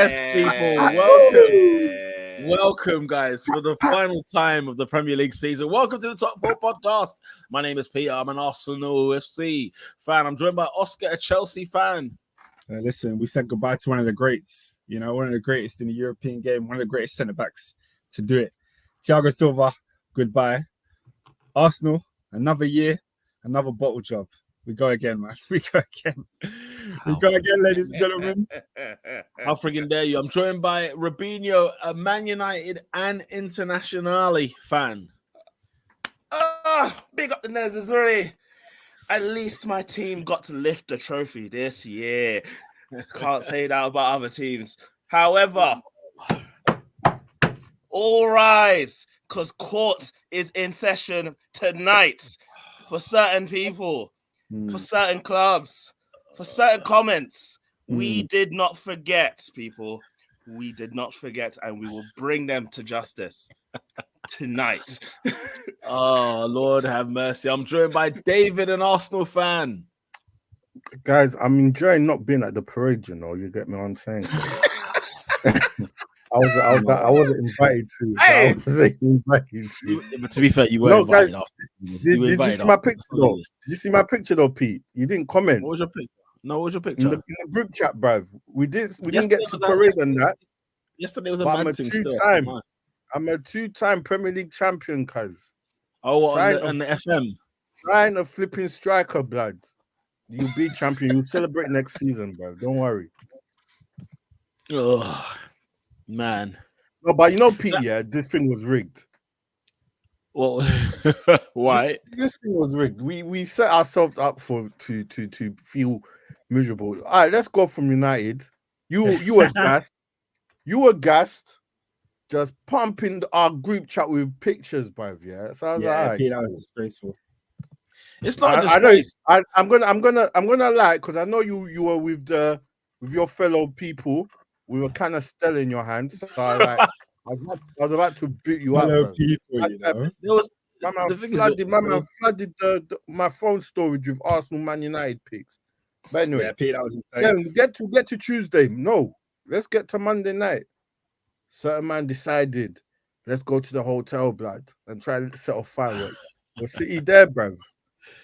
Yes, people, welcome, guys, for the final time of the Premier League season. Welcome to the Top 4 podcast. My name is Peter. I'm an Arsenal FC fan. I'm joined by Oscar, a Chelsea fan. Listen, we said goodbye to one of the greats, one of the greatest in the European game, one of the greatest centre-backs to do it. Thiago Silva, goodbye. Arsenal, another year, another bottle job. We go again, man. We go again. We go again, ladies and gentlemen. How friggin' dare you? I'm joined by Robinho, a Man United and Internazionale fan. Big up the Nez, at least my team got to lift the trophy this year. Can't say that about other teams. However, all rise, because court is in session tonight for certain people, for certain clubs, for certain comments. We did not forget, people. We did not forget, and we will bring them to justice tonight. Oh, Lord have mercy. I'm joined by David, an Arsenal fan. Guys, I'm enjoying not being at the parade, you get me what I'm saying? I wasn't invited to. Hey! I wasn't invited to. But to be fair, you were invited. Guys, did you see my picture though? Did you see my picture though, Pete? You didn't comment. What was your picture? No, what was your picture? In the group chat, bruv. We didn't get to parade and that. Yesterday was a mad thing still. I'm a two-time Premier League champion, cuz. Oh, on the FM. Sign of flipping striker, blood. You'll be champion. You'll celebrate next season, bro. Don't worry. Oh, man. No, but Pete, this thing was rigged. Well, why? This thing was rigged. We set ourselves up to feel miserable. All right, let's go from United. You were gassed. You were gassed. Just pumping our group chat with pictures, bruv. Yeah, so I was like, Pete, that was disgraceful. It's not a disgrace. I'm gonna lie, because I know you were with your fellow people. We were kind of still in your hands. So I was about to beat you up. Fellow people, There was flooded my phone storage with Arsenal Man United picks. But anyway, Pete, that was insane. Get to Tuesday. No, let's get to Monday night. Certain man decided, let's go to the hotel, blood, and try to set off fireworks. We're City there, bruv.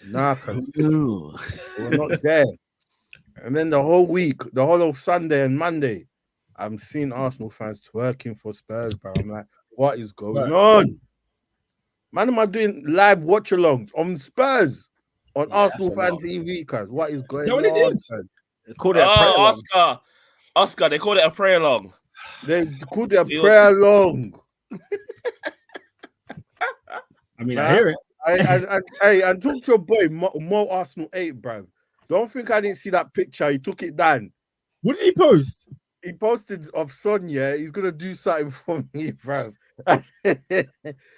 Nah, cuz we're not there. And then the whole week, the whole of Sunday and Monday, I'm seeing Arsenal fans twerking for Spurs, bro. I'm like, what is going on? Man, am I doing live watch-alongs on Spurs on Arsenal Fan TV, cuz? What is going on? They called it a prayer Oscar, they called it a prayer along. They called it a prayer along. I mean, I hear it. I talk to your boy, Mo Arsenal 8, bruv. Don't think I didn't see that picture. He took it down. What did he post? He posted of Sonia. He's going to do something for me, bruv.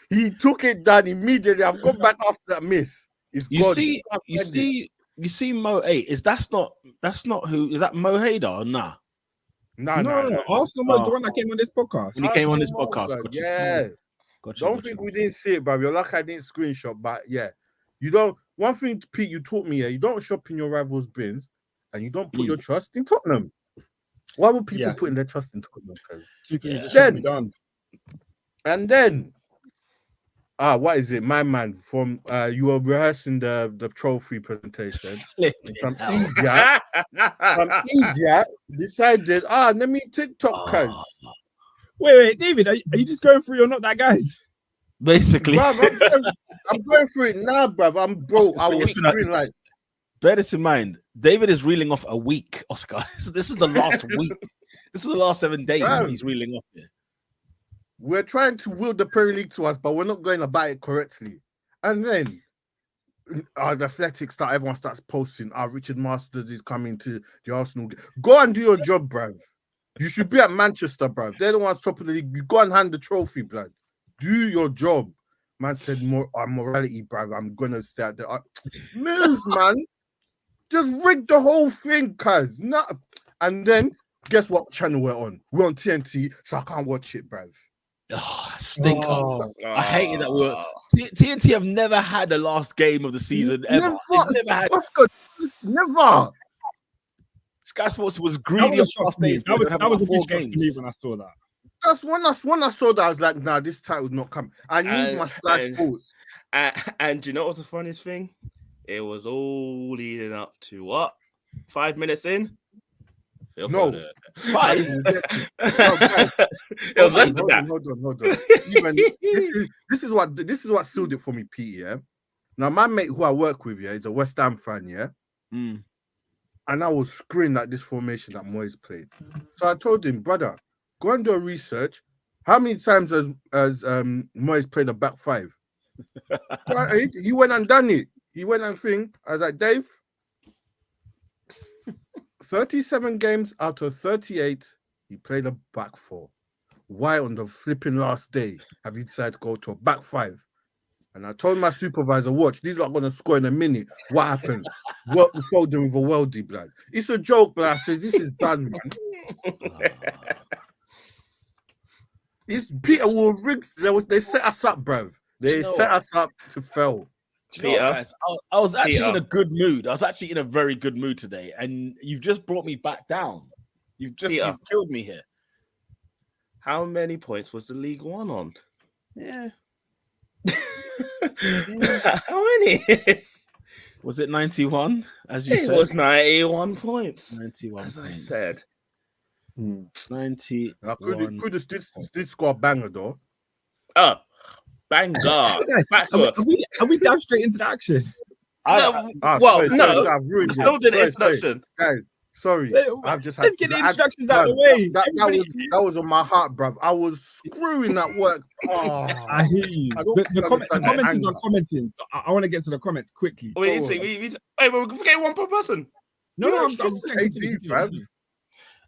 He took it down immediately. I've gone back after that miss. You see Mo 8. That's not who is that Mo Hader or nah? No. Arsenal was the one that came on this podcast. When he came on this podcast. Yeah. Don't think we didn't see it, bruv. You're lucky I didn't screenshot, but yeah. You don't. One thing, Pete, you taught me, you don't shop in your rivals' bins and you don't put your trust in Tottenham. Why would people put in their trust in Tottenham? Two things that should be done. And then, what is it? My man, from you were rehearsing the trophy presentation. Some idiot decided, let me TikTok, cuz. Wait, David, are you just going through your not that guys? Basically, bruv, I'm going through it now, bruv. I was screen like. Bear this in mind, David is reeling off a week, Oscar. This is the last week. This is the last 7 days he's reeling off here. We're trying to will the Premier League to us, but we're not going about it correctly. And then the Athletics everyone starts posting, Richard Masters is coming to the Arsenal game. Go and do your job, bruv. You should be at Manchester, bruv. They're the ones top of the league. You go and hand the trophy, blood. Do your job. Man said morality, bruv. I'm gonna stay at the move, man. Just rig the whole thing, cuz. And then guess what channel we're on? We're on TNT, so I can't watch it, bruv. Oh, stinker. I hated that word. TNT have never had the last game of the season ever. Never. Sky Sports was That greedy was of a shock past to me. days. That was a big four shock to me games. when I saw that. That's when I saw that, I was like, nah, this title's not coming. I need my Sky Sports. And you know what's the funniest thing? It was all leading up to what? 5 minutes in? No. 5? No, guys. It was less than that. Hold on. Even this is what sealed it for me, Pete. Yeah. Now, my mate who I work with, yeah, is a West Ham fan, yeah. Mm. And I was screaming at this formation that Moyes played. So I told him, brother, go and do a research. How many times has Moyes played a back five? He went and done it. He went and think. I was like, Dave, 37 games out of 38, he played a back four. Why on the flipping last day have you decided to go to a back five? And I told my supervisor, watch, these are going to score in a minute. What happened? Work with Foden with a worldie, blood. It's a joke, but I said, this is done, man. It's Peter will rig. They set us up, bro. They set us up to fail. Peter, guys, I was actually in a good mood. I was actually in a very good mood today, and you've just brought me back down. You've killed me here. How many points was the League One on? Yeah. How many? Was it 91? As you said, it was 91 points. 91 as points. I said. 90. Could have did score a banger though. Oh, banger! Guys, are we down straight into the action? No, I've ruined it. Still did introduction, guys. Sorry, I've just had Let's get the instructions out of the way. That was on my heart, bruv. I was screwing at work. Oh, I hear you. The commenters are commenting. So I want to get to the comments quickly. We're forgetting one per person. No, I'm saying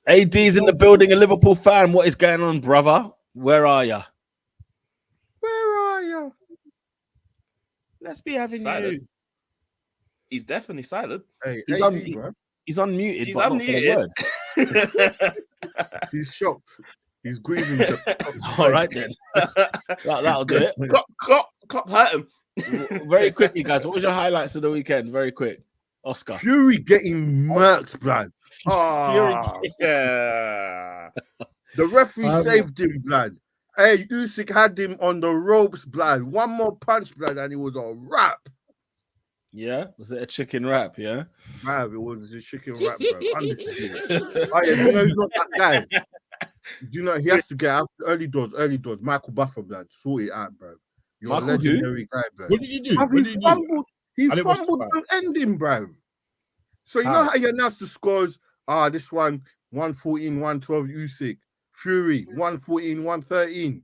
AD's in the building, a Liverpool fan. What is going on, brother? Where are you? Let's be having silent. you. He's definitely silent. Hey, He's bro. He's unmuted. He's but unmuted. Not saying a word. He's shocked. He's grieving. All right then. That'll do it. Klopp hurt him. Very quickly, guys. What was your highlights of the weekend? Very quick, Oscar. Fury getting murked, blood. Fury. Yeah. The referee saved him, blood. Hey, Usyk had him on the ropes, blood. One more punch, blood, and it was a wrap. Yeah, was it a chicken wrap? Yeah, man, it was a chicken wrap, bro. Undisputed. Oh, yeah, you know he's not that guy. You know he has to get out early doors. Michael Buffer, blood, sort it out, bro. You're a legendary guy, bro. What did you do? He fumbled the ending, bro. So you know how you announce the scores? This one 114, 112 Usyk, Fury 114, 113.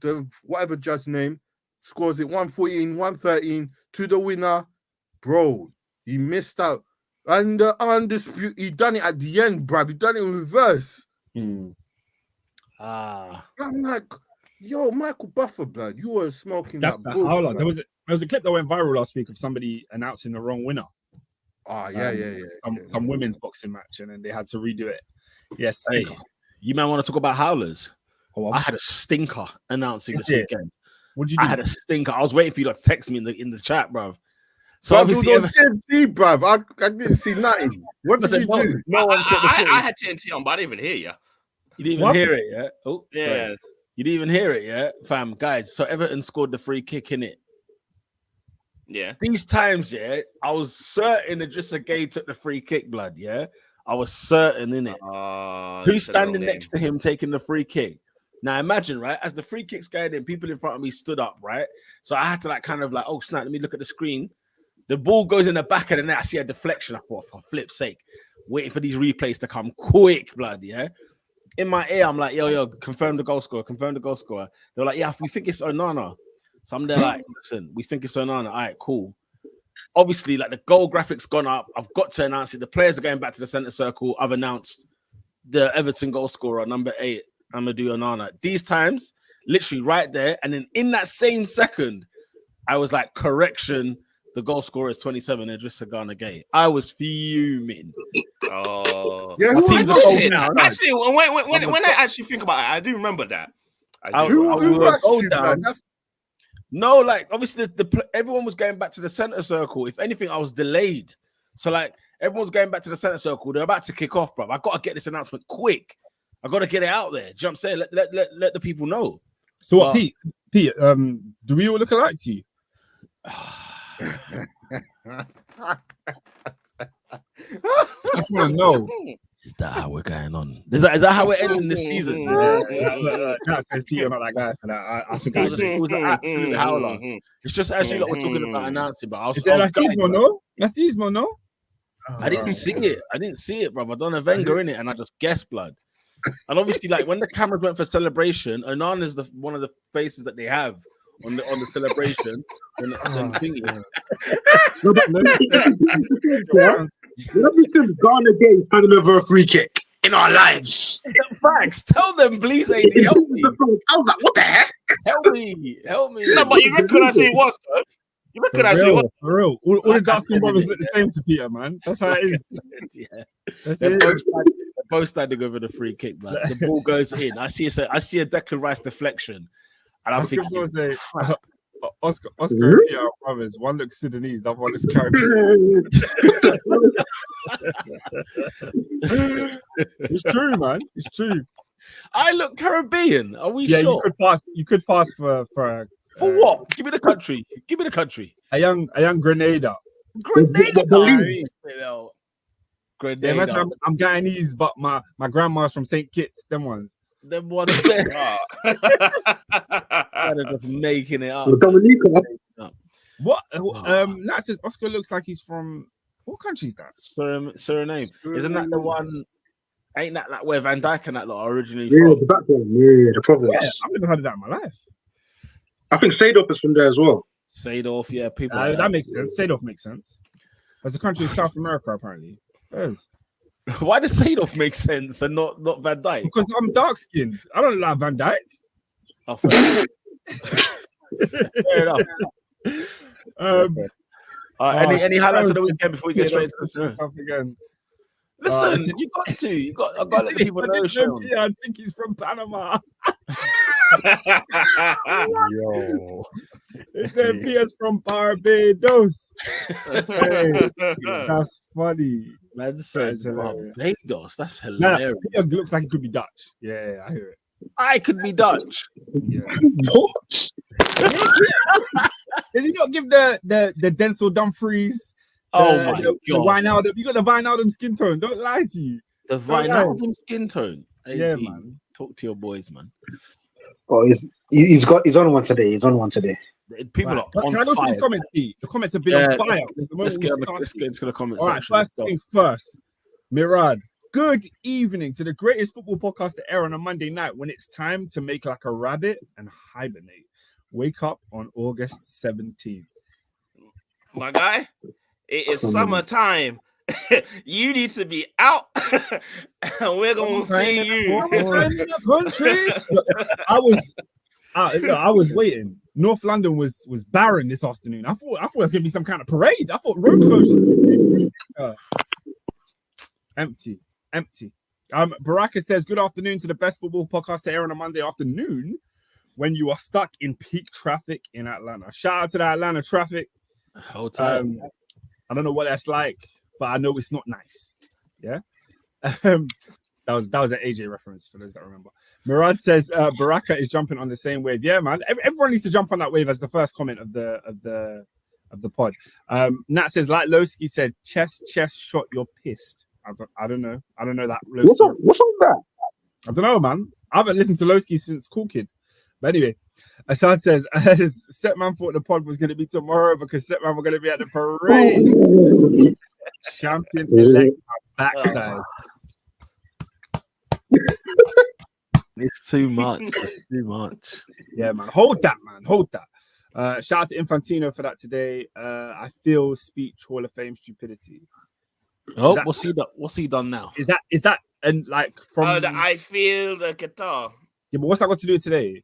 The whatever judge name scores it 114, 113 to the winner, bro. He missed out, and the undisputed. He done it at the end, bro. He done it in reverse. I'm like, yo, Michael Buffer, blood. You were smoking that. Hold on. There was a clip that went viral last week of somebody announcing the wrong winner. Some women's boxing match, and then they had to redo it. Yes. Hey, you man want to talk about howlers? I had a stinker announcing this weekend. What did you do? I had a stinker. I was waiting for you to text me in the chat, bro. So but obviously, TNT, bro. I didn't see nothing. What did you do? No one. I had TNT on, but I didn't even hear you. You didn't even hear it, yeah? Oh, yeah. Sorry. You didn't even hear it, yeah, fam, guys. So Everton scored the free kick in it. Yeah. These times, yeah, I was certain that Idrissa Gueye took the free kick, blood. Yeah, I was certain in it. Who's standing next to him taking the free kick? Now imagine, right, as the free kick's going in, people in front of me stood up, right? So I had to oh snap, let me look at the screen. The ball goes in the back of the net. I see a deflection. I thought, for flip's sake, waiting for these replays to come quick, blood. Yeah. In my ear, I'm like, yo, confirm the goal scorer. They're like, yeah, we think it's Onana. So I'm there like, listen, we think it's Onana. All right, cool. Obviously, like the goal graphic's gone up. I've got to announce it. The players are going back to the center circle. I've announced the Everton goal scorer, number 8, Amadou Onana. These times, literally right there. And then in that same second, I was like, correction, the goal scorer is 27, Idrissa Gueye. I was fuming. Oh, yeah. Actually, when I actually think about it, I do remember that. No, like obviously everyone was going back to the center circle. If anything, I was delayed. So like Everyone's going back to the centre circle. They're about to kick off, bro. I got to get this announcement quick. I got to get it out there. Do you know what I'm saying? Let the people know. So what, Pete? Do we all look alike to you? I just want to know. Is that how we're going on? Is that how we're ending this season? That says Peter, not that guy. So I think it was an absolute howler. It's just as you lot were talking about announcing, but I was. Is there Racismo, no? Racismo, no? I didn't see it, bro. I don't have Wenger in it, and I just guessed, blood. And obviously, like when the cameras went for celebration, Onan is one of the faces that they have on the celebration. And Since Ghana games handing over a free kick in our lives. Facts. Tell them, please, AD. Help me. I was like, what the heck? Help me. No, but you recognize who it was, though. You recognize who it was. For real. All the Dustin brothers look the same to Peter, man. That's how it is. They're both standing over the free kick, man. The ball goes in. I see a Declan Rice deflection, and I'm thinking, Oscar and Peter are brothers. One looks Sudanese, the other one is Caribbean. It's true, man. It's true. I look Caribbean. Are we sure? You could pass for what? Give me the country. Give me the country. A young Grenada. Grenada. Yeah, I'm Guyanese, but my grandma's from St. Kitts. Them ones. Them ones. They're just making it up. What? That says Oscar looks like he's from what country is that? Suriname. Isn't that the one? Ain't that like where Van Dijk and that lot are originally from? The province. Yeah, I've never heard of that in my life. I think Seedorf is from there as well. Seedorf, yeah, people. That makes sense. Seedorf makes sense. As a country in South America, apparently. Yes. Why does Seedorf make sense and not Van Dijk? Because I'm dark skinned. I don't like Van Dijk. Oh, fair enough. Any highlights of the weekend before we get straight into the stuff again? Listen, I got to let the people know. I think he's from Panama. Yo, it said PS from Barbados. Hey, that's funny. Man says Barbados. That's hilarious. PS looks like he could be Dutch. Yeah, I hear it. I could be Dutch. Yeah. What? Does he not give the Denzel Dumfries? Oh my god! Wijnaldum, you got the Wijnaldum skin tone. Don't lie to you. The Wijnaldum skin tone. Yeah, man. Talk to your boys, man. Oh, he's on one today. He's on one today. People are on Can I go fire. To these comments, Pete? The comments have been on fire. Let's get into the comments. All right, first things first. Mirad, good evening to the greatest football podcast to air on a Monday night when it's time to make like a rabbit and hibernate. Wake up on August 17th. My guy, it is summertime. You need to be out, and we're gonna see you. Time in the country. I was waiting. North London was barren this afternoon. I thought it was gonna be some kind of parade. I thought road closures. Empty. Baraka says, "Good afternoon to the best football podcast to air on a Monday afternoon when you are stuck in peak traffic in Atlanta." Shout out to the Atlanta traffic. I don't know what that's like, but I know it's not nice. Yeah. That was an AJ reference for those that remember. Murad says Baraka is jumping on the same wave. Yeah, man. Everyone needs to jump on that wave as the first comment of the pod. Nat says, like Lowski said, chest shot, you're pissed. I don't know. I don't know that. What's up with that? I don't know, man. I haven't listened to Lowski since Cool Kid. But anyway, Assad says, Setman thought the pod was going to be tomorrow because Setman were going to be at the parade. Champions elect backside. It's too much. It's too much. Yeah, man. Hold that, man. Hold that. Shout out to Infantino for that today. I feel speech Hall of Fame stupidity. Oh, what's he done now? Is that and like from? I feel the guitar. Yeah, but what's that got to do with today?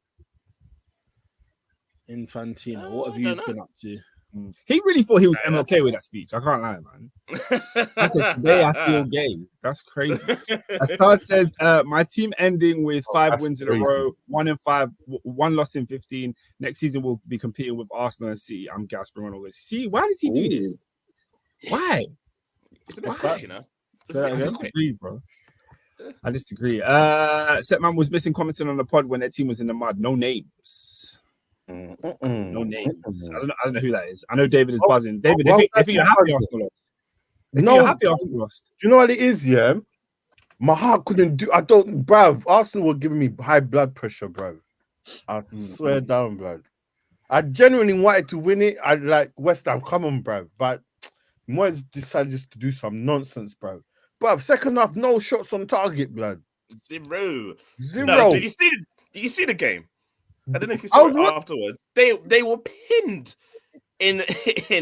Infantino, what have you been up to? He really thought he was MLK with that speech. I can't lie, man. I said, today I feel gay. That's crazy. Astad says, my team ending with 5 wins in a row, 1-5, 1 loss in 15. Next season we'll be competing with Arsenal and City. I'm gasping on all this. See, why does he do this? Why? It's a bit quick, you know. I disagree, bro. I disagree. Setman was missing commenting on the pod when their team was in the mud. No names. No names. I don't know who that is. I know David is buzzing. David, if you're happy, Arsenal lost. You're happy, Arsenal lost. Do you know what it is? Yeah, my heart couldn't do. I don't, bruv. Arsenal were giving me high blood pressure, bruv. I swear down, blood. I genuinely wanted to win it. I like West Ham. Come on, bruv. But Moyes decided just to do some nonsense, bruv. Bruv, second half, no shots on target, blood. Zero. No, did you see the game? I don't know if you saw it afterwards. They were pinned in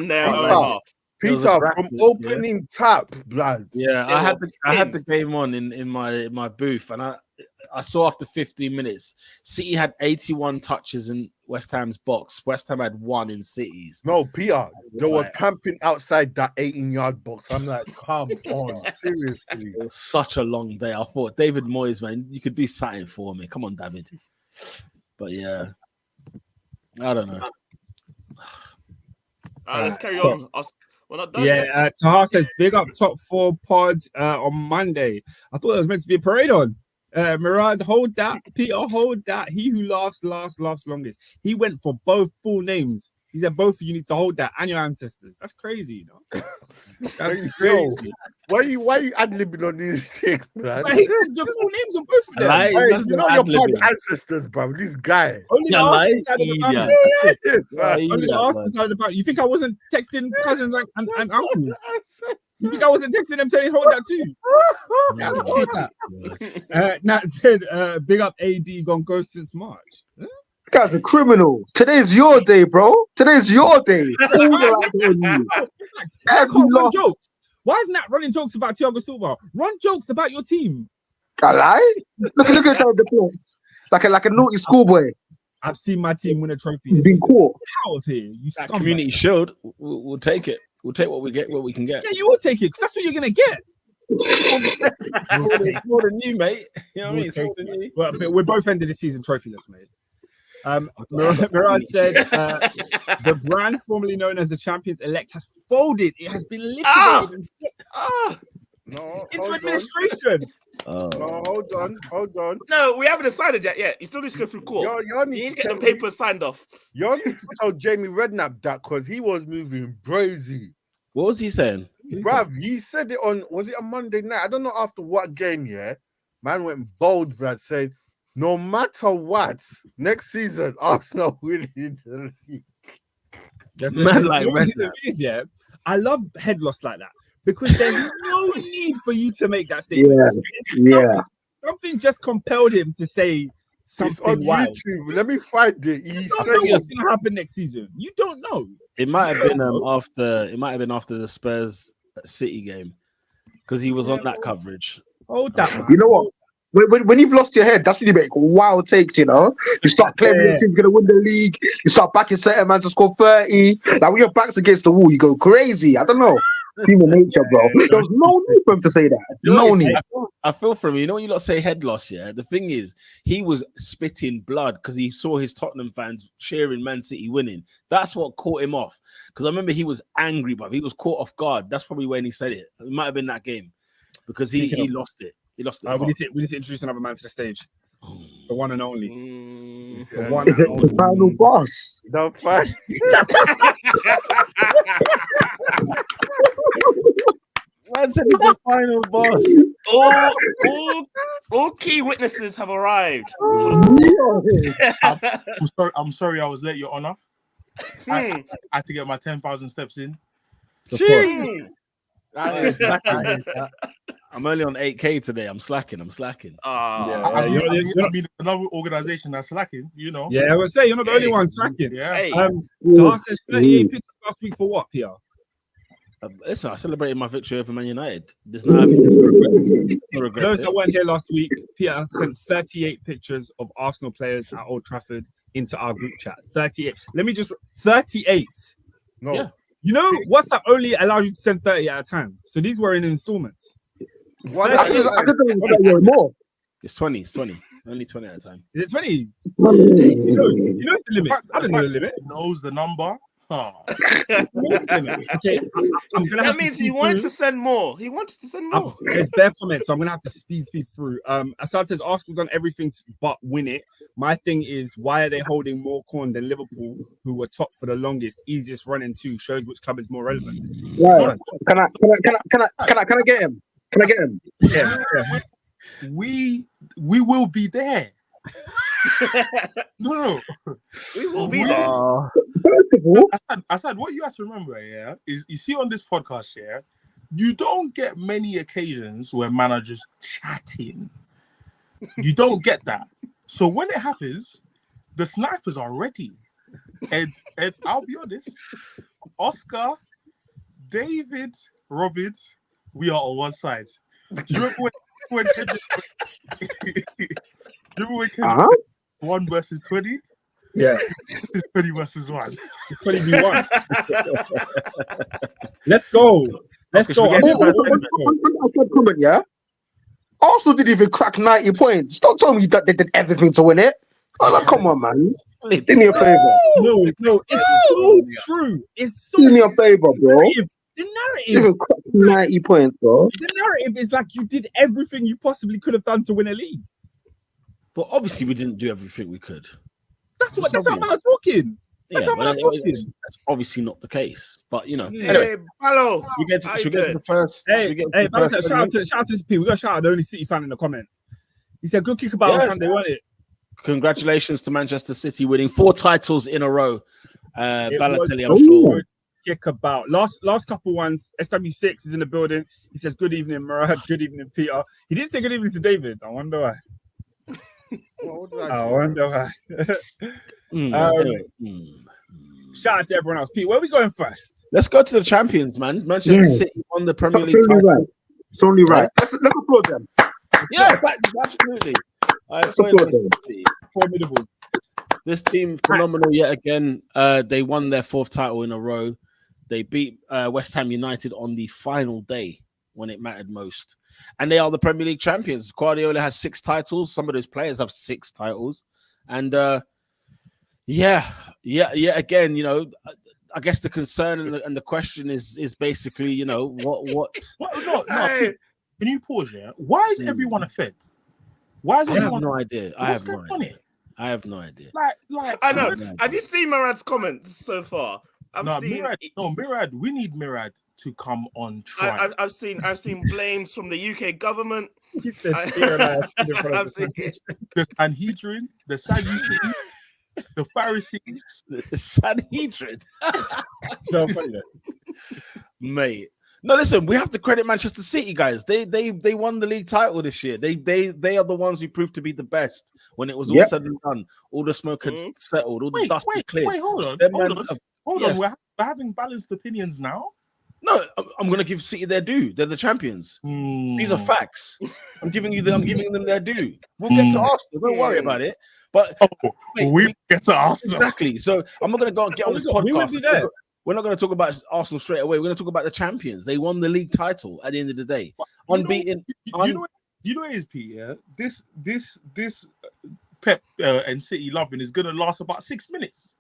their own half. Peter, from opening tap, blood. Yeah, I had the game on in my booth, and I saw after 15 minutes, City had 81 touches in West Ham's box. West Ham had 1 in City's. No, Peter, they were camping outside that 18-yard box. I'm like, come on, seriously. It was such a long day. I thought, David Moyes, man, you could do something for me. Come on, David. But yeah, I don't know. Let's carry on. We're not done. Yeah, Tahar says big up top 4 pod on Monday. I thought it was meant to be a parade on. Murad, hold that. Peter, hold that. He who laughs longest. He went for both full names. He said both of you need to hold that and your ancestors. That's crazy, you know. That's crazy. Why are you ad-libbing on these things, man? He said the full names on both of them. Hey, you know your pod ancestors, bro. This guy. Only the Arsenal side of the family. That's it. Only the Arsenal side of the family. You think I wasn't texting cousins and uncles? You think I wasn't texting them saying hold that too? Yeah, hold that. Nat said, big up AD gone ghost since March. Huh? Guy's a criminal. Today's your day, bro. Today's your day. Run jokes. Why isn't that running jokes about Thiago Silva? Run jokes about your team. Can't lie. Look at the play. Like a naughty schoolboy. I've seen my team win a trophy. You've been caught. Get out of here. You that community shield. We'll take it. We'll take what we can get. Yeah, you will take it because that's what you're gonna get. More than you, mate. You know what I mean? It's more than you. Well, we're both ended the season trophyless, mate. Mirage said the brand formerly known as the Champions Elect has folded. It has been liquidated into administration. No, hold on. No, we haven't decided yet. You still need to go through court. You need to get the papers signed off. You need to tell Jamie Redknapp that because he was moving crazy. What was he saying? Bruv, he said it on, was it a Monday night? I don't know after what game, yeah? Man went bold, Brad, said, no matter what, next season, Arsenal will hit the league. That's man like Redknapp. Yeah, I love head loss like that because there's no need for you to make that statement. Yeah. Something just compelled him to say something it's on wild. YouTube. Let me find it. He you don't said know what's going to happen next season. You don't know. It might have been after. It might have been after the Spurs City game because he was on that coverage. Hold that. You know what? When you've lost your head, that's when you make wild takes, you know? You start claiming your team's going to win the league. You start backing certain man to score 30. Like, when your back's against the wall, you go crazy. I don't know. Human nature, bro. There was no need for him to say that. No need. I feel for him. You know when you lot say head loss, yeah? The thing is, he was spitting blood because he saw his Tottenham fans cheering Man City winning. That's what caught him off. Because I remember he was angry, but he was caught off guard. That's probably when he said it. It might have been that game because he lost it. He lost it. We need to introduce another man to the stage. The one and only. Is it the final boss? Don't fight. Man said he's the final boss. All key witnesses have arrived. I'm sorry I was late, Your Honor. I had to get my 10,000 steps in. I'm only on 8K today. I'm slacking. I mean, another organization that's slacking, you know. Yeah, I would say you're not the only one slacking. Yeah. Tahar says 38 pictures last week for what, Pierre? Listen, I celebrated my victory over Man United. There's no regret. Those that weren't here last week, Peter sent 38 pictures of Arsenal players at Old Trafford into our group chat. 38. Let me just 38. No. Yeah. You know, WhatsApp only allows you to send 30 at a time. So these were in installments. I could do more. It's 20. Only 20 at a time. Is it 20? You know it's the limit. I don't know the limit. Knows the number. Oh. Okay, That means he wanted to send more. He wanted to send more. There's bare comments, so I'm gonna have to speed through. Assad says Arsenal done everything but win it. My thing is, why are they holding more corn than Liverpool, who were top for the longest, easiest running too? Shows which club is more relevant. Right. Can I get him? Can I get him? Yeah. We will be there. No. We will be there. First of all, Asad, what you have to remember, yeah, is you see on this podcast, yeah, you don't get many occasions where managers chatting. You don't get that. So when it happens, the snipers are ready. And I'll be honest, Oscar, David, Robert, we are on one side. Do you remember when Kendrick 1 versus 20? Yeah. It's 20 versus 1. It's 20v1. Let's go. Let's go. Comment, yeah. Arsenal didn't even crack 90 points. Don't tell me that they did everything to win it. Oh, like, come on, man. Do me a favor. No, it's so true. It's so Do me a favor, bro. The narrative. Even crack 90 points, bro. The narrative is like you did everything you possibly could have done to win a league. But obviously, we didn't do everything we could. That's what I'm talking. That's obviously not the case. But you know, anyway, hello. We get to the first. Shout out to this people. We got to shout out the only City fan in the comment. He said, "Good kick about on Sunday, wasn't it?" Congratulations to Manchester City winning 4 titles in a row. Balotelli, I'm sure. Kick about last couple ones. SW6 is in the building. He says, "Good evening, Murad. Good evening, Peter." He didn't say good evening to David. I wonder why. Shout out to everyone else. Pete, where are we going first? Let's go to the champions, man. Manchester City won the Premier League title. Right. It's only right. Let's applaud them. Yeah, absolutely. Formidable. This team, phenomenal yet again. They won their 4th title in a row. They beat West Ham United on the final day when it mattered most. And they are the Premier League champions. Guardiola has 6 titles. Some of those players have 6 titles. And again, you know, I guess the concern and the question is basically, you know, what? No. Can you pause here? Why is everyone offended? Why is everyone? I have no idea. I have no idea. Like I know. Have you seen Murad's comments so far? Murad. We need Murad to come on trial. I've seen blames from the UK government. He said, I've seen the Sanhedrin, the Sadducees, the Pharisees, the Sanhedrin. So funny, mate. No, listen. We have to credit Manchester City, guys. They won the league title this year. They are the ones who proved to be the best when it was all said and done. All the smoke had settled. All the dust had cleared. Wait, hold on. We're having balanced opinions now. No, I'm going to give City their due. They're the champions. These are facts. I'm giving them their due. We'll get to Arsenal. Don't worry about it. But we get to Arsenal. Exactly. So I'm not going to go and get on this podcast. We're not going to talk about Arsenal straight away. We're going to talk about the champions. They won the league title at the end of the day. Unbeaten. You know what it is, Pete? Yeah? This Pep and City loving is going to last about 6 minutes.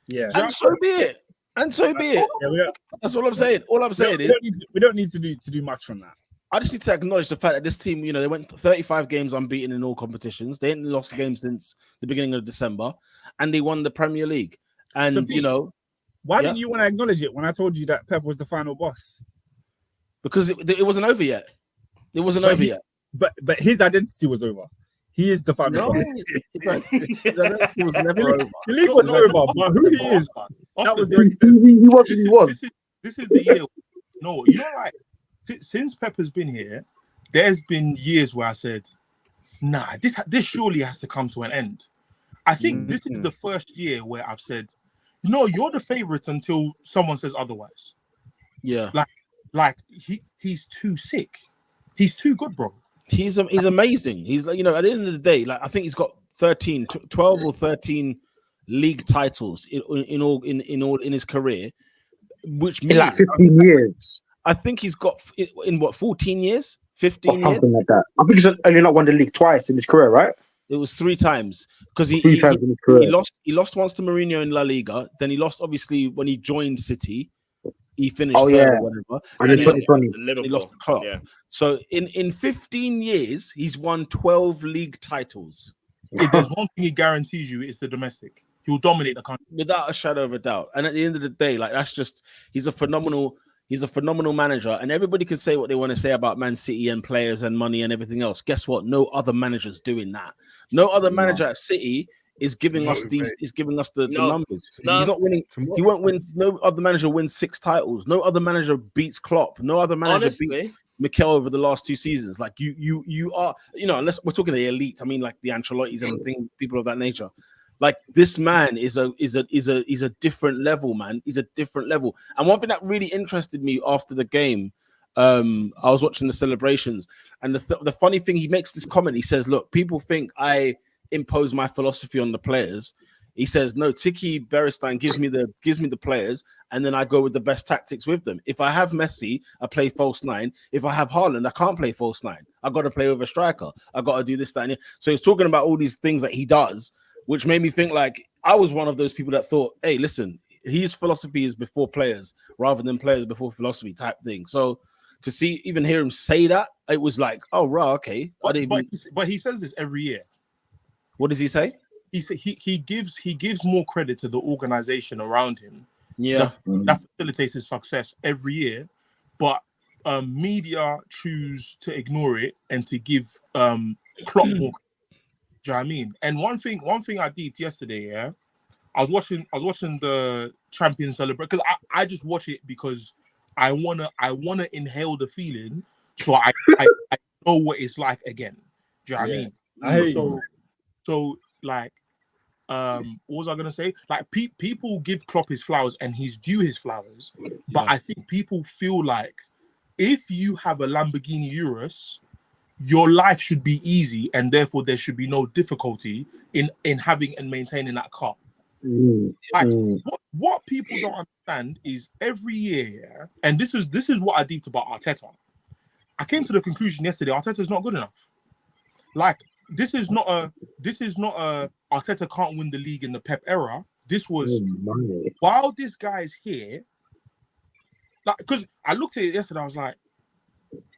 Yeah. And so be it. Yeah, that's all I'm saying. All I'm saying is we don't need to do much on that. I just need to acknowledge the fact that this team, you know, they went 35 games unbeaten in all competitions. They hadn't lost a game since the beginning of December, and they won the Premier League. And so, you know, why didn't you want to acknowledge it when I told you that Pep was the final boss? Because it wasn't over yet. It wasn't over yet. But his identity was over. He is the final boss. His identity was never over. The league was over, but who he is, that was he was. This is the year. No, you know, like since Pep has been here, there's been years where I said, "Nah, this surely has to come to an end." I think this is the first year where I've said, "No, you're the favorite until someone says otherwise." Yeah, like he's too sick. He's too good, bro. He's amazing. He's like, you know, at the end of the day, like I think he's got 12 or 13 league titles in all in his career, which means like 15 years. I think he's got in what 14 years, 15 years, something like that. I think he's only not won the league twice in his career, right? It was 3 times because Three times in his career. he lost once to Mourinho in La Liga. Then he lost obviously when he joined City. He finished Oh, third yeah. or whatever. And in 2020. He lost the Klopp. Yeah. So in 15 years, he's won 12 league titles. If there's one thing he guarantees you, it's the domestic. He will dominate the country Without a shadow of a doubt. And at the end of the day, like that's just he's a phenomenal manager. And everybody can say what they want to say about Man City and players and money and everything else. Guess what? No other manager's doing that. No other manager at City is giving us the numbers. No. He's not winning. He won't win. No other manager wins 6 titles. No other manager beats Klopp. No other manager beats Mikel over the last 2 seasons. Like you are, unless we're talking the elite. I mean, like the Ancelottis and people of that nature. Like this man is a different level, man. He's a different level. And one thing that really interested me after the game, I was watching the celebrations, and the funny thing, he makes this comment. He says, "Look, people think I impose my philosophy on the players." He says, "No, Tiki Berestein gives me the players, and then I go with the best tactics with them. If I have Messi, I play false 9. If I have Haaland, I can't play false 9. I got to play with a striker. I got to do this, that, and so he's talking about all these things that he does, which made me think like I was one of those people that thought, hey, listen, his philosophy is before players rather than players before philosophy type thing. So to hear him say that, it was like, oh, right, okay. But he says this every year. What does he say? He gives more credit to the organization around him. Yeah, that facilitates his success every year. But media choose to ignore it and to give Klopp more. Do you know what I mean? And one thing I did yesterday, yeah, I was watching the champion celebrate because I just watch it because I wanna inhale the feeling so I know what it's like again. Do you know what I mean? So like what was I gonna say? Like people give Klopp his flowers and he's due his flowers, but I think people feel like if you have a Lamborghini Urus, your life should be easy, and therefore there should be no difficulty in having and maintaining that car. What people don't understand is every year, and this is what I deeped about Arteta. I came to the conclusion yesterday: Arteta's not good enough. Like this is not a Arteta can't win the league in the Pep era. This was while this guy's here. Like, because I looked at it yesterday, I was like,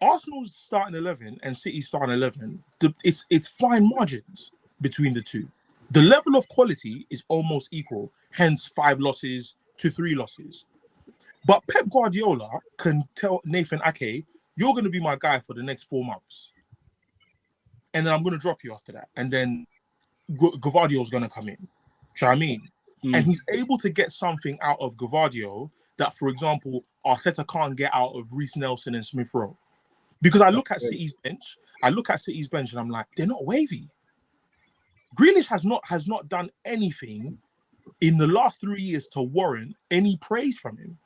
Arsenal's starting 11 and City's starting 11. It's fine margins between the two. The level of quality is almost equal. Hence 5 losses to 3 losses. But Pep Guardiola can tell Nathan Ake, you're going to be my guy for the next 4 months. And then I'm going to drop you after that. And then Gvardio's going to come in. Do you know what I mean? And he's able to get something out of Gvardio that, for example, Arteta can't get out of Reece Nelson and Smith Rowe. Because I look at City's bench, and I'm like, they're not wavy. Grealish has not done anything in the last 3 years to warrant any praise from him.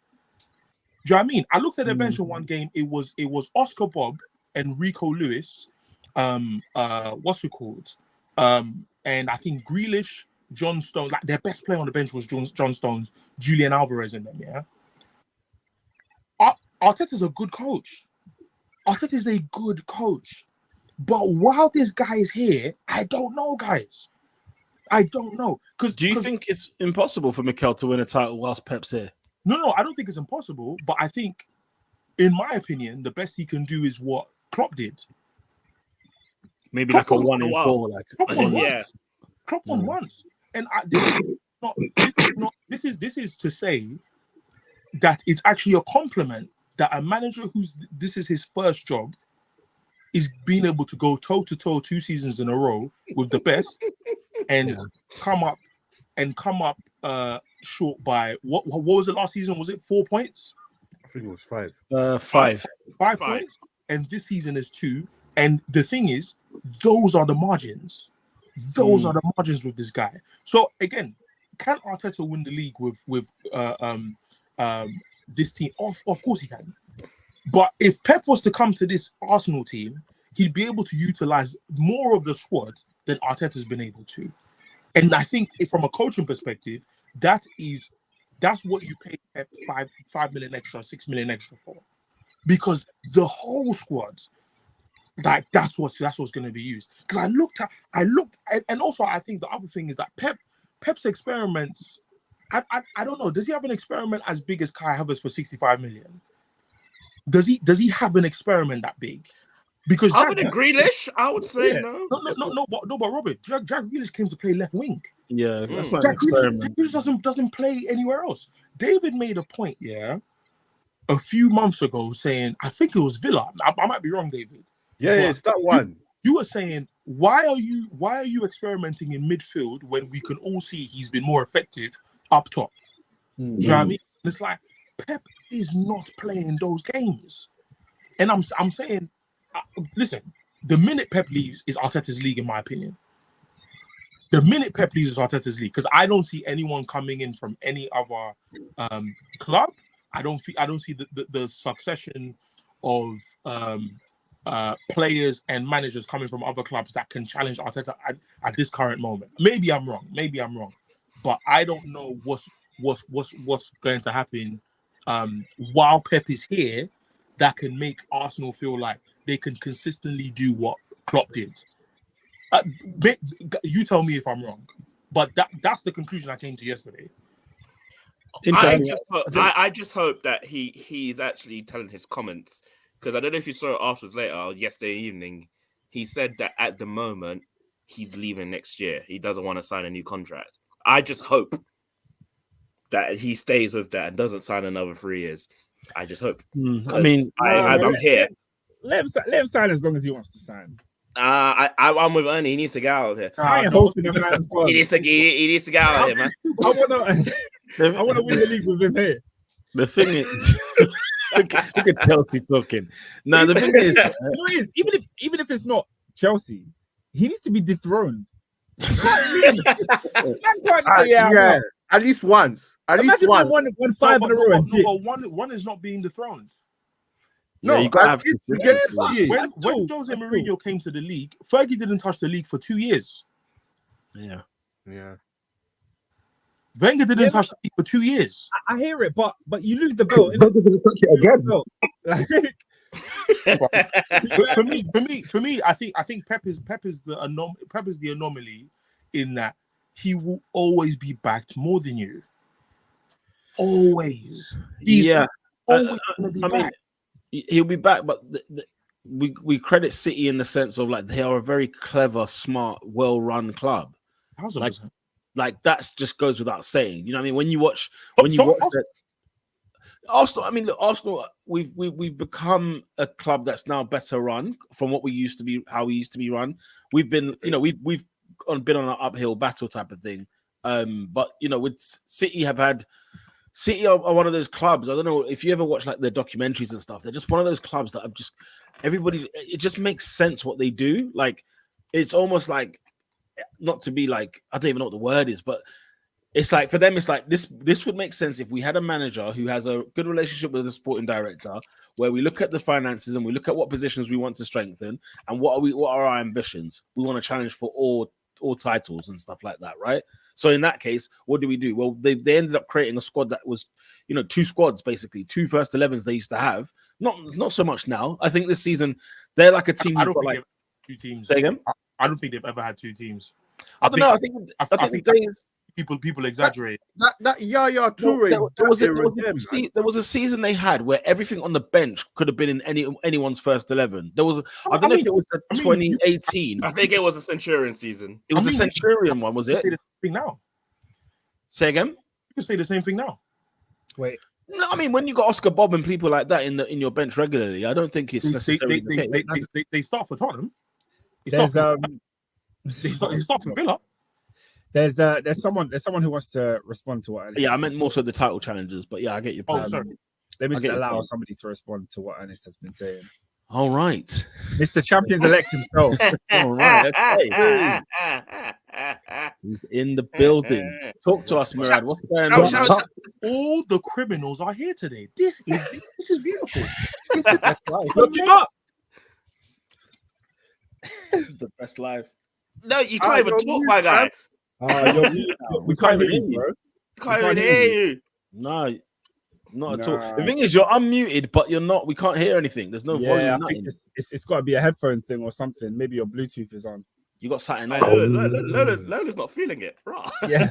Do you know what I mean? I looked at their bench in one game. It was Oscar Bob and Rico Lewis. What's it called? And I think Grealish, John Stones, like their best player on the bench was John Stones, Julian Alvarez in them, yeah? Arteta's a good coach. Arteta's a good coach. But while this guy is here, I don't know, guys. I don't know. Do you think it's impossible for Mikel to win a title whilst Pep's here? No, I don't think it's impossible. But I think, in my opinion, the best he can do is what Klopp did. Maybe Klopp like a 1 in 4. Like Klopp won once. And this is to say that it's actually a compliment that a manager this is his first job is being able to go toe to toe 2 seasons in a row with the best and come up short by what was it last season? Was it 4 points? I think it was 5. 5 points, and this season is 2. And the thing is, those are the margins. Those are the margins with this guy. So again, can Arteta win the league with this team? Of course he can. But if Pep was to come to this Arsenal team, he'd be able to utilize more of the squad than Arteta's been able to. And I think from a coaching perspective, that's what you pay Pep 5 million extra, 6 million extra for. Because the whole squad, Like that's what's going to be used. Because I looked, and also I think the other thing is that Pep's experiments. I don't know. Does he have an experiment as big as Kai Havertz for 65 million? Does he have an experiment that big? Because other than Grealish, I would say no. But Robert, Jack Grealish came to play left wing. Yeah, that's not an experiment. Grealish doesn't play anywhere else. David made a point, a few months ago saying, I think it was Villa. I might be wrong, David. Yeah, it's that one. You were saying, why are you experimenting in midfield when we can all see he's been more effective up top? Do you know what I mean? And it's like Pep is not playing those games, and I'm saying, listen, the minute Pep leaves is Arteta's league, in my opinion. The minute Pep leaves is Arteta's league, because I don't see anyone coming in from any other club. I don't see the succession of players and managers coming from other clubs that can challenge Arteta at this current moment. Maybe I'm wrong, but I don't know what's going to happen while Pep is here that can make Arsenal feel like they can consistently do what Klopp did. You tell me if I'm wrong, but that's the conclusion I came to yesterday. I just hope that he's actually telling his comments, because I don't know if you saw it afterwards later or yesterday evening. He said that at the moment he's leaving next year. He doesn't want to sign a new contract. I just hope that he stays with that and doesn't sign another 3 years. I just hope. I mean, I'm here. Let him sign as long as he wants to sign. I'm with Ernie. He needs to get out of here. He needs to get out of here, man. I want to win the league with him here. The thing is, look at Chelsea talking. No, the thing is, even if it's not Chelsea, he needs to be dethroned. At least once. At least once. Won 5 in a row. One is not being dethroned. No, you have to. When Jose Mourinho came to the league, Fergie didn't touch the league for 2 years. Yeah. Wenger didn't touch the league for 2 years. I hear it, but you lose the belt. Wenger didn't touch it again. For me, I think Pep is the anomaly in that he will always be backed more than you. Always. He's always going to be back. He'll be back, but we credit City in the sense of like they are a very clever, smart, well-run club. Like that just goes without saying. You know what I mean? When you watch Arsenal, I mean, look, Arsenal, we've become a club that's now better run from what we used to be, how we used to be run. We've been, we've been on an uphill battle type of thing. But with City City are one of those clubs. I don't know if you ever watch like the documentaries and stuff. They're just one of those clubs that have just everybody. It just makes sense what they do. Like it's almost like, not to be like, I don't even know what the word is, but it's like for them, it's like this would make sense if we had a manager who has a good relationship with the sporting director, where we look at the finances and we look at what positions we want to strengthen and what are our ambitions. We want to challenge for all titles and stuff like that, right? So in that case, what do we do? Well, they ended up creating a squad that was, 2 squads basically, 2 first 11s they used to have. Not so much now. I think this season they're like a team. I don't think they've 2 teams. Say again? I don't think they've ever had 2 teams. I don't know. I think the days people exaggerate. That Yaya Toure. There was a season they had where everything on the bench could have been in anyone's first 11. There was I don't know if it was the 2018. I think it was a Centurion season. It was a Centurion one, was it? Say the same thing now. Say again? You can say the same thing now. Wait. No, I mean when you got Oscar Bob and people like that in your bench regularly, I don't think it's necessarily they start for Tottenham. They start for Villa. There's someone who wants to respond to what. I meant more so the title challenges, but yeah, I get your point. Let me just allow somebody to respond to what Ernest has been saying. All right, Mr. Champions elect himself. All right, okay. He's in the building. Talk to us, Murad. What's going on? All the criminals are here today. This is beautiful. This is Look him up. This is the best life. No, you can't even talk, my guy. We can't hear you, bro. Can't even hear you. No. Not at all. The thing is, you're unmuted, but you're not. We can't hear anything. There's no volume. I think it's got to be a headphone thing or something. Maybe your Bluetooth is on. You got something Like, on. Lola's not feeling it, right? Yeah.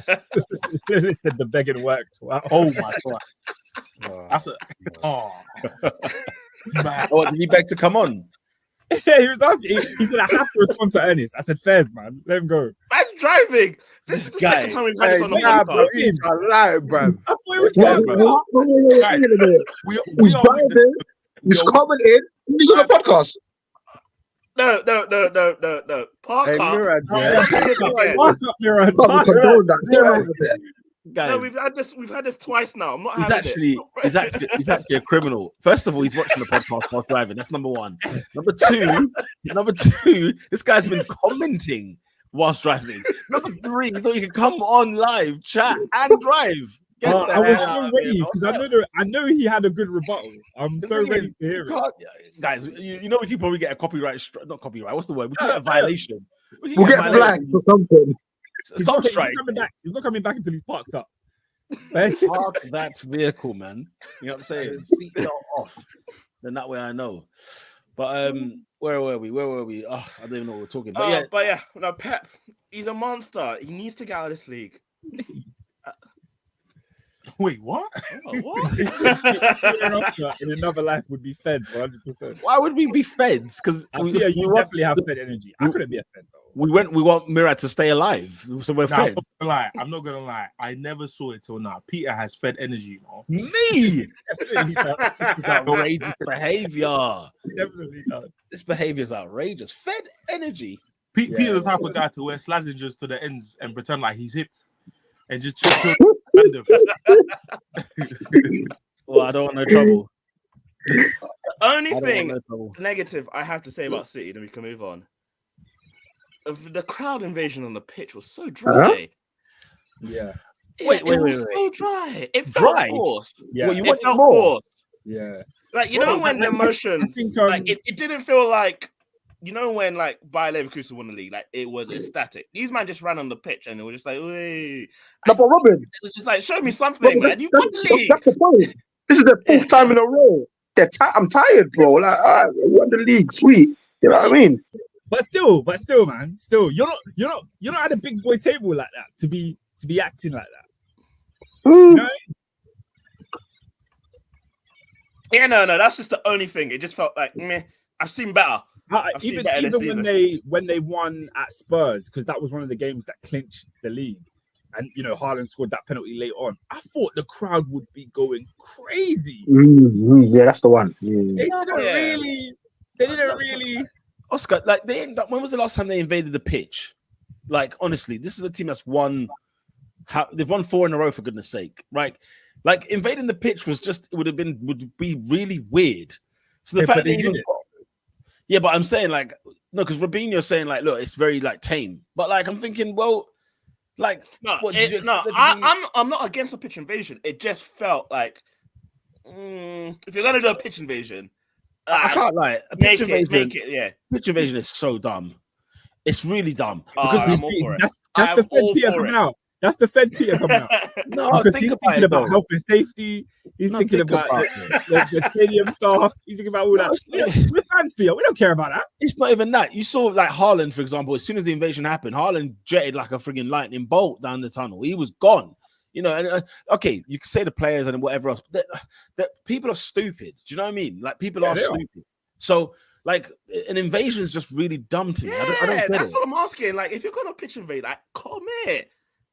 The begging worked. Wow. Oh my god. That's man. Oh, did he beg to come on? Yeah, he was asking. He said, I have to respond to Ernest. I said, fairs, man. Let him go. I'm driving. This is the guy. second time we've had this on the Nah, podcast. bro, he's a lie, bro. I thought it was What? good, bro. He's driving. He's commenting. He's on the podcast. No. Park Hey, up. Murad, Park up, Murad. Can't Park condone up. that. Guys, No, we've had this twice now. I'm not he's having it. he's actually a criminal. First of all, he's watching the podcast while driving. That's number one. Number two, this guy's been commenting whilst driving. Number three, he thought you could come on live, chat, and drive. Get the I was hell out so of ready here, because I know he had a good rebuttal. I'm The so thing ready is, to hear it. guys, you know we can probably get a copyright, not copyright. What's the word? We can get a violation. We can We'll get a flagged violation. for something. Some strike. He's not coming back until he's parked up. Park that vehicle, man. You know what I'm saying? Seatbelt off. Then that way I know. But where were we? Oh, I don't even know what we're talking. But no, Pep, he's a monster. He needs to get out of this league. Wait, what? What? In another life would be feds 100%. why would we be feds? Because you definitely have fed energy. I couldn't be a fed though. we want Murad to stay alive, so we're Nah, feds. I'm not gonna lie. I never saw it till now. Peter has fed energy, you know. Me, outrageous behavior. Definitely does. This behavior is outrageous. Fed energy. Peter's the type of guy to wear slazengers to the ends and pretend like he's hip and just chill random. Well, I don't want no trouble. The only I don't thing want no trouble. negative I have to say about City, then we can move on. The crowd invasion on the pitch was so dry. Yeah. Wait. So dry. It felt Dry? forced. Yeah. Well, you It want felt more? forced. Yeah. Like, you know, Well, when the I emotions, think, like, it didn't feel like, you know, when like Bayer Leverkusen won the league, like it was ecstatic. These man just ran on the pitch and they were just like, "Wait." No, but Robin, It was just like, show me something, man. You won the league. that's the point. This is the fourth time in a row. I'm tired, bro. Like, we won the league, sweet. You know what I mean? But still, man. Still, you're not at a big boy table like that to be acting like that. Mm. You know? Yeah, no, that's just the only thing. It just felt like, meh. I've seen better. I've seen Even better this when they won at Spurs, because that was one of the games that clinched the league, and you know Haaland scored that penalty late on. I thought the crowd would be going crazy. Yeah, that's the one. They didn't really. Oscar, like when was the last time they invaded the pitch? Like, honestly, this is a team that's won. They've won 4 in a row, for goodness sake, right? Like, invading the pitch would be really weird. So the fact that yeah, but I'm saying like no, because Robinho's saying like, look, it's very like tame. But like, I'm thinking, well, like I'm not against a pitch invasion. It just felt like if you're gonna do a pitch invasion, I can't lie. Make it, yeah. Pitch invasion is so dumb. It's really dumb Because That's the Fed Peter coming out. That's the Fed Peter coming out. No, Because think he's about thinking it, about though. health and safety. He's thinking about the stadium staff. He's thinking about all that. We're fans, Peter. We don't care about that. It's not even that. You saw like Haaland, for example, as soon as the invasion happened, Haaland jetted like a frigging lightning bolt down the tunnel. He was gone. You know, and okay, you can say the players and whatever else, but that people are stupid. Do you know what I mean? Like, people are stupid. So, like, an invasion is just really dumb to me. Yeah, I don't get that's it. what I'm asking. Like, if you're gonna pitch invade, like, come here,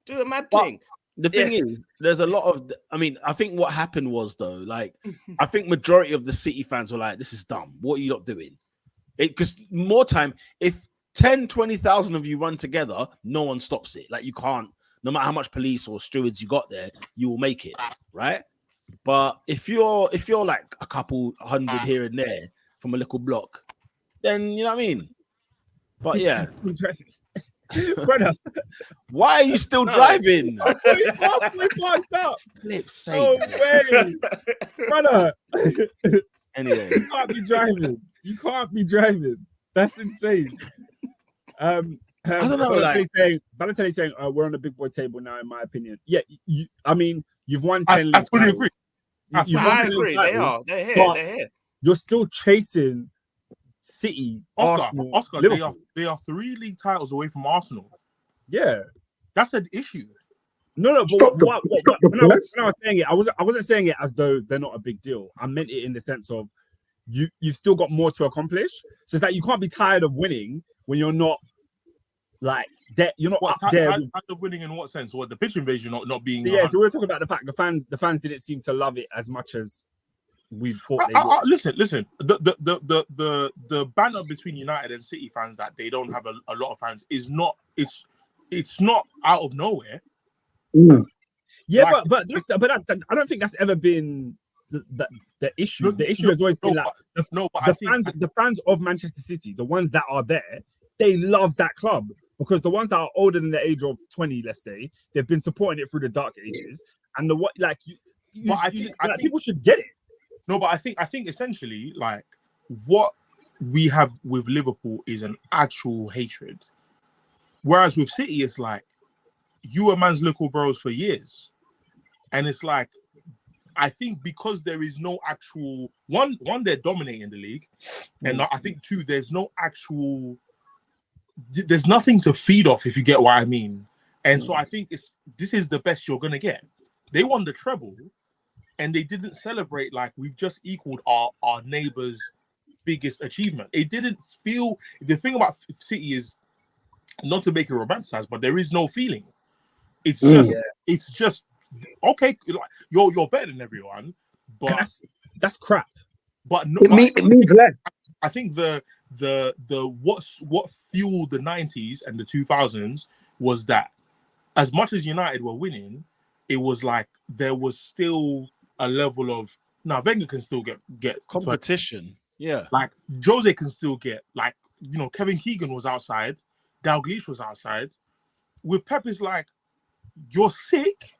do a mad But thing. The thing is, there's a lot of. I mean, I think what happened was though, like, I think majority of the City fans were like, "This is dumb. What are you not doing?" Because more time, if 10, 20,000 of you run together, no one stops it. Like, you can't. No matter how much police or stewards you got there, you will make it, right? But if you're like a couple hundred here and there from a little block, then you know what I mean. But yeah, Brother, why are you still driving? halfway parked up. Flip sake. No way, brother. Anyway, You can't be driving. You can't be driving. That's insane. I don't know. Balotelli's saying we're on the big boy table now. In my opinion, yeah. I mean, you've won 10 I leagues. fully agree. I agree. They are. They're here. They're here. You're still chasing City, Arsenal, Oscar. Liverpool. They are 3 league titles away from Arsenal. Yeah, that's an issue. No, but when I was saying it, I wasn't saying it as though they're not a big deal. I meant it in the sense of you've still got more to accomplish. So it's like you can't be tired of winning when you're not like that. You're not up there. Tired of winning in what sense? What, the pitch invasion not being? Yeah, so we're talking about the fact the fans didn't seem to love it as much as we thought they would. Listen. The banter between United and City fans that they don't have a lot of fans is not. It's not out of nowhere. Yeah, like, but I don't think that's ever been the issue. The issue has always been the fans of Manchester City, the ones that are there, they love that club because the ones that are older than the age of 20, let's say, they've been supporting it through the dark ages, and I think people should get it. No, but I think essentially like what we have with Liverpool is an actual hatred, whereas with City it's like you were man's local bros for years, and it's like I think because there is no actual one they're dominating the league, and I think 2 there's nothing to feed off, if you get what I mean. And so I think this is the best you're gonna get. They won the treble, and they didn't celebrate like we've just equaled our neighbour's biggest achievement. It didn't feel. The thing about City is not to make it romanticized, but there is no feeling. It's just okay. You're better than everyone, but that's crap. But no, it means less. I think the what fueled the 90s and the 2000s was that as much as United were winning, it was like there was still a level of Wenger can still get competition. Yeah, like Jose can still get Kevin Keegan was outside, Dalglish was outside. With Pep, it's like you're sick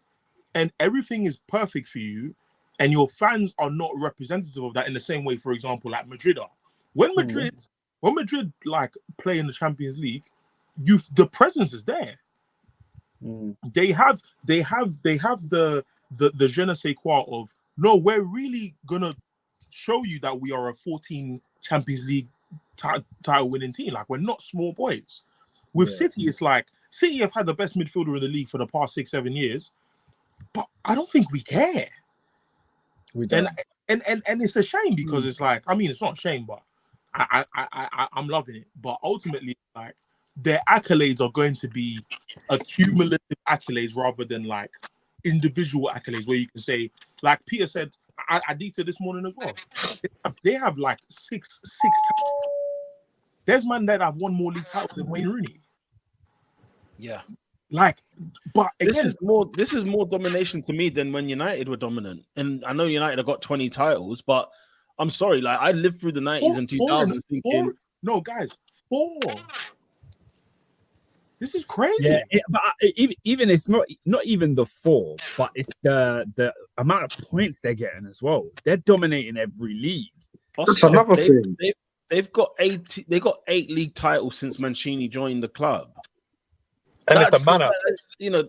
and everything is perfect for you, and your fans are not representative of that in the same way, for example, like Madrid are. When Madrid like play in the Champions League, the presence is there. They have the je ne sais quoi of no, we're really gonna show you that we are a 14 Champions League title winning team. Like, we're not small boys. With City, it's like City have had the best midfielder in the league for the past 6-7 years, but I don't think we care. We don't. And it's a shame because it's like, I mean, it's not a shame, but I'm loving it. But ultimately, like, their accolades are going to be accumulative accolades rather than like individual accolades where you can say, like Peter said, I detailed this morning as well. They have like six. There's man that have won more league titles than Wayne Rooney. Yeah, like, but again, this is more domination to me than when United were dominant. And I know United have got 20 titles, but I'm sorry, like I lived through the 90s and 2000s thinking, no, guys, 4. This is crazy. Yeah, but even it's not even the 4, but it's the amount of points they're getting as well. They're dominating every league. That's another thing. They've got 8 league titles since Mancini joined the club. And it's the manner.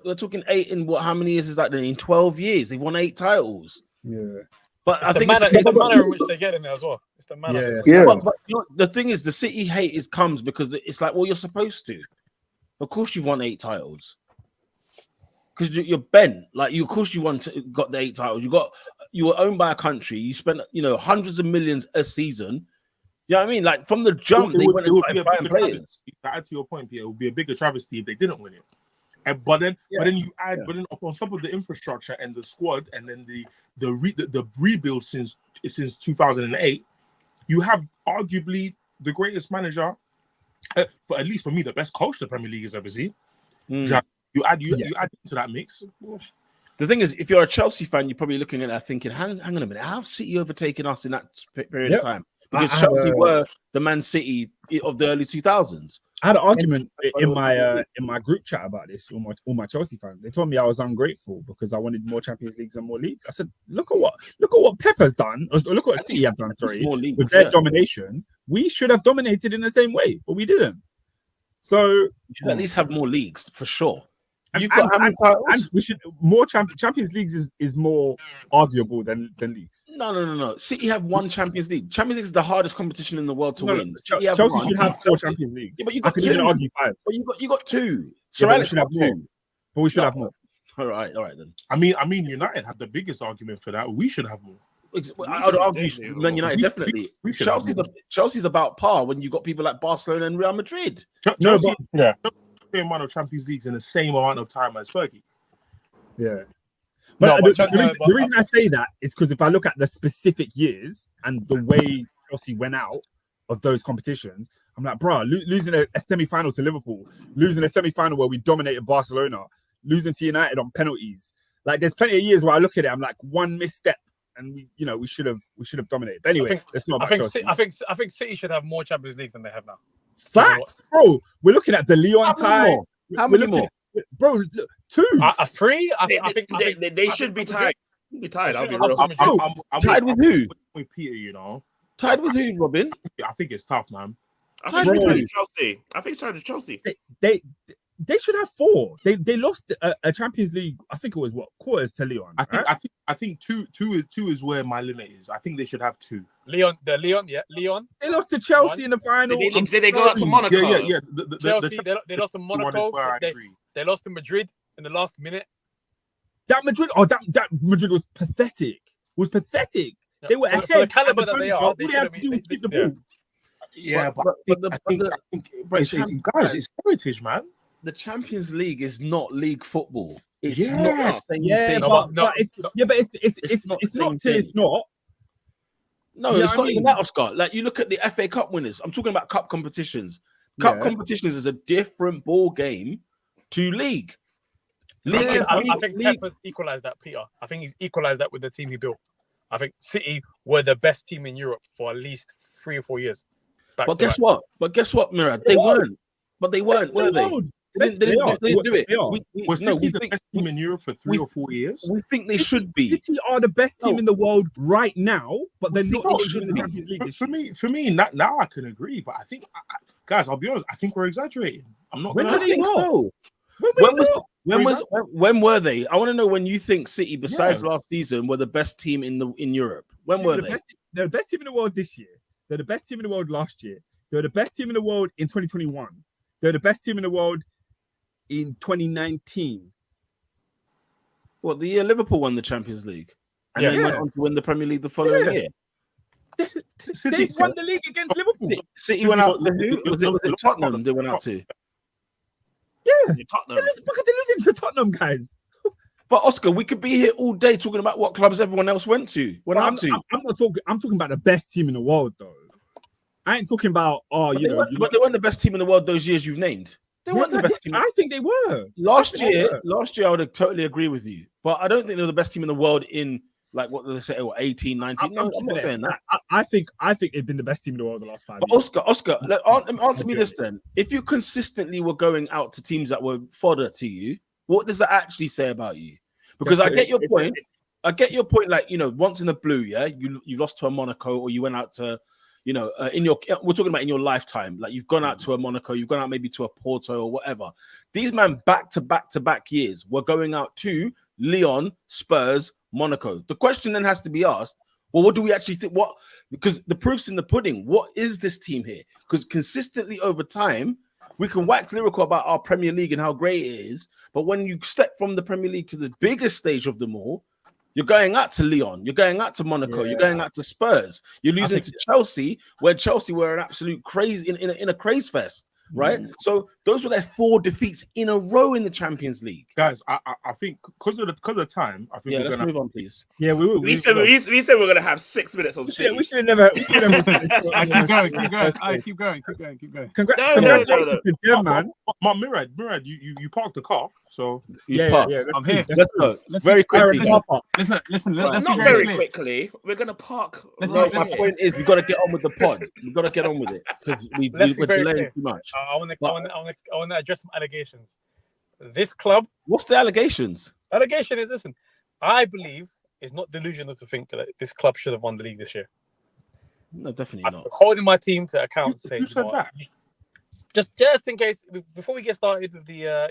We're talking 8 in how many years is that? In 12 years, they've won 8 titles. Yeah. But I think it's the manner in which they get in there as well. It's the manner. Yeah. But the thing is, the City hate comes because it's like, well, you're supposed to. Of course, you've won 8 titles because you're bent. Like, of course, got the 8 titles. You were owned by a country. You spent hundreds of millions a season. You know what I mean? Like, from the jump, they went and started buying players. To add to your point, Peter, it would be a bigger travesty if they didn't win it. But then you add, but then on top of the infrastructure and the squad, and then the rebuild since 2008, you have arguably the greatest manager, for at least for me, the best coach the Premier League has ever seen. You add into that mix. The thing is, if you're a Chelsea fan, you're probably looking at that thinking, hang on a minute, how have City overtaken us in that period of time? Because Chelsea were the Man City of the early 2000s. I had an argument in my group chat about this with all my Chelsea fans. They told me I was ungrateful because I wanted more Champions Leagues and more leagues. I said, look at what Pep has done. Or look what City have done. Sorry, with their domination, we should have dominated in the same way, but we didn't. So you should at least have more leagues for sure. You've got how many titles? And we should more Champions Leagues is more arguable than leagues. No. City have one Champions League. Champions League is the hardest competition in the world to win. Chelsea should have 4 Champions Leagues. Yeah, but you I got could 2. even argue 5. But you got 2. So Sir Alex should have got more. 2. But we should have more. All right then. I mean, United have the biggest argument for that. We should have more. I would argue Man United definitely. Chelsea's about par when you got people like Barcelona and Real Madrid. Chelsea amount of Champions Leagues in the same amount of time as Fergie. Yeah. But the reason I say that is because if I look at the specific years and the way Chelsea went out of those competitions, I'm like, bro, losing a semi-final to Liverpool, losing a semi-final where we dominated Barcelona, losing to United on penalties. Like, there's plenty of years where I look at it, I'm like, one misstep, and we should have dominated. But anyway, it's not about Chelsea. I think City should have more Champions Leagues than they have now. Facts, bro. We're looking at the Lyon tie. How many more? Bro, look, 2. 3? They should be tied. I'll be real. I'm tied with who? With Peter, you know. Tied with who, Robin? I think it's tough, man. I think Chelsea. I think it's tied with Chelsea. They should have 4. They lost a Champions League. I think it was quarters to Lyon. I think two is where my limit is. I think they should have 2. Lyon. They lost to Chelsea in the final. Did they go out to Monaco? Yeah. Chelsea, they lost to Monaco. They lost to Madrid in the last minute. That Madrid was pathetic. They were ahead. For the caliber that they are, all they had to do was keep the ball. Yeah, but I think guys, it's heritage, man. The Champions League is not league football. It's Yeah. not the same thing. But it's not till it's not. No, You know it's what not I even mean? that, Oscar. Like, you look at the FA Cup winners. I'm talking about cup competitions. Cup competitions is a different ball game to league. I think Pep equalised that, Peter. I think he's equalised that with the team he built. I think City were the best team in Europe for at least 3 or 4 years. But guess what? Murad? They weren't. But they weren't, were they? They didn't do it. Was City the best team in Europe for 3 or 4 years? We think they should be. City are the best team in the world right now, but they're not in the Champions League. For me, now I can agree. But I think, guys, I'll be honest. I think we're exaggerating. I'm not. When Gonna did they think go? so. When were they? I want to know when you think City, besides last season, were the best team in Europe. When were they? They're the best team in the world this year. They're the best team in the world last year. They're the best team in the world in 2021. They're the best team in the world in 2019. What, the year Liverpool won the Champions League and then went on to win the Premier League the following year? They won the league against Liverpool. City went out to who? Was it Tottenham they went out to? Yeah, Tottenham. Look at the losing to Tottenham, guys. But Oscar, we could be here all day talking about what clubs everyone else went out to. I'm not talking. I'm talking about the best team in the world, though. I ain't talking about but they weren't the best team in the world those years you've named. They weren't the best team. I think they were. Last year, I would totally agree with you. But I don't think they're the best team in the world in, like, what did they say? 18, 19? No, I'm not saying that. I think they've been the best team in the world the last 5 years. But Oscar, answer me this then. If you consistently were going out to teams that were fodder to you, what does that actually say about you? Because I get your point. I get your point. Like, once in a blue, you lost to a Monaco, or you went out to, we're talking about in your lifetime. Like, you've gone out to a Monaco, you've gone out maybe to a Porto or whatever. These men back to back years were going out to Lyon, Spurs, Monaco. The question then has to be asked, well, what do we actually think? Because the proof's in the pudding. What is this team here? Because consistently over time, we can wax lyrical about our Premier League and how great it is, but when you step from the Premier League to the biggest stage of them all, you're going out to Lyon, you're going out to Monaco, you're going out to Spurs, you're losing to Chelsea, where Chelsea were an absolute crazy in a craze fest, right? So those were their 4 defeats in a row in the Champions League. Guys, I think because of time, I think let's move on, please. Yeah, we said we're gonna have 6 minutes on City. We should have never. Keep going. Congratulations to them, man. Murad, you parked the car, so yeah. I'm here. Let's go. Very quickly. Listen. Let's not very quickly. We're gonna park. My point is, we've got to get on with the pod. We've got to get on with it because we're delaying too much. I want to address some allegations. This club. What's the allegations? Allegation is, listen, I believe it's not delusional to think that this club should have won the league this year. No, definitely not. I'm holding my team to account. Who said that? Just in case, before we get started with the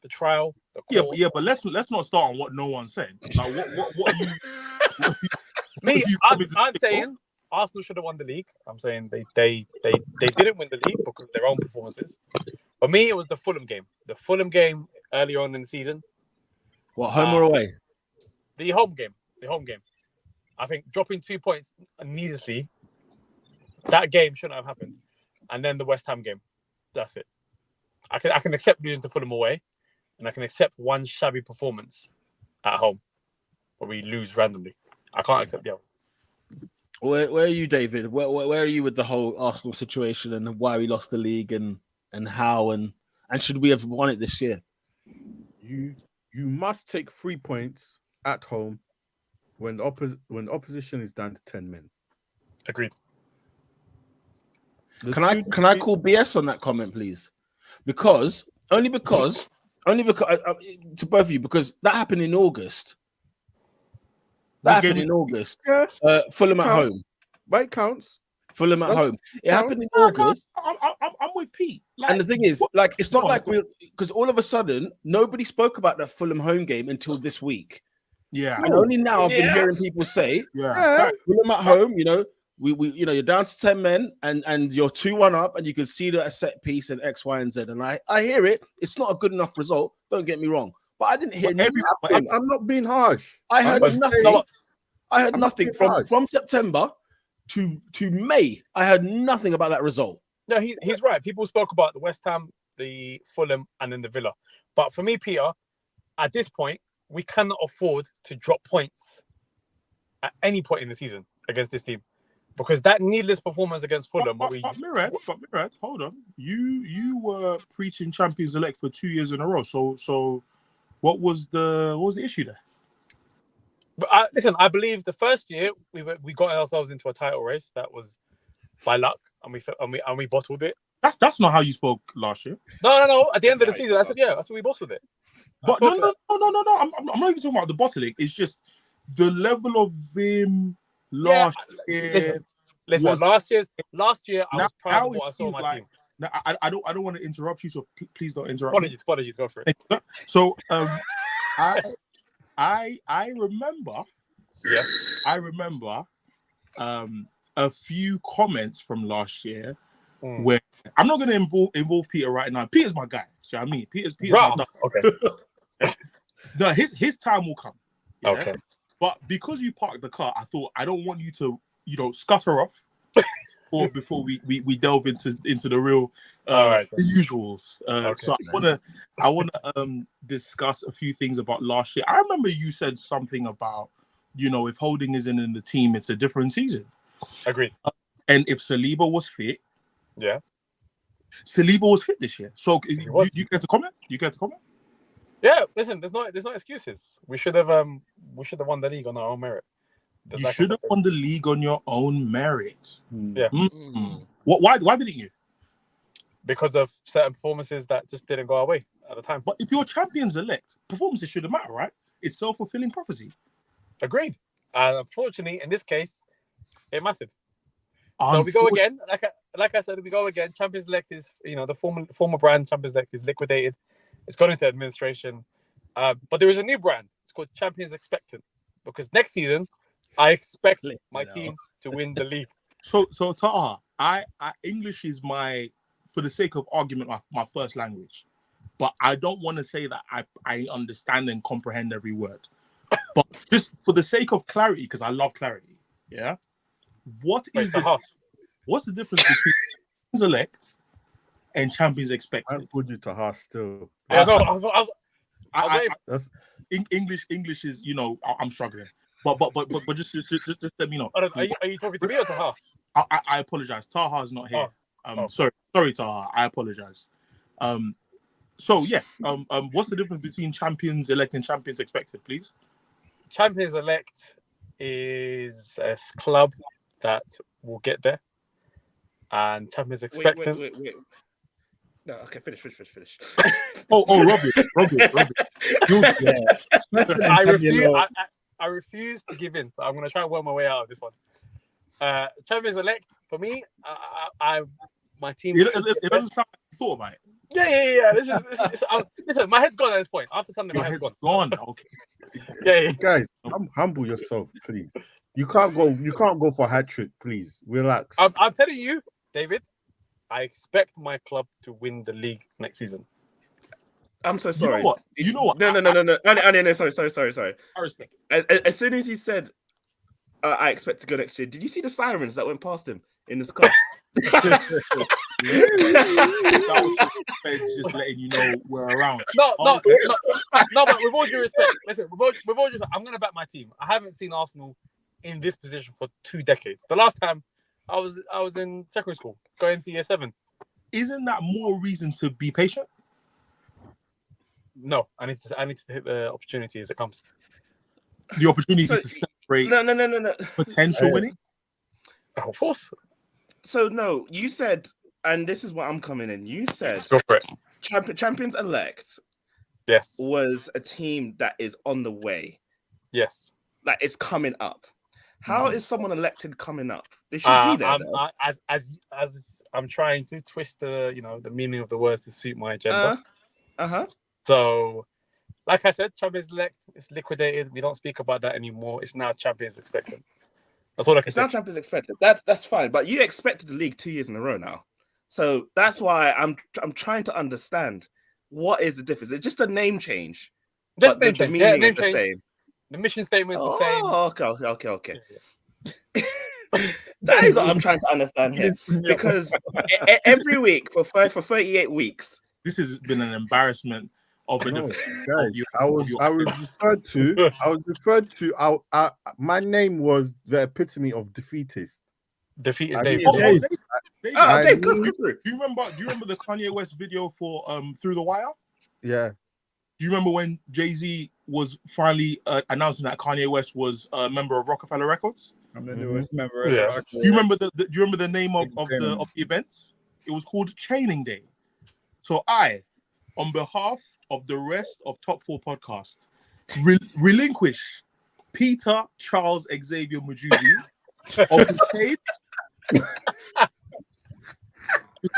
the trial, the court. But let's not start on what no one said. Like what are you? Me, I'm saying Arsenal should have won the league. I'm saying they didn't win the league because of their own performances. For me, it was the Fulham game. The Fulham game earlier on in the season. What, home or away? The home game. I think dropping 2 points needlessly, that game shouldn't have happened. And then the West Ham game. That's it. I can accept losing to Fulham away, and I can accept one shabby performance at home where we lose randomly. I can't accept the other. Where are you, David? Where are you with the whole Arsenal situation and why we lost the league and how and should we have won it this year? You must take 3 points at home when the opposition is down to 10 men. Agreed. Can I call BS on that comment, please? Only because to both of you, because that happened in August. Yeah. Fulham at home. But it counts. Fulham at home. It happened in August. I'm with Pete. Like, and the thing is, like, it's not like because all of a sudden nobody spoke about that Fulham home game until this week. Yeah. And only now I've been hearing people say, yeah, Fulham at home, we you're down to 10 men and you're 2-1 up and you can see that a set piece and X, Y, and Z. And I hear it. It's not a good enough result. Don't get me wrong. But I didn't hear nothing. I'm not being harsh. I heard nothing. I heard nothing from September to May. I heard nothing about that result. No, he's right. People spoke about the West Ham, the Fulham, and then the Villa. But for me, Peter, at this point, we cannot afford to drop points at any point in the season against this team. Because that needless performance against Fulham... But Mirad, hold on. You were preaching Champions Elect for 2 years in a row. So what was the issue there? But listen, I believe the first year we got ourselves into a title race that was by luck, and we bottled it. That's not how you spoke last year. No. At the end of the season, I said we bottled it. But no. I'm not even talking about the bottling. It's just the level of him last year. Listen. Last year I was proud of what I saw on my team. Now, I don't want to interrupt you, so please don't interrupt. Apologies. Go for it. So I remember. Yeah. I remember a few comments from last year where I'm not going to involve Peter right now. Peter's my guy. Do you know what I mean? Peter's my guy. Okay. No, his time will come. Yeah? Okay. But because you parked the car, I thought I don't want you to, scutter off, or before we delve into the real the usuals. Okay, so I wanna discuss a few things about last year. I remember you said something about if Holding isn't in the team, it's a different season. Agreed. And if Saliba was fit, Saliba was fit this year. So you care to comment? Yeah, listen, there's no excuses. We should have won the league on our own merit. You should have won the league on your own merit. Yeah. Mm-hmm. Why didn't you? Because of certain performances that just didn't go our way at the time. But if you're champions elect, performances shouldn't matter, right? It's self-fulfilling prophecy. Agreed. And unfortunately, in this case, it mattered. So we go again. Like I said, we go again. Champions Elect is, the former brand Champions Elect is liquidated. It's gone into administration. But there is a new brand. It's called Champions Expectant. Because next season, I expect my team to win the league. So Taha, I English is for the sake of argument, my first language. But I don't want to say that I understand and comprehend every word. But just for the sake of clarity, because I love clarity, yeah? What's the difference between Champions Elect and Champions Expected? I put you to heart still. Yeah, no, that's English is I'm struggling. But just let me know. Are you talking to me or Taha? I apologize. Taha's not here. Sorry Taha. I apologize. So yeah. What's the difference between Champions Elect and Champions Expected, please? Champions Elect is a club that will get there, and Champions Expected. Wait. No, okay, finish. Oh, Robbie. I refuse to give in, so I'm going to try and work my way out of this one. Champions Elect, for me, my team... It doesn't sound like you thought about it. Yeah. Listen, my head's gone at this point. After Sunday, my head's gone. Okay. Yeah. Guys, humble yourself, please. You can't go for a hat trick, please. Relax. I'm telling you, David, I expect my club to win the league next season. I'm so sorry. You know what? No. No, sorry. I respect it. As soon as he said, I expect to go next year, did you see the sirens that went past him in this car? That was just letting you know we're around. No, but with all due respect, listen, with all due respect, I'm going to back my team. I haven't seen Arsenal in this position for 2 decades. The last time I was in secondary school, going to year 7. Isn't that more reason to be patient? No, I need to hit the opportunity as it comes. The opportunity to celebrate No. potential winning? Of course. So no, you said, and this is what I'm coming in. You said Go for it. Champions Elect was a team that is on the way. Yes. Like it's coming up. How is someone elected coming up? They should be there. As I'm trying to twist the meaning of the words to suit my agenda. So, like I said, Champions Elect is liquidated. We don't speak about that anymore. It's now Champions Expected. That's all I can say. It's now Champions Expected. That's fine. But you expected the league 2 years in a row now. So that's why I'm trying to understand what is the difference. It's just a name change. Just but the meaning is the same. The mission statement is the same. Okay. That is what I'm trying to understand here. Because every week for 38 weeks. This has been an embarrassment of a guys. I was referred to. My name was the epitome of defeatist. Defeatist Dave. Dave, go through. Do you remember the Kanye West video for Through the Wire? Yeah. Do you remember when Jay-Z was finally announcing that Kanye West was a member of Rockefeller Records? I'm the newest member. Yeah. Do you remember the name of the event? It was called Chaining Day. So I, on behalf of the rest of Top 4 Podcast, relinquish Peter Charles Xavier Mujuzi of the tape. This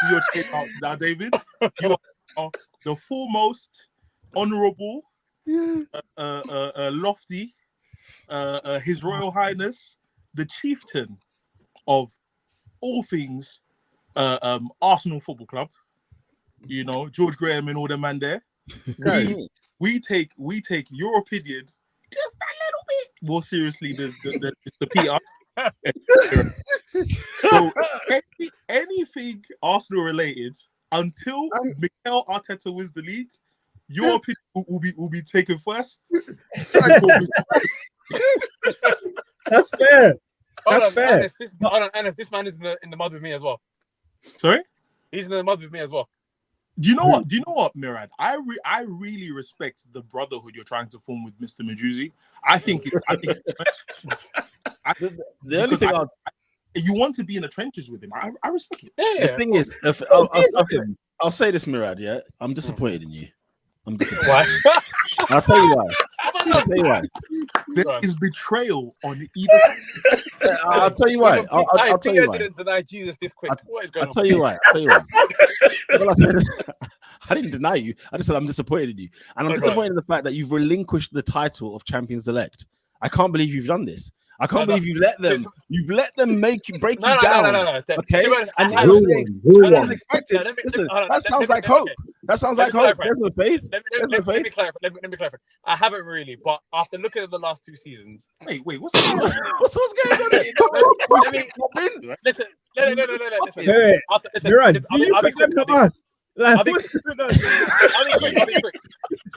is your tape out now, David. You are the foremost, honourable, lofty, His Royal Highness, the chieftain of all things Arsenal Football Club. You know, George Graham and all the man there. We take your opinion just a little bit more seriously than the Peter. So anything Arsenal related until Mikel Arteta wins the league, your opinion will be taken first. That's fair. That's fair. Anas, this man is in the mud with me as well. Sorry? He's in the mud with me as well. Do you know what, Mirad? I really respect the brotherhood you're trying to form with Mr. Mujuzi. The only thing you want to be in the trenches with him. I respect it. Yeah. The thing is, I'll say this, Mirad. Yeah, I'm disappointed in you. I'm disappointed. Why? I'll tell you why. There is betrayal on either side. I'll tell you why. I'll tell you why. I didn't deny Jesus this quick. What is going on? I'll tell you why. Well, I didn't deny you. I just said I'm disappointed in you. And I'm disappointed in the fact that you've relinquished the title of Champions Elect. I can't believe you've done this. I can't believe you've let them break you down. No. Okay? And now Hold you're on. expected. Listen, that sounds like hope. That sounds like hope. There's no faith. Let me clarify. I haven't really, but after looking at the last 2 seasons. Wait, what's going on? What's going on? Let me listen. Listen. You're right. Do you put them to us? I'll be quick.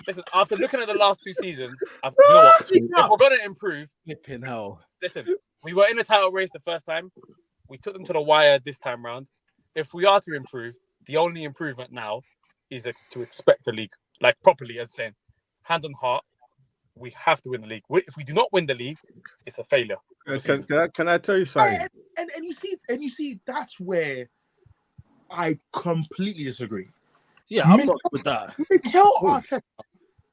Listen, after looking at the last 2 seasons, you know what? If we're gonna improve, flipping hell. Listen, we were in the title race the first time. We took them to the wire this time round. If we are to improve, the only improvement now is to expect the league, like properly, as saying, hand on heart, we have to win the league. If we do not win the league, it's a failure. Can I tell you something? And you see, that's where I completely disagree. Yeah, I'm not with that. Mikel Arteta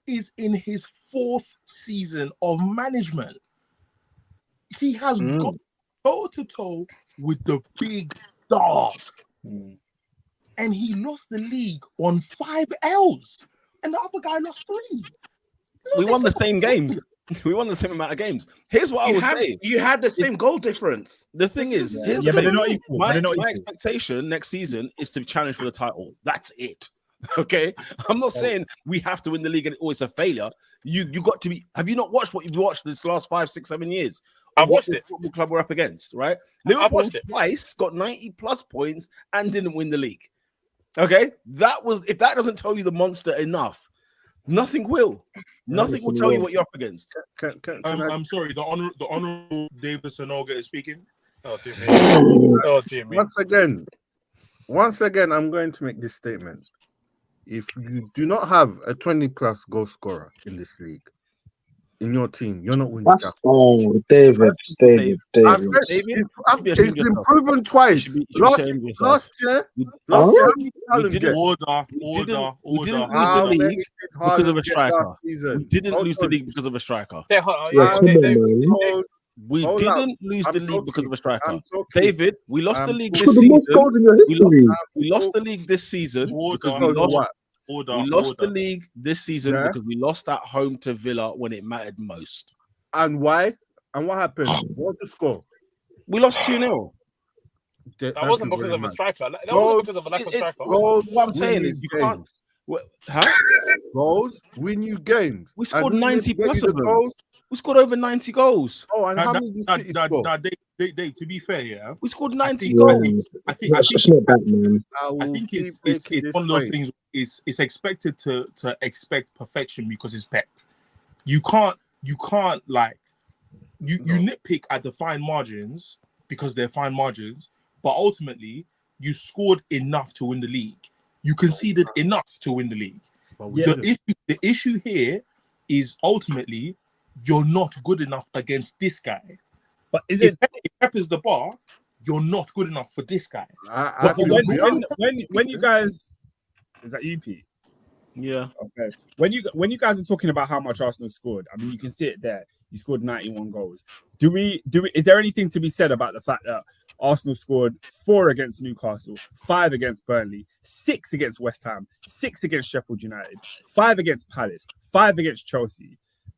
is in his 4th season of management. He has gone toe-to-toe with the big dog. and he lost the league on 5 L's, and the other guy lost 3. We won the same games. We won the same amount of games. Here's what I would say. You had the same goal difference. The thing is, but they're not equal. My expectation next season is to challenge for the title. That's it. Okay, I'm not saying we have to win the league and it's a failure. You got to be. Have you not watched what you've watched this last 5, 6, 7 years? I've watched it. Football club we're up against, right? Liverpool twice got 90+ points and didn't win the league. Okay, that was, if that doesn't tell you the monster enough, nothing will. Nothing will tell you what you're up against. I'm sorry. The honorable David Sonoga is speaking. Oh dear me. Oh dear me. Once again, I'm going to make this statement. If you do not have a 20+ goal scorer in this league, in your team, you're not winning. David. It's been proven twice. Last year, we didn't lose the league because of a striker. We didn't lose the league because of a striker. We didn't lose the league because of a striker. David, we lost the league this season. We lost the league this season because we lost. We lost the league this season because we lost at home to Villa when it mattered most. And why? And what happened? What's the score? We lost 2-0. That wasn't because of a striker. That wasn't because of a lack of striker. What I'm saying is you can't. Goals win you games. We scored 90+ of them. We scored over 90 goals. Oh, and how many did City score? Dave, to be fair, we scored 90 goals. I think it's not bad, man. I think it's one of those things. It's expected to expect perfection because it's Pep. You can't like you nitpick at the fine margins because they're fine margins, but ultimately you scored enough to win the league. You conceded enough to win the league. The issue here is ultimately you're not good enough against this guy. But if Pep is the bar, you're not good enough for this guy. When you guys, is that you, Pete? Yeah. Okay. When you guys are talking about how much Arsenal scored, I mean, you can see it there. You scored 91 goals. Is there anything to be said about the fact that Arsenal scored 4 against Newcastle, 5 against Burnley, 6 against West Ham, 6 against Sheffield United, 5 against Palace, 5 against Chelsea?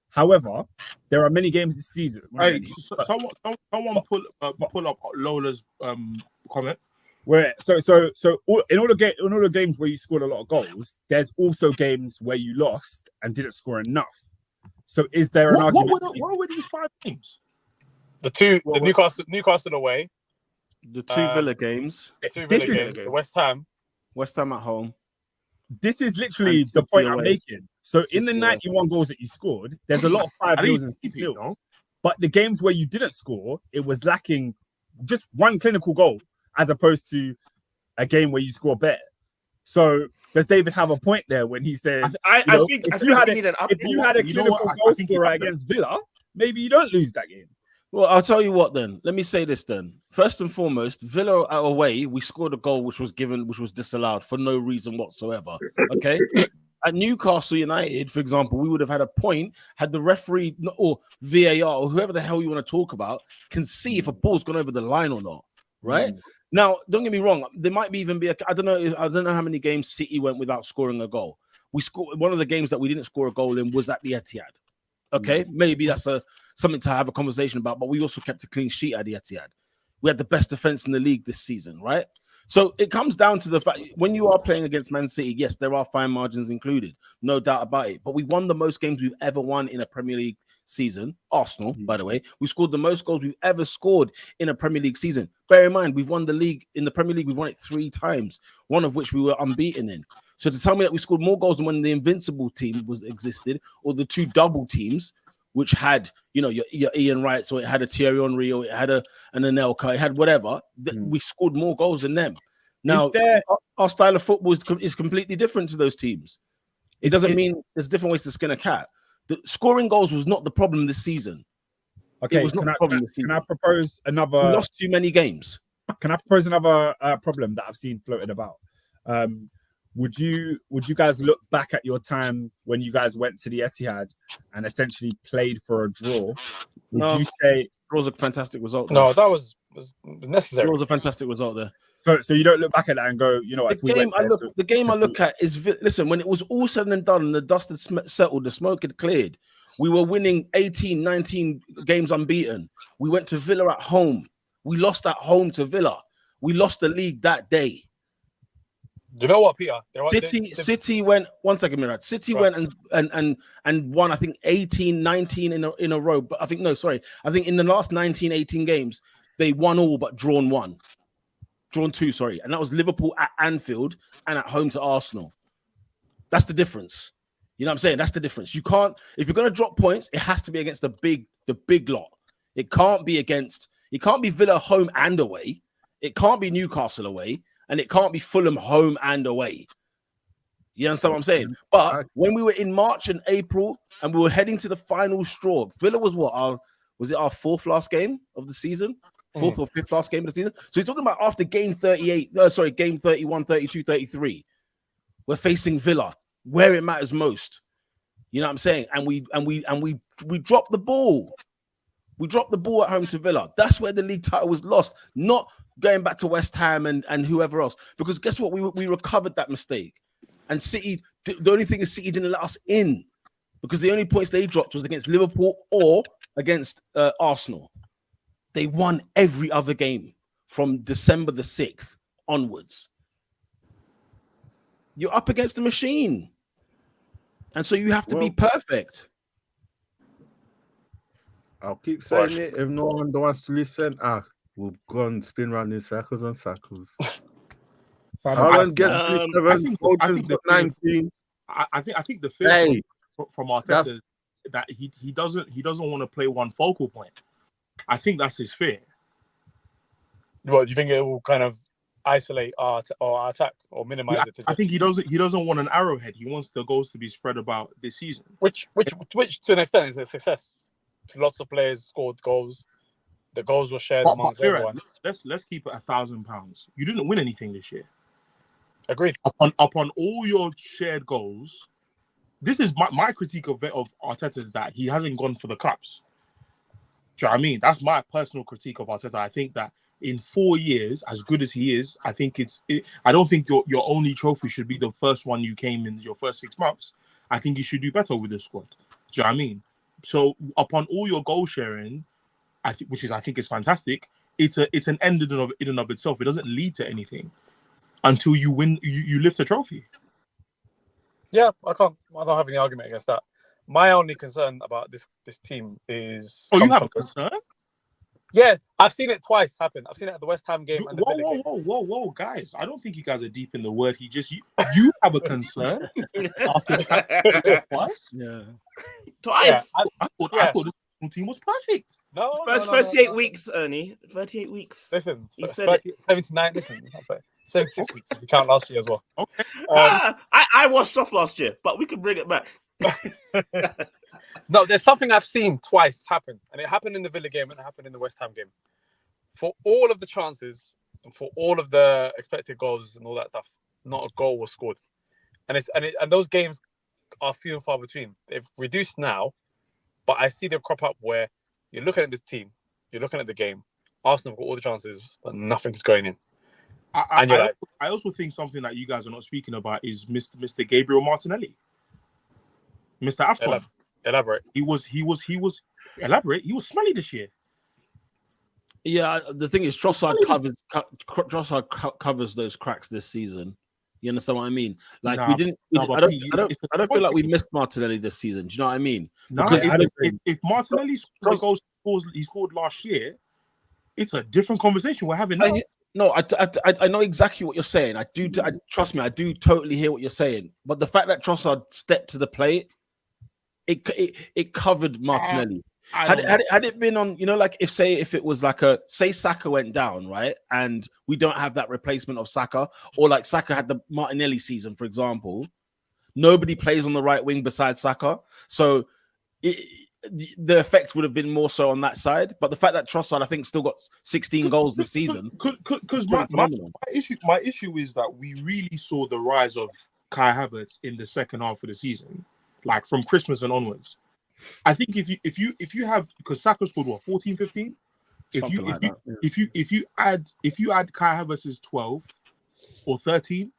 However, there are many games this season. Hey, someone pull up Lola's comment. Where in all the games where you scored a lot of goals, there's also games where you lost and didn't score enough. So is there an argument? What were these 5 games? The Newcastle away, the 2 Villa games, the West Ham at home. This is literally the point I'm making. So in the 91 goals that you scored, there's a lot of 5-0s and 6-0s. But the games where you didn't score, it was lacking just one clinical goal as opposed to a game where you score better. So does David have a point there when he said, I think if you had a clinical goal scorer against Villa, maybe you don't lose that game. Well, I'll tell you what then. Let me say this then. First and foremost, Villa away, we scored a goal which was disallowed for no reason whatsoever. Okay? At Newcastle United, for example, we would have had a point had the referee or VAR or whoever the hell you want to talk about can see if a ball's gone over the line or not. Right? Now, don't get me wrong. There might even be I don't know how many games City went without scoring a goal. We scored one of the games that we didn't score a goal in was at the Etihad. Okay, maybe that's something to have a conversation about, but we also kept a clean sheet at the Etihad. We had the best defense in the league this season, right? So it comes down to the fact when you are playing against Man City, yes, there are fine margins included, no doubt about it. But we won the most games we've ever won in a Premier League season. Arsenal, by the way, we scored the most goals we've ever scored in a Premier League season. Bear in mind, we've won the league in the Premier League. We've won it 3 times, one of which we were unbeaten in. So to tell me that we scored more goals than when the Invincible team existed, or the 2 double teams, which had, your Ian Wright, so it had a Thierry Henry, or it had an Anelka, it had whatever. We scored more goals than them. Now, our style of football is completely different to those teams. It doesn't mean there's different ways to skin a cat. The scoring goals was not the problem this season. Okay, it was not the problem this season. Can I propose another? We lost too many games. Can I propose another problem that I've seen floated about? Would you guys look back at your time when you guys went to the Etihad and essentially played for a draw? Would you say draw was a fantastic result? No, that was necessary. Draw was a fantastic result there. So you don't look back at that and go, you know, The game I look at is listen. When it was all said and done, and the dust had settled, the smoke had cleared. We were winning 18, 19 games unbeaten. We went to Villa at home. We lost at home to Villa. We lost the league that day. You know what, Peter? City went 1 second, Mirad. City went and won, I think, 18, 19 in a row. But I think I think in the last 19, 18 games, they won all but drawn one. Drawn two, sorry. And that was Liverpool at Anfield and at home to Arsenal. That's the difference. You know what I'm saying? That's the difference. You can't, if you're going to drop points, it has to be against the big lot. It can't be Villa home and away. It can't be Newcastle away. And it can't be Fulham home and away. You understand what I'm saying? But when we were in March and April and we were heading to the final straw, Villa was was it our fourth last game of the season? Fourth or fifth last game of the season? So you're talking about after game 31, 32, 33. We're facing Villa where it matters most. You know what I'm saying? And we dropped the ball. We dropped the ball at home to Villa. That's where the league title was lost, not going back to West Ham and whoever else. Because guess what? We recovered that mistake. And City, the only thing is City didn't let us in because the only points they dropped was against Liverpool or against Arsenal. They won every other game from December the 6th onwards. You're up against the machine. And so you have to be perfect. I'll keep saying it. If no one wants to listen, we'll go and spin around in circles and circles. Haaland gets 37, Foden's got 19. I think the fear from Arteta is that he doesn't want to play one focal point. I think that's his fear. What do you think it will kind of isolate our attack or minimize it? I think he doesn't want an arrowhead. He wants the goals to be spread about this season, which to an extent is a success. Lots of players scored goals. The goals were shared amongst everyone. Let's keep it £1,000. You didn't win anything this year. Agreed. Upon all your shared goals, this is my critique of Arteta is that he hasn't gone for the cups. Do you know what I mean? That's my personal critique of Arteta. I think that in 4 years, as good as he is, I think I don't think your only trophy should be the first one you came in your first 6 months. I think you should do better with the squad. Do you know what I mean? So upon all your goal sharing, I think is fantastic. It's an end in and of itself. It doesn't lead to anything until you win. You lift a trophy. Yeah, I don't have any argument against that. My only concern about this team is. Oh, you have a concern? Yeah, I've seen it twice happen. I've seen it at the West Ham game and the Villa game. Whoa, guys! I don't think you guys are deep in the word. You have a concern after twice. Yeah, twice. Yeah, I thought this team was perfect. No, first 38 weeks, Ernie. 38 weeks. Listen, he said 79. Listen, 76 weeks if you count last year as well. Okay. I washed off last year, but we can bring it back. No, there's something I've seen twice happen, and it happened in the Villa game and it happened in the West Ham game. For all of the chances and for all of the expected goals and all that stuff, not a goal was scored, and those games are few and far between. They've reduced now, but I see them crop up where you're looking at the team, you're looking at the game. Arsenal have got all the chances, but nothing's going in. I also think something that you guys are not speaking about is Mr. Gabriel Martinelli. Mr. AFCON. Elaborate. He was elaborate. He was smelly this year. Yeah, the thing is, Trossard covers those cracks this season. You understand what I mean? Like I don't feel like we missed Martinelli this season. Do you know what I mean? No, because if Martinelli scores the goals he scored last year, it's a different conversation we're having now. No, I know exactly what you're saying. Trust me, I do totally hear what you're saying. But the fact that Trossard stepped to the plate, it covered Martinelli. Had it been on, like if it was like say Saka went down, right, and we don't have that replacement of Saka, or like Saka had the Martinelli season, for example, nobody plays on the right wing besides Saka, so the effect would have been more so on that side. But the fact that Trossard, I think, still got 16 goals this season, because my issue is that we really saw the rise of Kai Havertz in the second half of the season, like from Christmas and onwards. I think if you have, because Saka scored 14, 15? if you add Kai Havertz's 12 or 13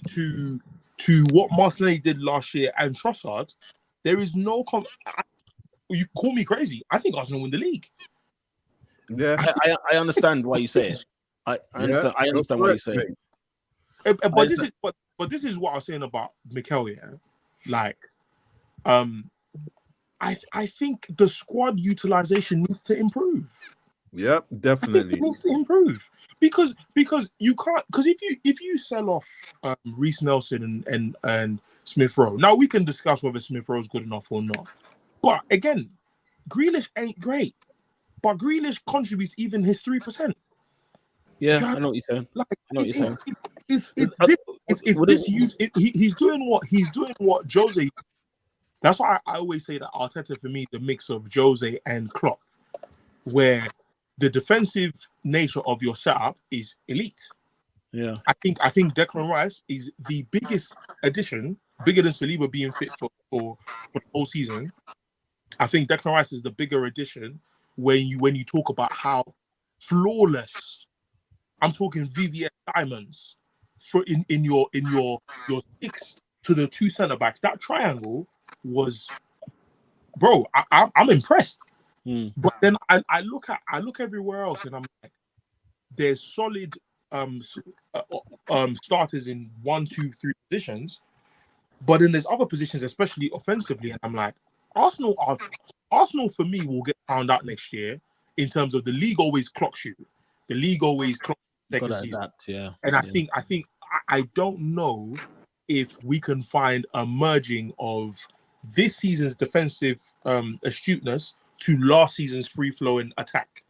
to what Martinelli did last year and Trossard, there is no. You call me crazy. I think Arsenal win the league. Yeah, I understand why you say it. I understand. I understand why you say it. But this is what I was saying about Mikel. Yeah, like, I think the squad utilization needs to improve. Yep, definitely. It needs to improve because you can't, because if you sell off Reece Nelson and Smith Rowe, now we can discuss whether Smith Rowe is good enough or not. But again, Grealish ain't great, but Grealish contributes even his 3%. Yeah, I know what you're saying. Like, I know what you're saying. He's doing what Jose. That's why I always say that Arteta for me the mix of Jose and Klopp, where the defensive nature of your setup is elite. Yeah, I think Declan Rice is the biggest addition, bigger than Saliba being fit for the whole season. I think Declan Rice is the bigger addition when you talk about how flawless. I'm talking VVS diamonds for in your 6 to the 2 centre backs. That triangle was, bro. I'm impressed. But then I look everywhere else and I'm like, there's solid starters in 1, 2, 3 positions, but then there's other positions, especially offensively, and I'm like, Arsenal for me will get found out next year in terms of the league always clocks you. The league always clocks second season. Adapt, yeah. And I don't know if we can find a merging of this season's defensive astuteness to last season's free-flowing attack.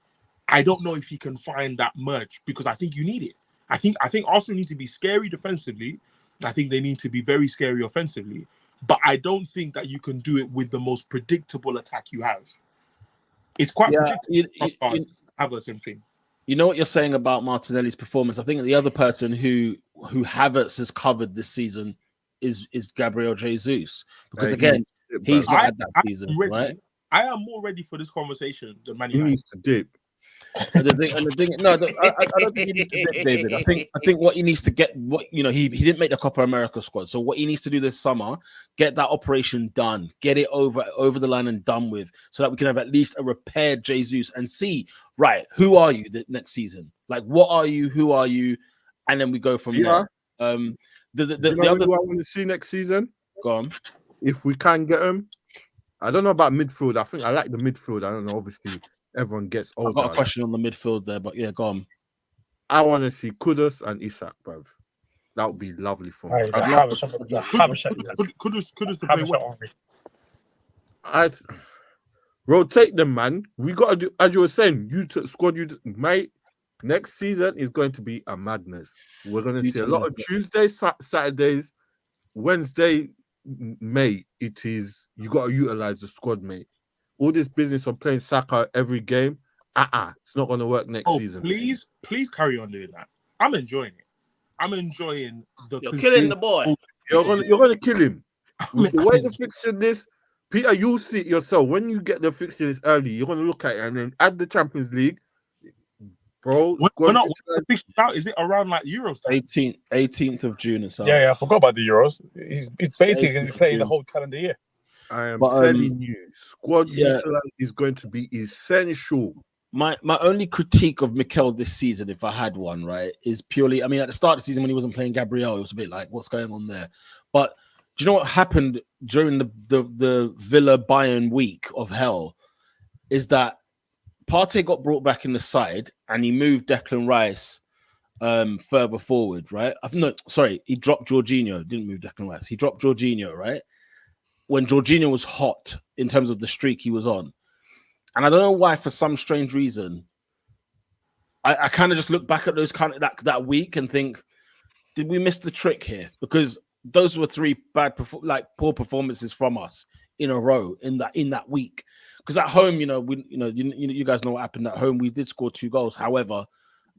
I don't know if you can find that merge because I think you need it. I think Arsenal need to be scary defensively. I think they need to be very scary offensively. But I don't think that you can do it with the most predictable attack you have. It's quite predictable. Have the same thing. You know what you're saying about Martinelli's performance? I think the other person who Havertz has covered this season is Gabriel Jesus. Because again, he's not had that season, right? I am more ready for this conversation than Man He United. needs to dip. I don't think he needs to dip, David. I think what he needs to get, he didn't make the Copa America squad. So what he needs to do this summer, get that operation done, get it over the line and done with, so that we can have at least a repaired Jesus and see, right, who are you the next season? Like, what are you? Who are you? And then we go from there. The other who I want to see next season? Go on. If we can get him, I don't know about midfield. I think I like the midfield. I don't know. Obviously, everyone gets older. I've got a question on the midfield there, but yeah, go on. I want to see Kudus and Isak, bruv. That would be lovely for me. Kudus to play well. I rotate them, man. We got to do, as you were saying, mate. Next season is going to be a madness. We're going to see a lot of Tuesdays, Saturdays, Wednesday, mate. It is, you got to utilize the squad, mate. All this business of playing Saka every game, it's not going to work next season. Please carry on doing that. I'm enjoying it. I'm enjoying You're killing the boy. You're gonna kill him. With the way the fixture this, Peter, you'll see it yourself. When you get the fixture this early, you're gonna look at it and then add the Champions League, bro. We're not fixture out. Is it around like Euros? 18th of June or something? Yeah, I forgot about the Euros. He's basically going to be playing the whole calendar year. I am telling you, squad utilization is going to be essential. My only critique of Mikel this season, if I had one, right, is purely, I mean, at the start of the season when he wasn't playing Gabriel, it was a bit like, what's going on there? But do you know what happened during the Villa Bayern week of hell? Is that Partey got brought back in the side and he moved Declan Rice further forward, right? He dropped Jorginho, didn't move Declan Rice. He dropped Jorginho, right? When Jorginho was hot in terms of the streak he was on. And I don't know why, for some strange reason, I kind of just look back at those that week and think, did we miss the trick here? Because those were 3 poor performances from us in a row in that week. Because at home, you guys know what happened at home. We did score 2 goals. However,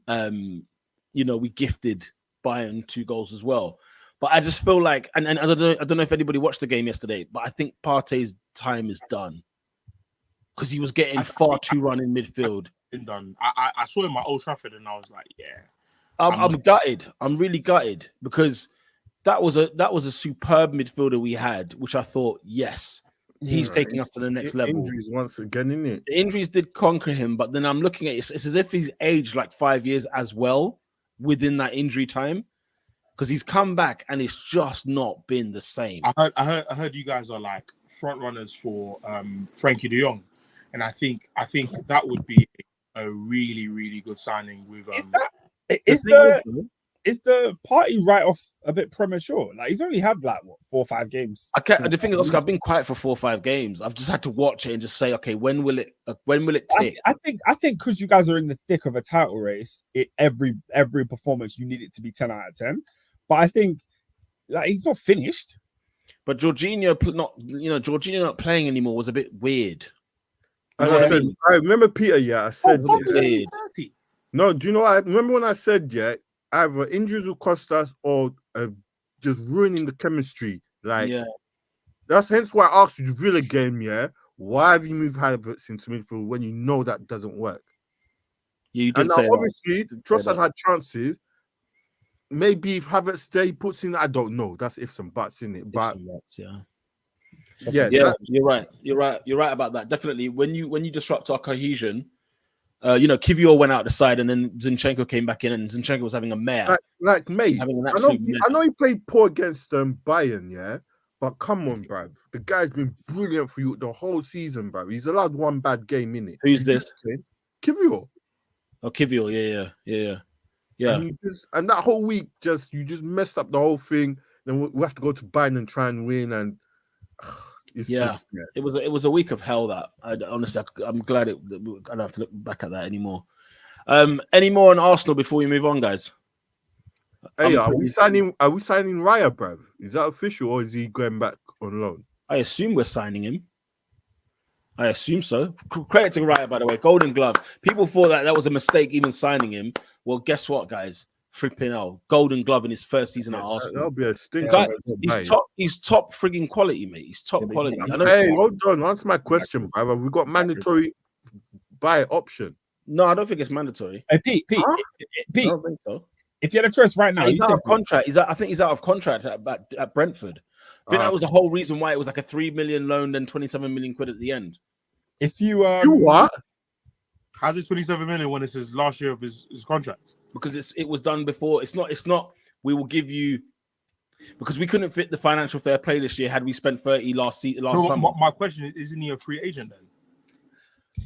we gifted Bayern 2 goals as well. But I just feel like, and I don't know if anybody watched the game yesterday, but I think Partey's time is done. because he was getting far too run in midfield. Done. I saw him at Old Trafford and I was like, yeah. I'm gutted. I'm really gutted because that was a superb midfielder we had, which I thought, yes, he's taking us to the next level. Injuries once again, isn't it? The injuries did conquer him, but then I'm looking at it, it's as if he's aged like 5 years as well within that injury time, because he's come back and it's just not been the same. I heard you guys are like front runners for Frankie de Jong, and I think that would be a really, really good signing with. Is the party write-off a bit premature? Like, he's only had like 4 or 5 games. The thing is, Oscar, I've been quiet for 4 or 5 games. I've just had to watch it and just say, okay, when will it take? I think because you guys are in the thick of a title race, every performance you need it to be 10 out of 10. But I think like he's not finished. But Jorginho not playing anymore was a bit weird. I remember Peter. Yeah, I said. No, do you know? I remember when I said, yeah, either injuries will cost us or just ruining the chemistry. Like, that's hence why I asked you to Villa game. Yeah, why have you moved Havertz into midfield when you know that doesn't work? Yeah, you did say obviously, Trossard had chances. Maybe if Havertz stay puts in, I don't know. That's ifs and buts in it. But you're right. You're right about that. Definitely, when you disrupt our cohesion, Kivior went out the side, and then Zinchenko came back in, and Zinchenko was having a mare. Mate, I know he played poor against Bayern, yeah, but come on, bruv. The guy's been brilliant for you the whole season, bruv. He's allowed one bad game in it. Who's this? Kivior. Oh, Kivior, yeah. And that whole week, you just messed up the whole thing. Then we have to go to Bayern and try and win, and it was a week of hell. That honestly, I'm glad I don't have to look back at that anymore. Any more on Arsenal before we move on, guys? Hey, are we signing Raya, bruv? Is that official, or is he going back on loan? I assume we're signing him. I assume so. Credit to Raya, by the way. Golden Glove. People thought that was a mistake even signing him. Well, guess what, guys? Flipping hell. Golden Glove in his first season at Arsenal. That'll be a stinker. He's top frigging quality, mate. He's top quality. Hey, hold on. Answer my question, brother. We got mandatory buy option. No, I don't think it's mandatory. Hey, Pete. I don't think so. If you had a choice right now, he's out of contract. I think he's out of contract at Brentford. I think that was the whole reason why it was like a 3 million loan, then 27 million quid at the end. If you what? How's it 27 million when it's his last year of his contract? Because it was done before. It's not. We will give you, because we couldn't fit the financial fair play this year had we spent 30 last summer. My question is, isn't he a free agent then?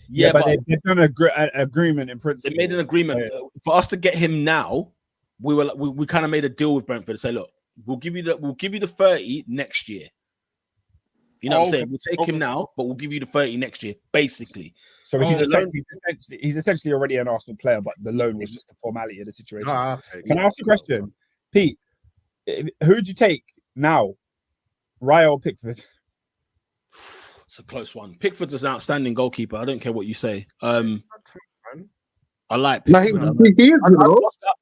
Yeah, but they've done an agreement in principle. They made an agreement for us to get him now. We kind of made a deal with Brentford to say, look, we'll give you the 30 next year. You know what I'm saying? We'll take him now, but we'll give you the 30 next year, basically. So he's essentially already an Arsenal player, but the loan was just a formality of the situation. Okay. Can I ask you a question, Pete? Who'd you take now, Raya or Pickford? It's a close one. Pickford's an outstanding goalkeeper. I don't care what you say. I like Pickford.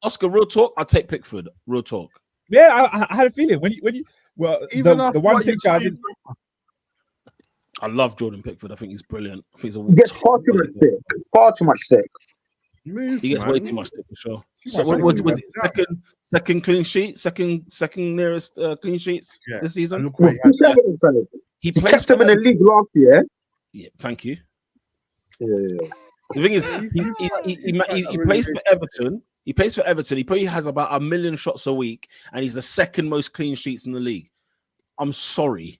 Oscar, real talk. I'll take Pickford. Real talk. Yeah, I had a feeling when you the one picture I did. I love Jordan Pickford. I think he's brilliant. I think he gets far too much stick. Far too much stick. He gets way too much stick for sure. So what was it? Second clean sheet, second nearest clean sheets this season. He kept him in the league last year. Yeah, thank you. Yeah. The thing is, he plays for Everton. He plays for Everton. He probably has about 1 million shots a week, and he's the second most clean sheets in the league. I'm sorry.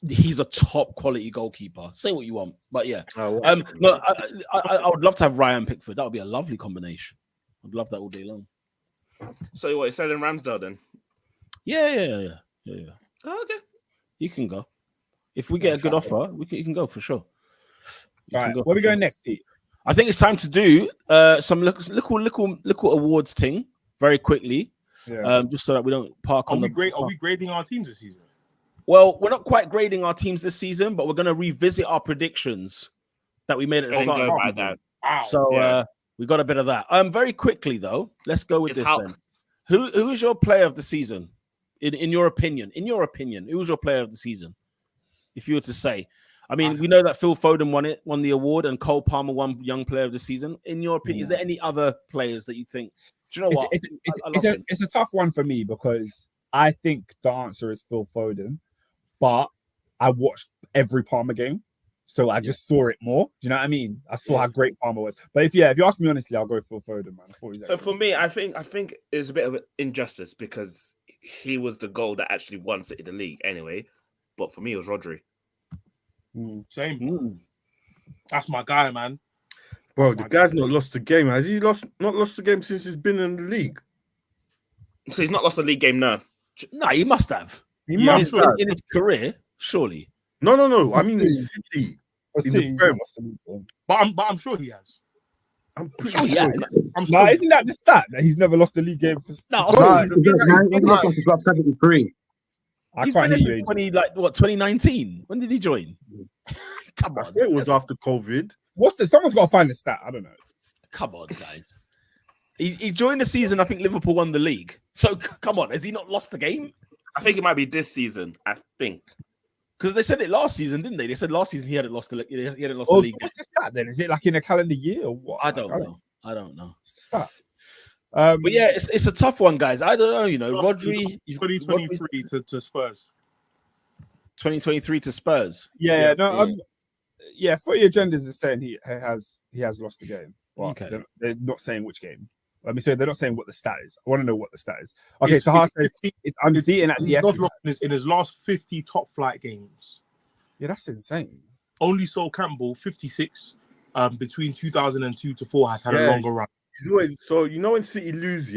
He's a top quality goalkeeper. Say what you want, but yeah. I would love to have Ryan Pickford. That would be a lovely combination. I'd love that all day long. So what? You're selling Ramsdale then? Yeah. Oh, okay. You can go if we get a good offer. You can go for sure. All right, where are we going next, Pete? I think it's time to do some little awards thing very quickly. Yeah. Just so that we don't park on. Are we grading our teams this season? Well, we're not quite grading our teams this season, but we're going to revisit our predictions that we made at the start. Go by that. So we got a bit of that. Very quickly though, let's go with this then. Who is your player of the season? In your opinion, who was your player of the season? If you were to say, I mean, we know that Phil Foden won the award, and Cole Palmer won Young Player of the Season. In your opinion, is there any other players that you think? Do you know what? It's a tough one for me because I think the answer is Phil Foden, but I watched every Palmer game, so I just saw it more. Do you know what I mean? I saw how great Palmer was. But if you ask me honestly, I'll go Phil Foden, man. So for me, I think it's a bit of an injustice because he was the goal that actually won City the league anyway. But for me, it was Rodri. Same. That's my guy, man. Bro, the guy's not lost the game. Has he not lost the game since he's been in the league? So he's not lost a league game now. No, he must have. He must have. In his career, surely. No. I mean, in City. But I'm sure he has. I'm pretty sure he has. No, isn't that the stat that he's never lost a league game? He's lost 73. I can't hear you. 2019. When did he join? Come on. I thought it was after COVID. Someone's got to find the stat. I don't know. Come on, guys. He joined the season. I think Liverpool won the league. So come on, has he not lost the game? I think it might be this season. I think because they said it last season, didn't they? They said last season he hadn't lost the league. What's the stat then? Is it like in a calendar year or what? I don't know. Stat. But yeah, it's a tough one, guys. I don't know. You know, Rodri. 2023 to Spurs. 2023 to Spurs. Yeah. Footy Agendas is saying he has lost the game. Well, okay. They're not saying which game. Let me say they're not saying what the stat is. I want to know what the stat is. Okay, so Tahar says it's unbeaten at the Etihad. In his last 50 top flight games. Yeah, that's insane. Only Sol Campbell, 56, between 2002 to 4 has had a longer run. He's always, so you know when City lose,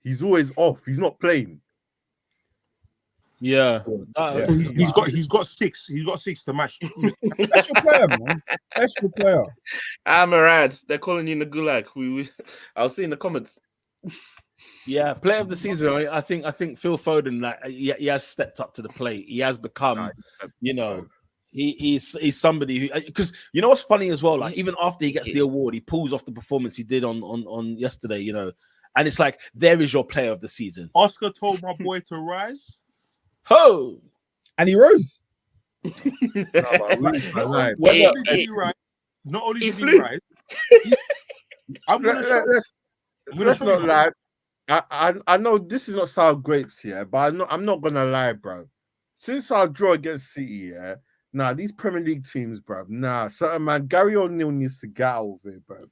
he's always off. He's not playing. Yeah. He's got six. He's got 6 to match. Special player, man. Special player. Murad, they're calling you in the gulag. I'll see in the comments. Yeah, player of the season. I think Phil Foden, like he has stepped up to the plate. He has become, he's somebody who, because you know what's funny as well. Like even after he gets the award, he pulls off the performance he did on yesterday. You know, and it's like there is your player of the season. Oscar told my boy to rise. Oh, and he rose. Not only did he rise, let's not lie. I know this is not sour grapes here, but I'm not gonna lie, bro. Since our draw against City, these Premier League teams, bro, certain man, Gary O'Neill needs to get out of it, bro.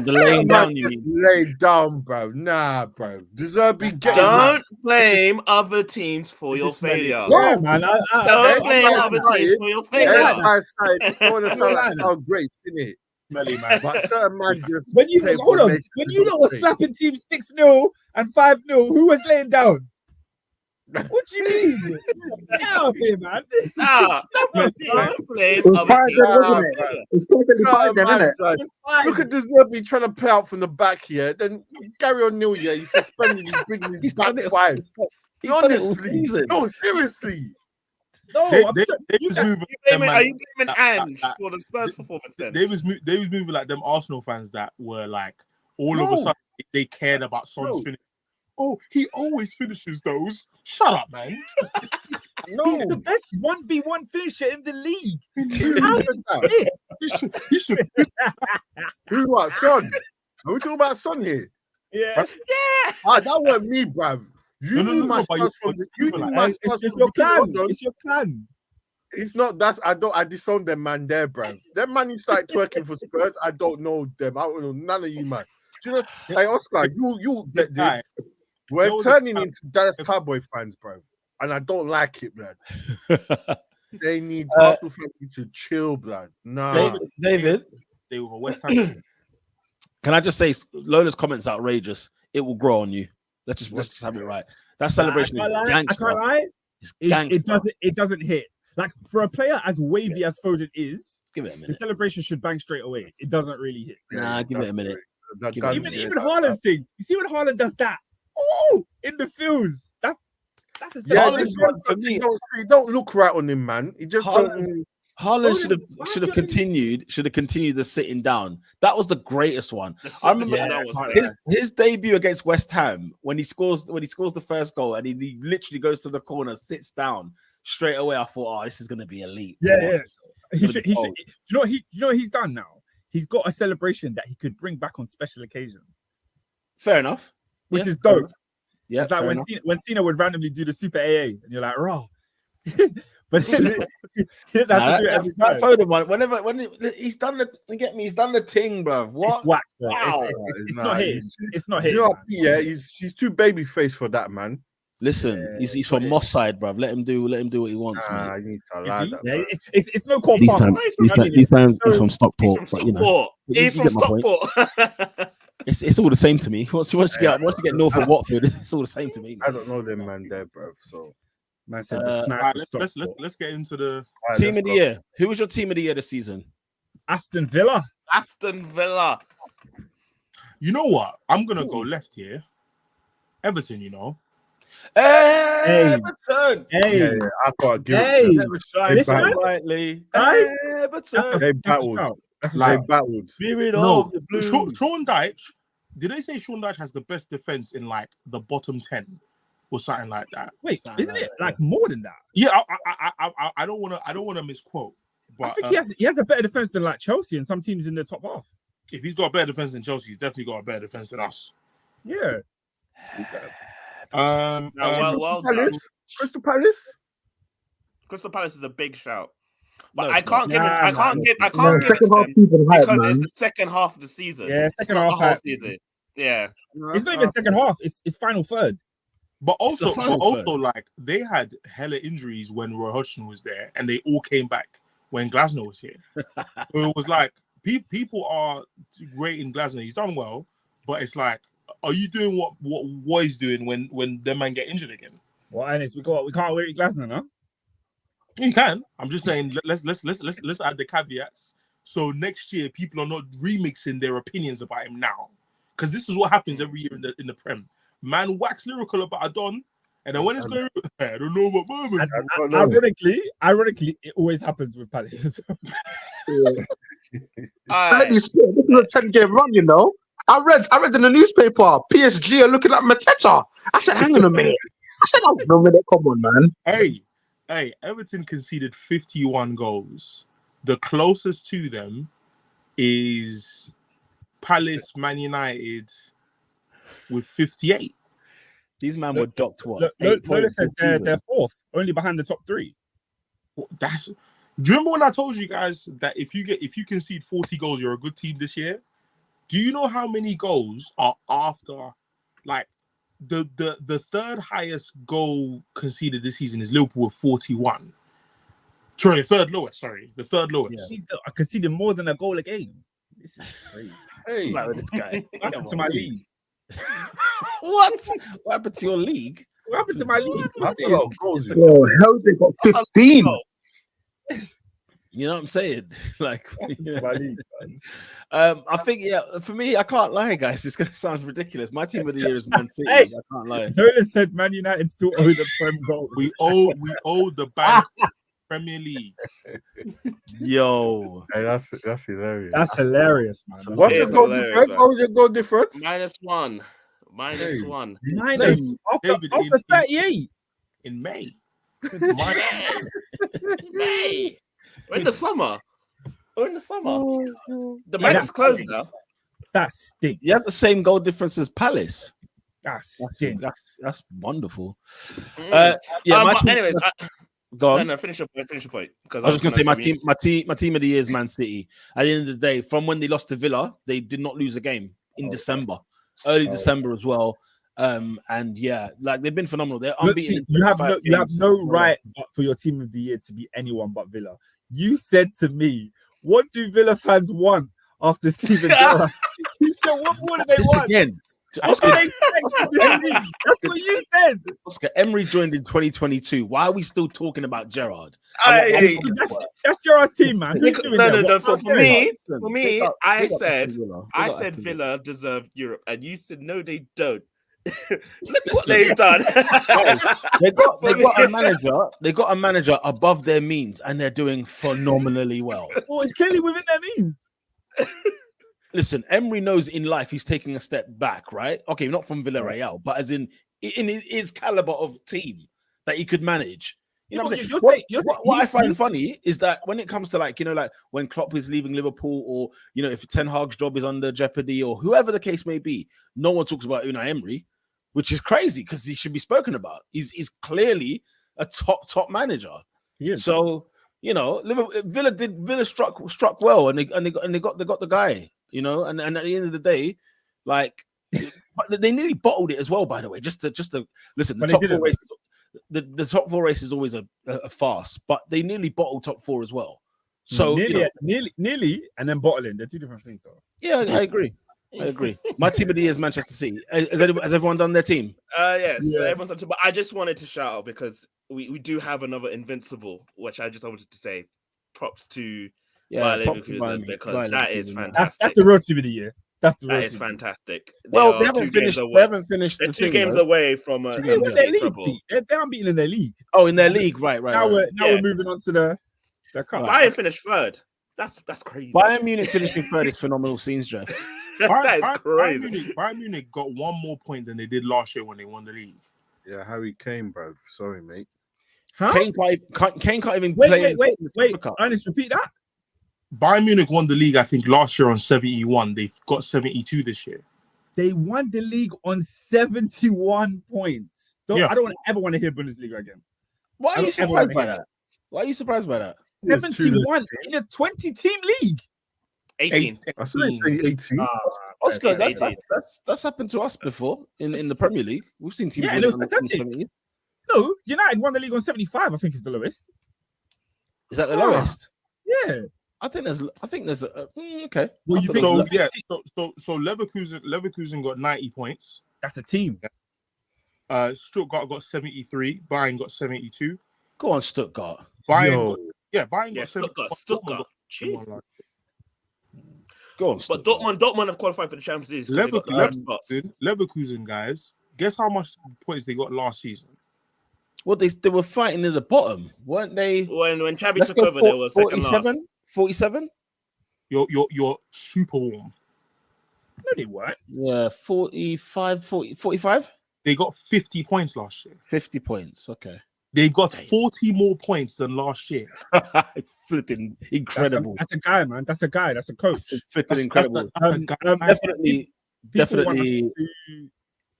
Laying down, you mean? Lay down, bro. Bro. Don't blame other teams for your failure. Yeah, man. Don't blame other teams for your failure. Don't want to sound like sour grapes, innit? Smelly, man. But certain man just when you were slapping teams 6-0 and 5-0, who was laying down? What do you mean? Get out of here, man. Don't blame Look at Deserby trying to play out from the back here. Then Gary O'Neill, he's suspended. He's bringing his back five. Honestly, no, seriously. No, are you blaming Ange for the Spurs performance then? They was moving like them Arsenal fans that were like all of a sudden they cared about Son's finish. Oh, he always finishes those. Shut up, man. No, he's the best 1v1 finisher in the league. Who what? Son? Are we talking about Son here? Yeah. That wasn't me, bruv. You knew my stars from the. You knew my stars from the plan. It's your plan. It's not. I disowned them, man. There, bruv. Them man who started twerking for Spurs. I don't know them. I don't know none of you, man. Do you know? Hey, Oscar, you get this. We're turning into Dallas Cowboy fans, bro, and I don't like it, blood. They need Arsenal fans to chill, blood. No, David, they were West Ham. Can I just say, Lola's comments outrageous. It will grow on you. Let's just have it right. That celebration is gangster. I can't lie. It doesn't hit. Like for a player as wavy as Foden is, give it a minute. The celebration should bang straight away. It doesn't really hit. Nah, give it a minute. Even Haaland's thing. You see when Haaland does that? Oh, in the fields. That's a he don't look right on him, man. He just Haaland should have continued the sitting down. That was the greatest one. I remember his debut against West Ham when he scores the first goal and he literally goes to the corner, sits down straight away. I thought, this is going to be elite. Yeah. He should. Do you know what he's done now? He's got a celebration that he could bring back on special occasions. Fair enough. Which is dope. Yeah, it's like when Cena would randomly do the Super AA, and you're like, raw. But he doesn't have to do it every time. Foden one, when he's done he's done the ting, bro. What? It's whack, bro. Wow. It's not his. It's not his. Yeah, he's too baby face for that, man. Listen, he's from Moss side, bro. Let him do what he wants, man. He needs to allow that. Yeah, it's no call. These times he's from Stockport. He's from Stockport. It's all the same to me. Once you get north of Watford, it's all the same to me. I don't know them man there, bro. So man said let's get into the team of the year. Who was your team of the year this season? Aston Villa. Aston Villa. You know what? I'm gonna go left here. Everton, you know. Hey, Everton. Hey, yeah, I gotta give it to them. Rightly. Everton. They battled. They battled. Spirit of the blue. Sean Dyche. Did they say Sean Dyche has the best defense in like the bottom 10 or something like that? Wait, isn't it like more than that? Yeah, I don't want to misquote. But I think he has a better defense than like Chelsea and some teams in the top half. If he's got a better defense than Chelsea, he's definitely got a better defense than us. Yeah. Crystal Palace. Crystal Palace is a big shout, but No, I can't give it to them because it's the second half of the season. Yeah, second half the whole season. Yeah, it's not even second half. It's final third. But also, like they had hella injuries when Roy Hodgson was there, and they all came back when Glasner was here. So it was like people are rating Glasner. He's done well, but it's like, are you doing what he's doing when them man get injured again? Well, and we can't wait Glasner, no? You can. I'm just saying. Let's add the caveats. So next year, people are not remixing their opinions about him now, because this is what happens every year in the Prem. Man wax lyrical about a Don, and then when it's going, I don't know what moment. Ironically, it always happens with Palace. Let me spit. This is a 10-game run, you know. I read in the newspaper, PSG are looking at Mateta. I said, hang on a minute. Come on, man. Hey, Everton conceded 51 goals. The closest to them is Palace, Man United with 58. These men were docked what? Lola said they're fourth, only behind the top three. Do you remember when I told you guys that if you concede 40 goals, you're a good team this year? Do you know how many goals are after, like, the third highest goal conceded this season is Liverpool with 41. Sorry, the third lowest. Yeah. He's conceding more than a goal a game. This is crazy. Hey, this guy. What happened to my league? What happened to your league? What happened to my league? Jose got 15. You know what I'm saying? Like, I think, for me, I can't lie, guys. It's gonna sound ridiculous. My team of the year is Man City. I can't lie. Nola said Man United still owe the Prem goal. We owe the bank Premier League. Yo, hey, that's hilarious. That's hilarious, man. What's your goal difference? What was your goal difference? -1. After 38 in May. May. We're in the summer. The bank's closed now. That stinks. You have the same goal difference as Palace. That stinks. That's wonderful. But anyways, go on. No, finish your point. Because I was just gonna say my team of the year is Man City. At the end of the day, from when they lost to Villa, they did not lose a game in December, early December as well. And yeah, like they've been phenomenal. They're unbeaten. You have no right for your team of the year to be anyone but Villa. You said to me, "What do Villa fans want after Steven Gerrard?" You said, "What more do they want?" Again, That's what you said. Oscar, Emery joined in 2022. Why are we still talking about Gerrard? That's Gerrard's team, man. No. For me, I said Villa deserved Europe, and you said no, they don't. Look what they've done. They got a manager. They got a manager above their means, and they're doing phenomenally well. Well, it's clearly within their means. Listen, Emery knows in life he's taking a step back, right? Okay, not from Villarreal, but as in his caliber of team that he could manage. You know what I'm saying? What I find funny is that when it comes to like, like when Klopp is leaving Liverpool, or if Ten Hag's job is under jeopardy, or whoever the case may be, no one talks about Unai Emery, which is crazy because he should be spoken about. He's clearly a top manager. So Villa struck well, and they got the guy. And at the end of the day, like they nearly bottled it as well. By the way, just to listen, the top 4 races. The top 4 race is always a farce, but they nearly bottled top 4 as well. So nearly, and then bottling. They're 2 different things, though. Yeah, I agree. My team of the year is Manchester City. Has everyone done their team? Yes, everyone's done. But I just wanted to shout out because we do have another invincible, which I just wanted to say props to Bayer Leverkusen, because that is fantastic. That's the real team of the year. That is fantastic. Well, they haven't finished. They're 2 games away from they're unbeaten in their league. Oh, in their league, right. Now we're moving on to the cup. Bayern finished 3rd. That's crazy. Bayern Munich finishing 3rd is phenomenal scenes, Jeff. That is crazy. Bayern Munich got 1 more point than they did last year when they won the league. Yeah, Harry Kane, bro. Sorry, mate. Huh? Kane can't even play. Wait. Ernest, repeat that. Bayern Munich won the league, I think, last year on 71. They've got 72 this year. They won the league on 71 points. I don't ever want to hear Bundesliga again. Why are you surprised by that? 71 in a 20-team league. 18. I said 18. Oscar, that's happened to us before in the Premier League. We've seen teams. Yeah, it was fantastic. No, United won the league on 75. I think is the lowest. Is that the lowest? Yeah. I think there's okay. Well, you think so Leverkusen got 90 points. That's a team. Stuttgart got 73. Bayern got 72. Go on, Stuttgart. Bayern got Stuttgart. Go on, but Dortmund have qualified for the Champions League. Leverkusen, guys, guess how much points they got last season? Well, they were fighting in the bottom, weren't they? When Xabi took over, they were 47. 47? You're super warm. No, they weren't. Yeah, 45? They got 50 points last year. 50 points, okay. They got 40 more points than last year. Flipping incredible. That's a guy, man. That's a guy. That's a coach. That's flipping incredible. Definitely.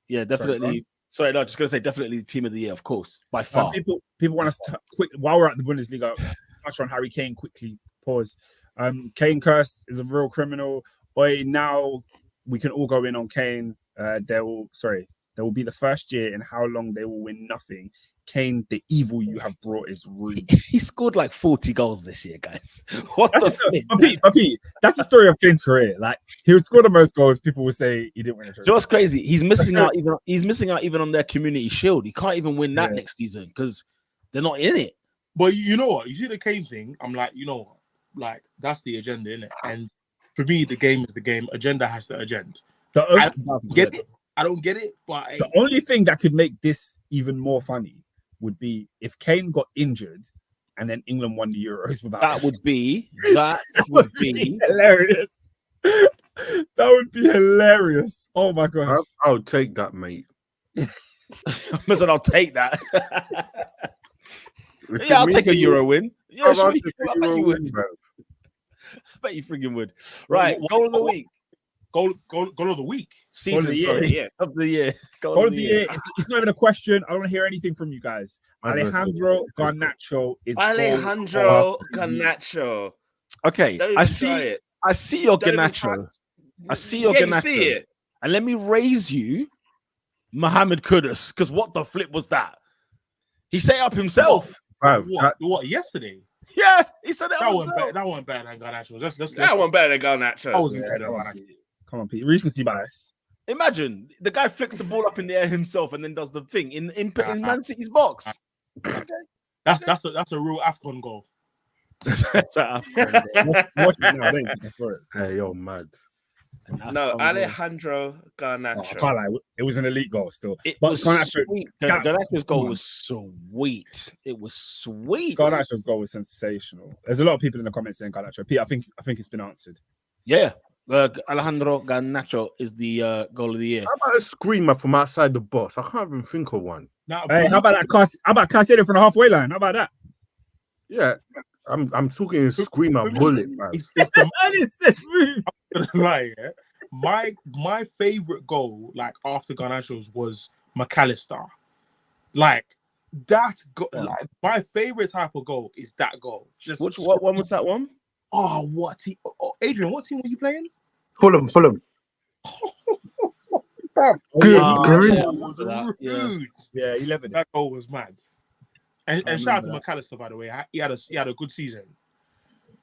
Yeah, definitely. Sorry, no, just gonna say definitely team of the year, of course, by far. People want us to quick while we're at the Bundesliga. Touch on Harry Kane quickly. Pause. Kane curse is a real criminal. Boy, now we can all go in on Kane. There will be the first year in how long they will win nothing. Kane, the evil you have brought is real. He scored like 40 goals this year, guys. What that's the story of Kane's career. Like he would score the most goals. People will say he didn't win a trophy. You know what's crazy? He's missing out. He's missing out even on their Community Shield. He can't even win that next season because they're not in it. But you know what? You see the Kane thing. I'm like, you know what? Like that's the agenda, isn't it? And for me, the game is the game. Agenda has the agenda. I don't get it. But the only thing that could make this even more funny would be if Kane got injured and then England won the Euros without that would be hilarious. That would be hilarious. Oh my god. I'll take that, mate. Listen, I'll take that. I'll take a Euro win. Yeah, sure, I bet you would. I bet you freaking would. Right, goal of the week. Goal of the week. Season, of the year. Goal of the year. It's not even a question. I don't want to hear anything from you guys. Alejandro Garnacho is Garnacho. Okay, I see your Garnacho. I see your Garnacho. And let me raise you Mohamed Kudus, because what the flip was that? He set it up himself. What yesterday? Yeah, he said that wasn't better than Garnacho. That wasn't better than Garnacho. That wasn't better than Garnacho. Come on, Pete. Recency bias. Imagine the guy flicks the ball up in the air himself and then does the thing in Man City's box. Okay. That's a real AFCON goal. That's an AFCON goal. Hey, yo, mad. No, Alejandro Garnacho. I can't lie. It was an elite goal still. Garnacho's goal was sweet. It was sweet. Garnacho's goal was sensational. There's a lot of people in the comments saying Garnacho. Pete, I think it's been answered. Yeah. Alejandro Garnacho is the goal of the year. How about a screamer from outside the box? I can't even think of one. Now, Hey, how about that? How about Caicedo from the halfway line? How about that? Yeah, I'm talking screamer bullet, bro. It's the I just said move. I'm gonna lie, yeah. My favorite goal, like after Garnacho's, was McAllister. Like that goal, like my favorite type of goal is that goal. Just what one was that one? Oh, what team? Oh, Adrian, what team were you playing? Fulham. Good Grief. That was rude. Yeah, 11. That goal was mad. And shout out to McAllister, by the way. He had a good season.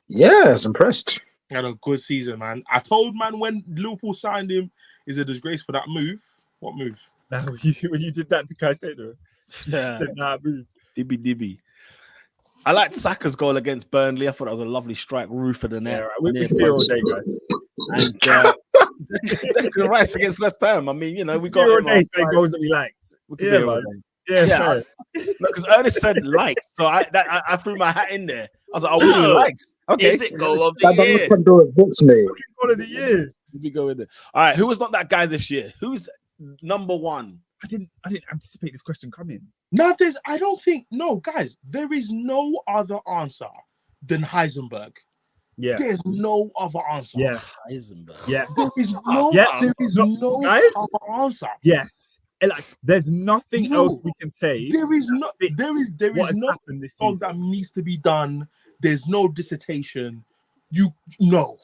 Yeah, I was impressed. He had a good season, man. I told man when Liverpool signed him, is a disgrace for that move. What move? Now, when you did that to Caicedo, Yeah. said, nah, move. Dibby. I liked Saka's goal against Burnley. I thought that was a lovely strike, roof of the net. Yeah, right. We're here all day, guys. And Declan Rice against West Ham. I mean, you know, we got Here all day saying goals that we liked. We could Yeah, be here all man. day. Yeah, fair. Because Ernest said liked, so I threw my hat in there. I was like, oh, we liked. Okay. Is it goal of the That year? doesn't Pandora's box, mate. Goal of the year. We go with it. All right, who was not that guy this year? Who's number one? I didn't anticipate this question coming. No, guys, there is no other answer than Heisenberg. Yeah. There's no other answer. Yeah. Heisenberg. Yeah. There is no Guys? other answer. Yes. And like, there's nothing No. else we can say. There is no what has no happened this song season. that needs to be done. There's no dissertation. No.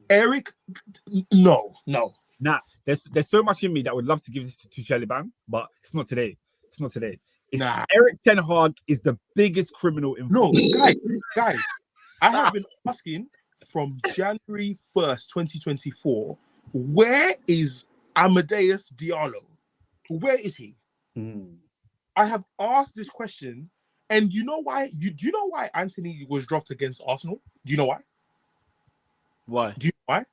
Eric, no. Nah, there's so much in me that would love to give this to Shaliban, but it's not today. Nah. Eric Ten Hag is the biggest criminal in No, football. guys, I have been asking from January 1st, 2024, where is Amadeus Diallo? Where is he? I have asked this question, and you know why? Do you know why Anthony was dropped against Arsenal? Do you know why? Why? Do you know why?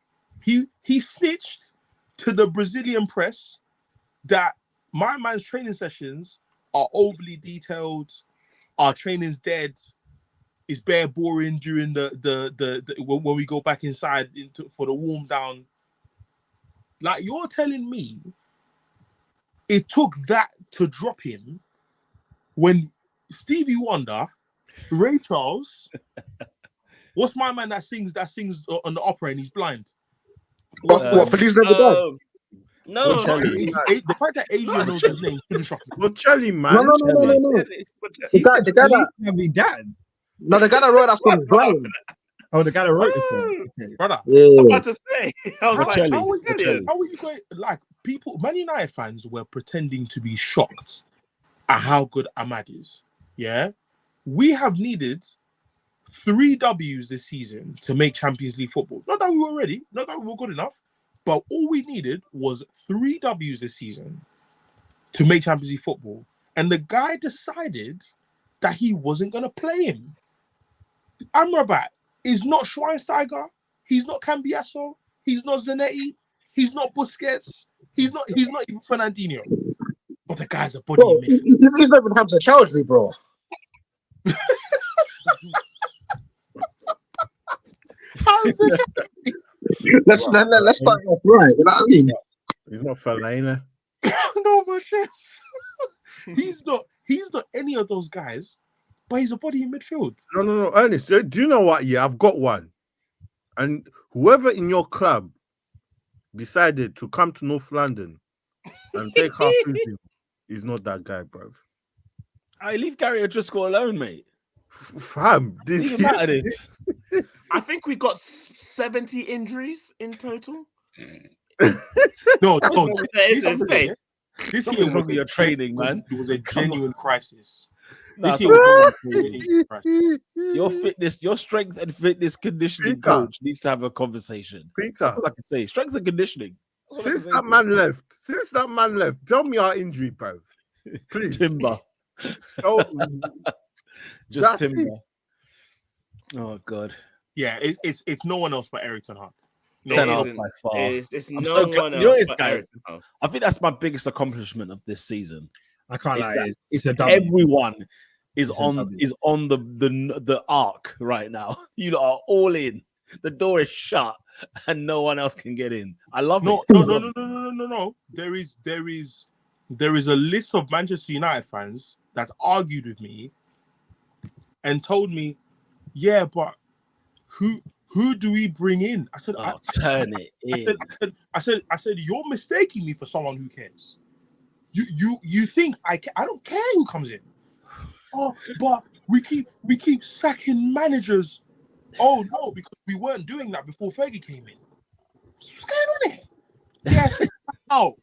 He snitched to the Brazilian press that my man's training sessions are overly detailed, our training's dead, it's bare boring during the when we go back inside for the warm down. Like, you're telling me it took that to drop him when Stevie Wonder, Ray Charles, what's my man that sings on the opera and he's blind? What, Feliz Navidad? No, The fact that Adrian knows his name couldn't shock me. Bocelli, man. No. The guy Dad. No, the guy that wrote that song is blind. Oh, the guy that wrote this song. Okay. Brother, I'm Yeah. about to say. I was like, Bocelli. how was it? how are you going? Like, people, Man United fans were pretending to be shocked at how good Ahmad is. Yeah, we have needed 3 W's this season to make Champions League football. Not that we were ready, not that we were good enough, but all we needed was 3 W's this season to make Champions League football. And the guy decided that he wasn't going to play him. Amrabat is not Schweinsteiger. He's not Cambiasso. He's not Zanetti. He's not Busquets. He's not even Fernandinho. But the guy's a body Bro, in midfield. he's not even Hamza Chowdhury, bro. Let's start off right. You know what I mean? He's not Fellaini. No, my chest. He's not any of those guys, but he's a body in midfield. No, Ernest. Do you know what? Yeah, I've got one. And whoever in your club decided to come to North London and take half season is not that guy, bruv. I leave Gary O'Driscoll alone, mate. Fam, Leave him out of this. I think we got 70 injuries in total. No, This Something's wrong with your training, man. It was a genuine crisis. Nah, This year was a something's genuine crisis. your strength and fitness conditioning Peter. coach needs to have a conversation. Peter, That's all I can say. Strength and conditioning. That's all I since can that man left, tell me our injury, bro. Please. say. Timber. Oh, Just That's timber. it. Oh god. Yeah, it's no one else but Eric Ten Hag. No, 10 it off isn't. by far. It's I'm no so glad- one you know else it's but guys. Eric. Oh. I think that's my biggest accomplishment of this season. I can't It's lie. that It's a double. Everyone is It's a on W. the arc right now. You lot are all in. The door is shut and no one else can get in. I love No. it. There is there is a list of Manchester United fans that's argued with me and told me, yeah, but who do we bring in? I said, turn it in. I said, you're mistaking me for someone who cares. You think I don't care who comes in. Oh, but we keep sacking managers. Oh no, because we weren't doing that before Fergie came in. What's going on here? Get him out.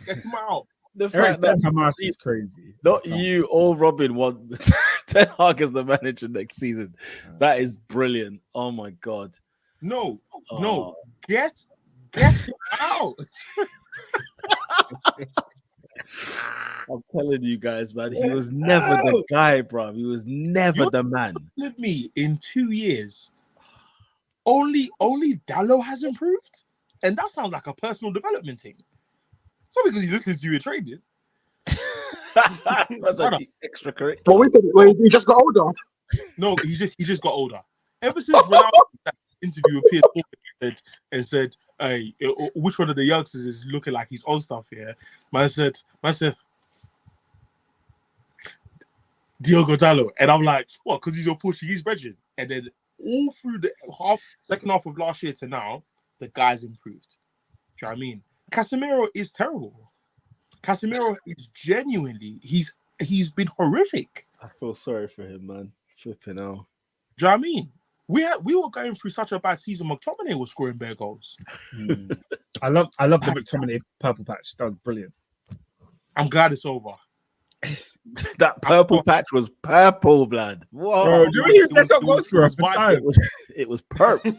Get him out. The fact that Hamas is crazy. Not you or Robin want Ten Hag as the manager next season. That is brilliant. Oh my god. No. Get him out. I'm telling you guys, man, he was never the guy, bro. He was never the man. With me in 2 years, only Dallo has improved, and that sounds like a personal development thing. So because he listens to you in trainers. That's like extracurricular. But he just got older. No, he just got older. Ever since Ronaldo that interview appeared and said, "Hey, which one of the youngsters is looking like he's on stuff here?" Man said, Diogo Dallo, and I'm like, what? Because he's your Portuguese brethren. And then all through the second half of last year to now, the guy's improved. Do you know what I mean? Casemiro is terrible. Casemiro is genuinely he's been horrific. I feel sorry for him, man. Flipping out. Do you know what I mean? We were going through such a bad season. McTominay was scoring bare goals. I love the McTominay purple patch. That was brilliant. I'm glad it's over. That purple patch was purple, blood. Whoa. Bro, do you know he was set up goal scorer at the time? It was purple.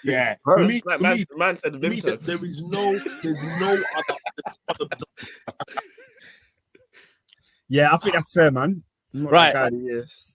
Yeah. For me, man said Vimto. there's no other. Yeah, I think that's fair, man. Right.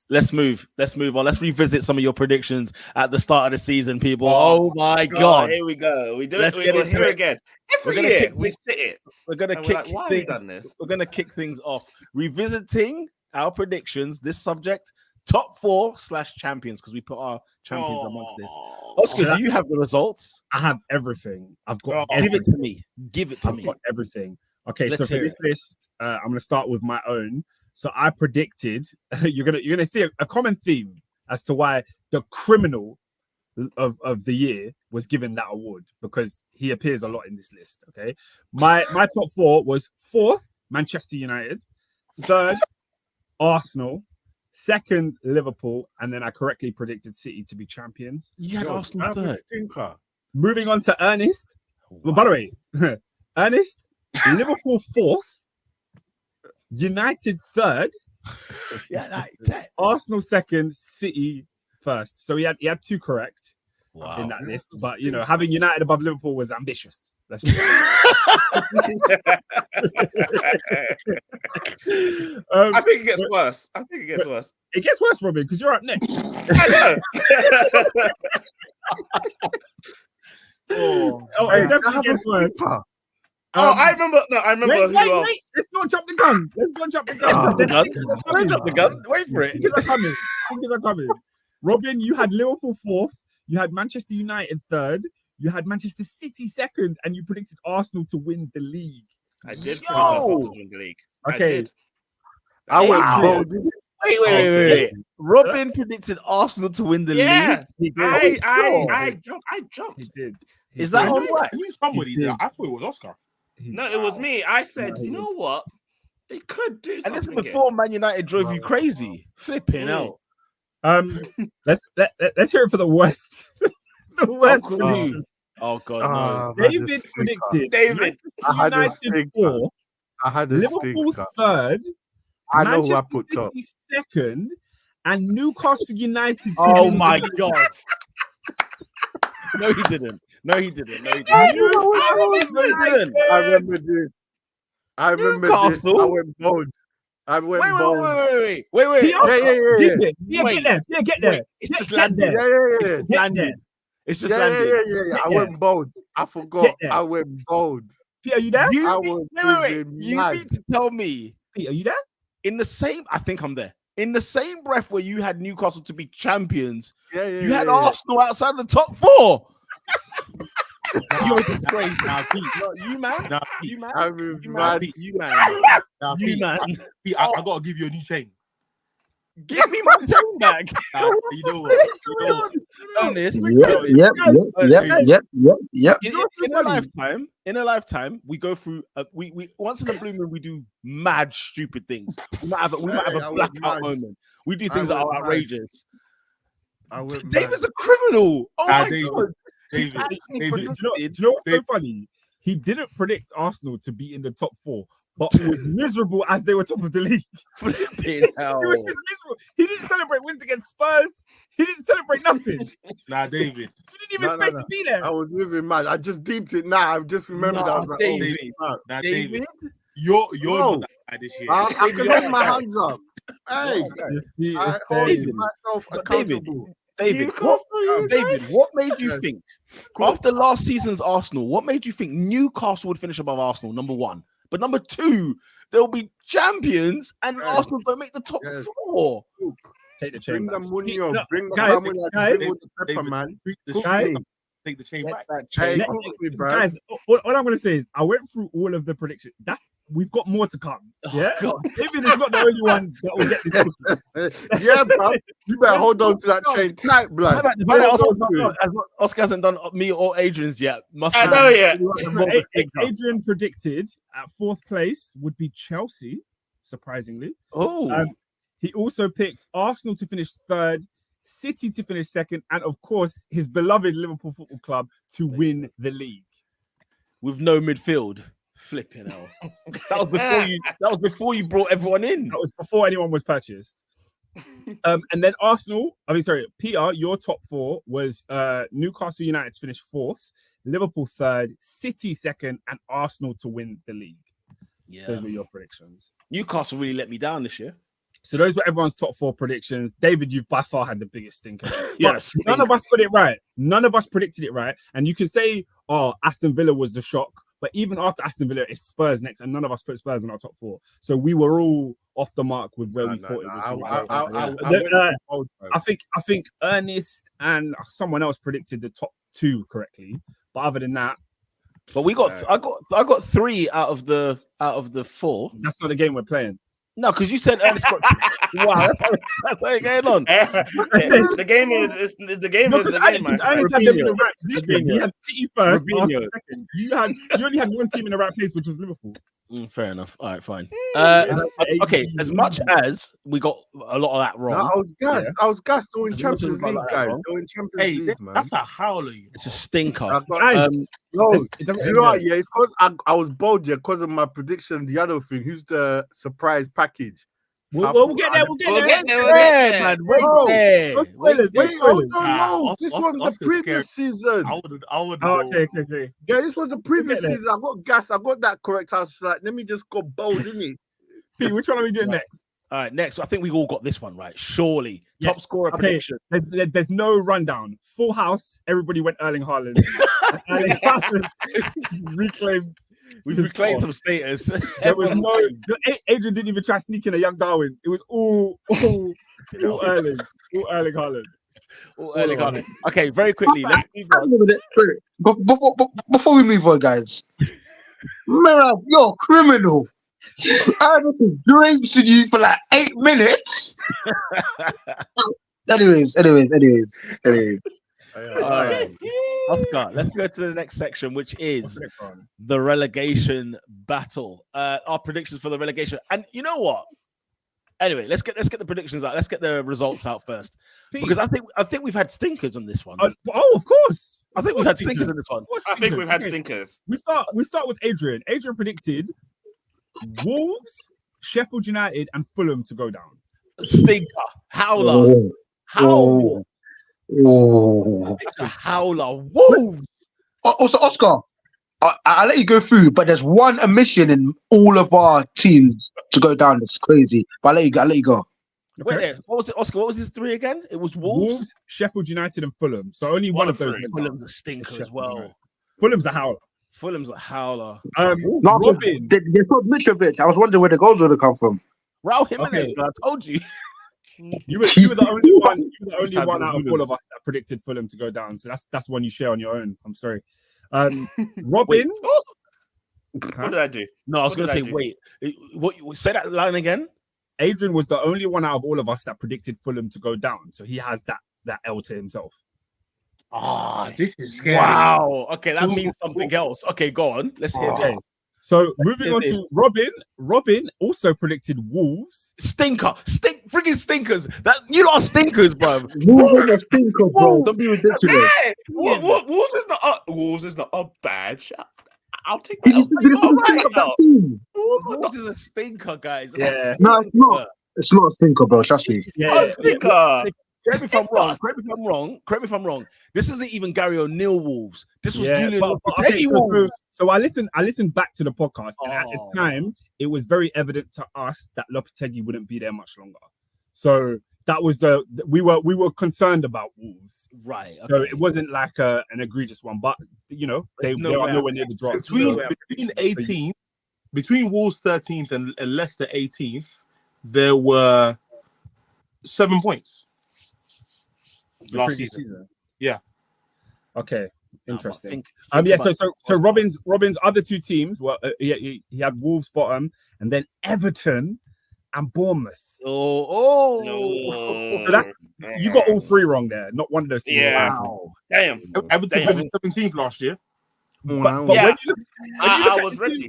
Let's move on. Let's revisit some of your predictions at the start of the season, people. Oh my God. Here we go. We do Let's it. get We're into here it. again. We're Every gonna year we sit it. We're gonna And kick we're like, why have we things. done this? We're gonna kick things off. Revisiting our predictions. This subject: top 4/champions, because we put our champions amongst this. Oscar, do you have the results? I have everything. I've got. Give it to me. I've got everything. Okay, Let's so for this list, I'm gonna start with my own. So I predicted you're gonna see a common theme as to why the criminal of the year was given that award, because he appears a lot in this list. Okay, my top 4 was 4th Manchester United, 3rd Arsenal, 2nd Liverpool, and then I correctly predicted City to be champions. You had Arsenal 3rd. Moving on to Ernest. Well, by the way, Ernest, Liverpool 4th. United 3rd, Arsenal 2nd, City 1st. So he had 2 correct in that list. But you know, having United above Liverpool was ambitious. Let's just I think it gets worse. It gets worse, Robin, because you're up next. I know. It definitely gets worse. I remember who else. Wait. Let's go and jump the gun. Drop the gun. Wait for it. Because are coming. Robin, you had Liverpool 4th. You had Manchester United 3rd. You had Manchester City 2nd, and you predicted Arsenal to win the league. I did predict Arsenal to win the league. Okay. I went bold. Wait. Robin predicted Arsenal to win the league. He did. I jumped. He did. Is that on right? I knew somebody there. I thought it was Oscar. No, it was me. I said, you know what? They could do something. And this is before Man United drove you crazy. Flipping out. Let's hear it for the worst. The worst. Oh God, no. David predicted David. United 4. I had Liverpool 3rd. I know who I Manchester put top. City 2nd, and Newcastle United. Oh my God. No, he didn't. I remember this. I remember this. I went bold. Wait. Yeah, get there. It's just landed. It's just landed. I went bold. I forgot. I went bold. Pete, are you there? Wait. You need to tell me. Pete, are you there? I think I'm there. In the same breath where you had Newcastle to be champions, you had yeah. Arsenal outside the top 4. You're a disgrace now, Pete. You man. Nah, You man. I'm You mad. man. You man. Nah, You Pete, man. Pete, I gotta give you a new chain. Give me my chain back. Nah, you know what? On this. Yep. In a lifetime, we go through. We once in a blue moon we do mad stupid things. We might have a blackout moment. We do things that are outrageous. David's a criminal. Oh my god. David, Do you know what's so funny? He didn't predict Arsenal to be in the top 4, but was miserable as they were top of the league. Flipping hell. He was just miserable. He didn't celebrate wins against Spurs. He didn't celebrate nothing. Nah, David. He didn't even expect to be there. I was moving mad. I just deeped it now. I've just remembered. I was like, David. David. You're not that guy this year. I can hold my hands up. Hey, I hold myself accountable. David, what made you think after last season's Arsenal? What made you think Newcastle would finish above Arsenal? Number 1, but number 2, they'll be champions and Arsenal don't make the top 4. Take the chain. Bring the money up. Bring the guys, money. guys, bring the pepper, man. Take the chain back. Hey, guys, all I'm going to say is I went through all of the predictions. We've got more to come. Yeah, David is not the only one that will get this. Yeah, bro. You better hold on to that chain tight, blood. Oscar hasn't done me or Adrian's yet. I know yet. Adrian predicted at 4th place would be Chelsea, surprisingly. He also picked Arsenal to finish 3rd, City to finish 2nd, and of course his beloved Liverpool Football Club to win the league with no midfield. Flipping hell. That was before you brought everyone in. That was before anyone was purchased. And then Peter, your top 4 was Newcastle United to finish 4th, Liverpool 3rd, City 2nd, and Arsenal to win the league. Yeah, those were your predictions. Newcastle really let me down this year. So those were everyone's top 4 predictions. David, you've by far had the biggest stinker. Yes, none of us got it right. None of us predicted it right. And you can say, Aston Villa was the shock. But even after Aston Villa, it's Spurs next, and none of us put Spurs in our top 4. So we were all off the mark with where we thought it was. I think Ernest and someone else predicted the top 2 correctly. But other than that, I got 3 out of the 4. That's not the game we're playing. No, because you said Ernest got. Wow, that's what's going on. The game is the game, man. Ernest had them in the right position. He had City first, Arsenal second. You only had one team in the right place, which was Liverpool. Fair enough. All right, fine. Okay, as much as we got a lot of that wrong. No, I was gassed. I was gassed doing Champions League, guys. Doing Champions League, man. That's a howler. It's a stinker. You know what? Yeah, it's because I was bold, because of my prediction. The other thing, who's the surprise package? We'll get there. We'll get there, man. Wait, this was the previous season. I would. Okay. Yeah, this was the previous season. I got gas. I got that correct. I was like, let me just go bold, innit? Pete, which one are we doing next? All right, next. I think we all got this one right. Surely, top scorer prediction. There's no rundown. Full house. Everybody went Erling Haaland. Erling Haaland reclaimed. We've reclaimed some status. There was Adrian didn't even try sneaking a young Darwin. It was all Erling. All Erling Haaland. All Erling Haaland. Okay, very quickly. Let's move on. Before we move on, guys. Man, you're a criminal. I was draping you for like 8 minutes. Anyways. All right. Oscar, let's go to the next section, which is the relegation battle. Our predictions for the relegation. And you know what? Anyway, let's get the predictions out. Let's get the results out first. Because I think we've had stinkers on this one. Of course. I think we've had stinkers on this one. I think we've had stinkers. We start with Adrian. Adrian predicted Wolves, Sheffield United, and Fulham to go down. Stinker. Howler. Howler. That's a howler. Wolves. Also, Oscar, I'll let you go through, but there's one omission in all of our teams to go down. It's crazy. But I'll let you go. Okay. Wait there. What was it, Oscar? What was his 3 again? It was Wolves, Sheffield United, and Fulham. So only one of those. Fulham's a stinker as well. Fulham's a howler. Robin. There's not Mitrovic. I was wondering where the goals would have come from. Raul Jimenez, I told you. You were the only one. You were the only one out of all of us that predicted Fulham to go down. So that's one you share on your own. I'm sorry. Robin. What did I do? No, I was What going to did say, I do? wait. What? Say that line again. Adrian was the only one out of all of us that predicted Fulham to go down, so he has that L to himself. This is scary. Wow. Okay, that means something else. Okay, go on. Let's hear this. So moving on to Robin. Robin also predicted Wolves. Freaking stinkers. That you lot are stinkers, bro. Wolves are a stinker, bro. Don't be ridiculous. Hey, Wolves is not a bad shot. I'll take Did that. you see the stink of that team? Wolves is a stinker, guys. Yeah. No, it's not. It's not a stinker, bro. Trust me. Yeah. Correct me if I'm wrong. This isn't even Gary O'Neill Wolves. This was Julian okay, Wolves. so I listened back to the podcast, and at the time, it was very evident to us that Lopetegui wouldn't be there much longer. So that was we were concerned about Wolves, right? So it wasn't like an egregious one, but they are nowhere near the drop. Between Wolves 13th and Leicester 18th, there were 7 points last season. Yeah. Okay. Interesting. So Robin's other two teams were he had Wolves bottom and then Everton and Bournemouth. Oh. So that's you got all three wrong there. Not one of those teams. Yeah. Wow. Damn. Everton finished 17th last year. But yeah. I was ready.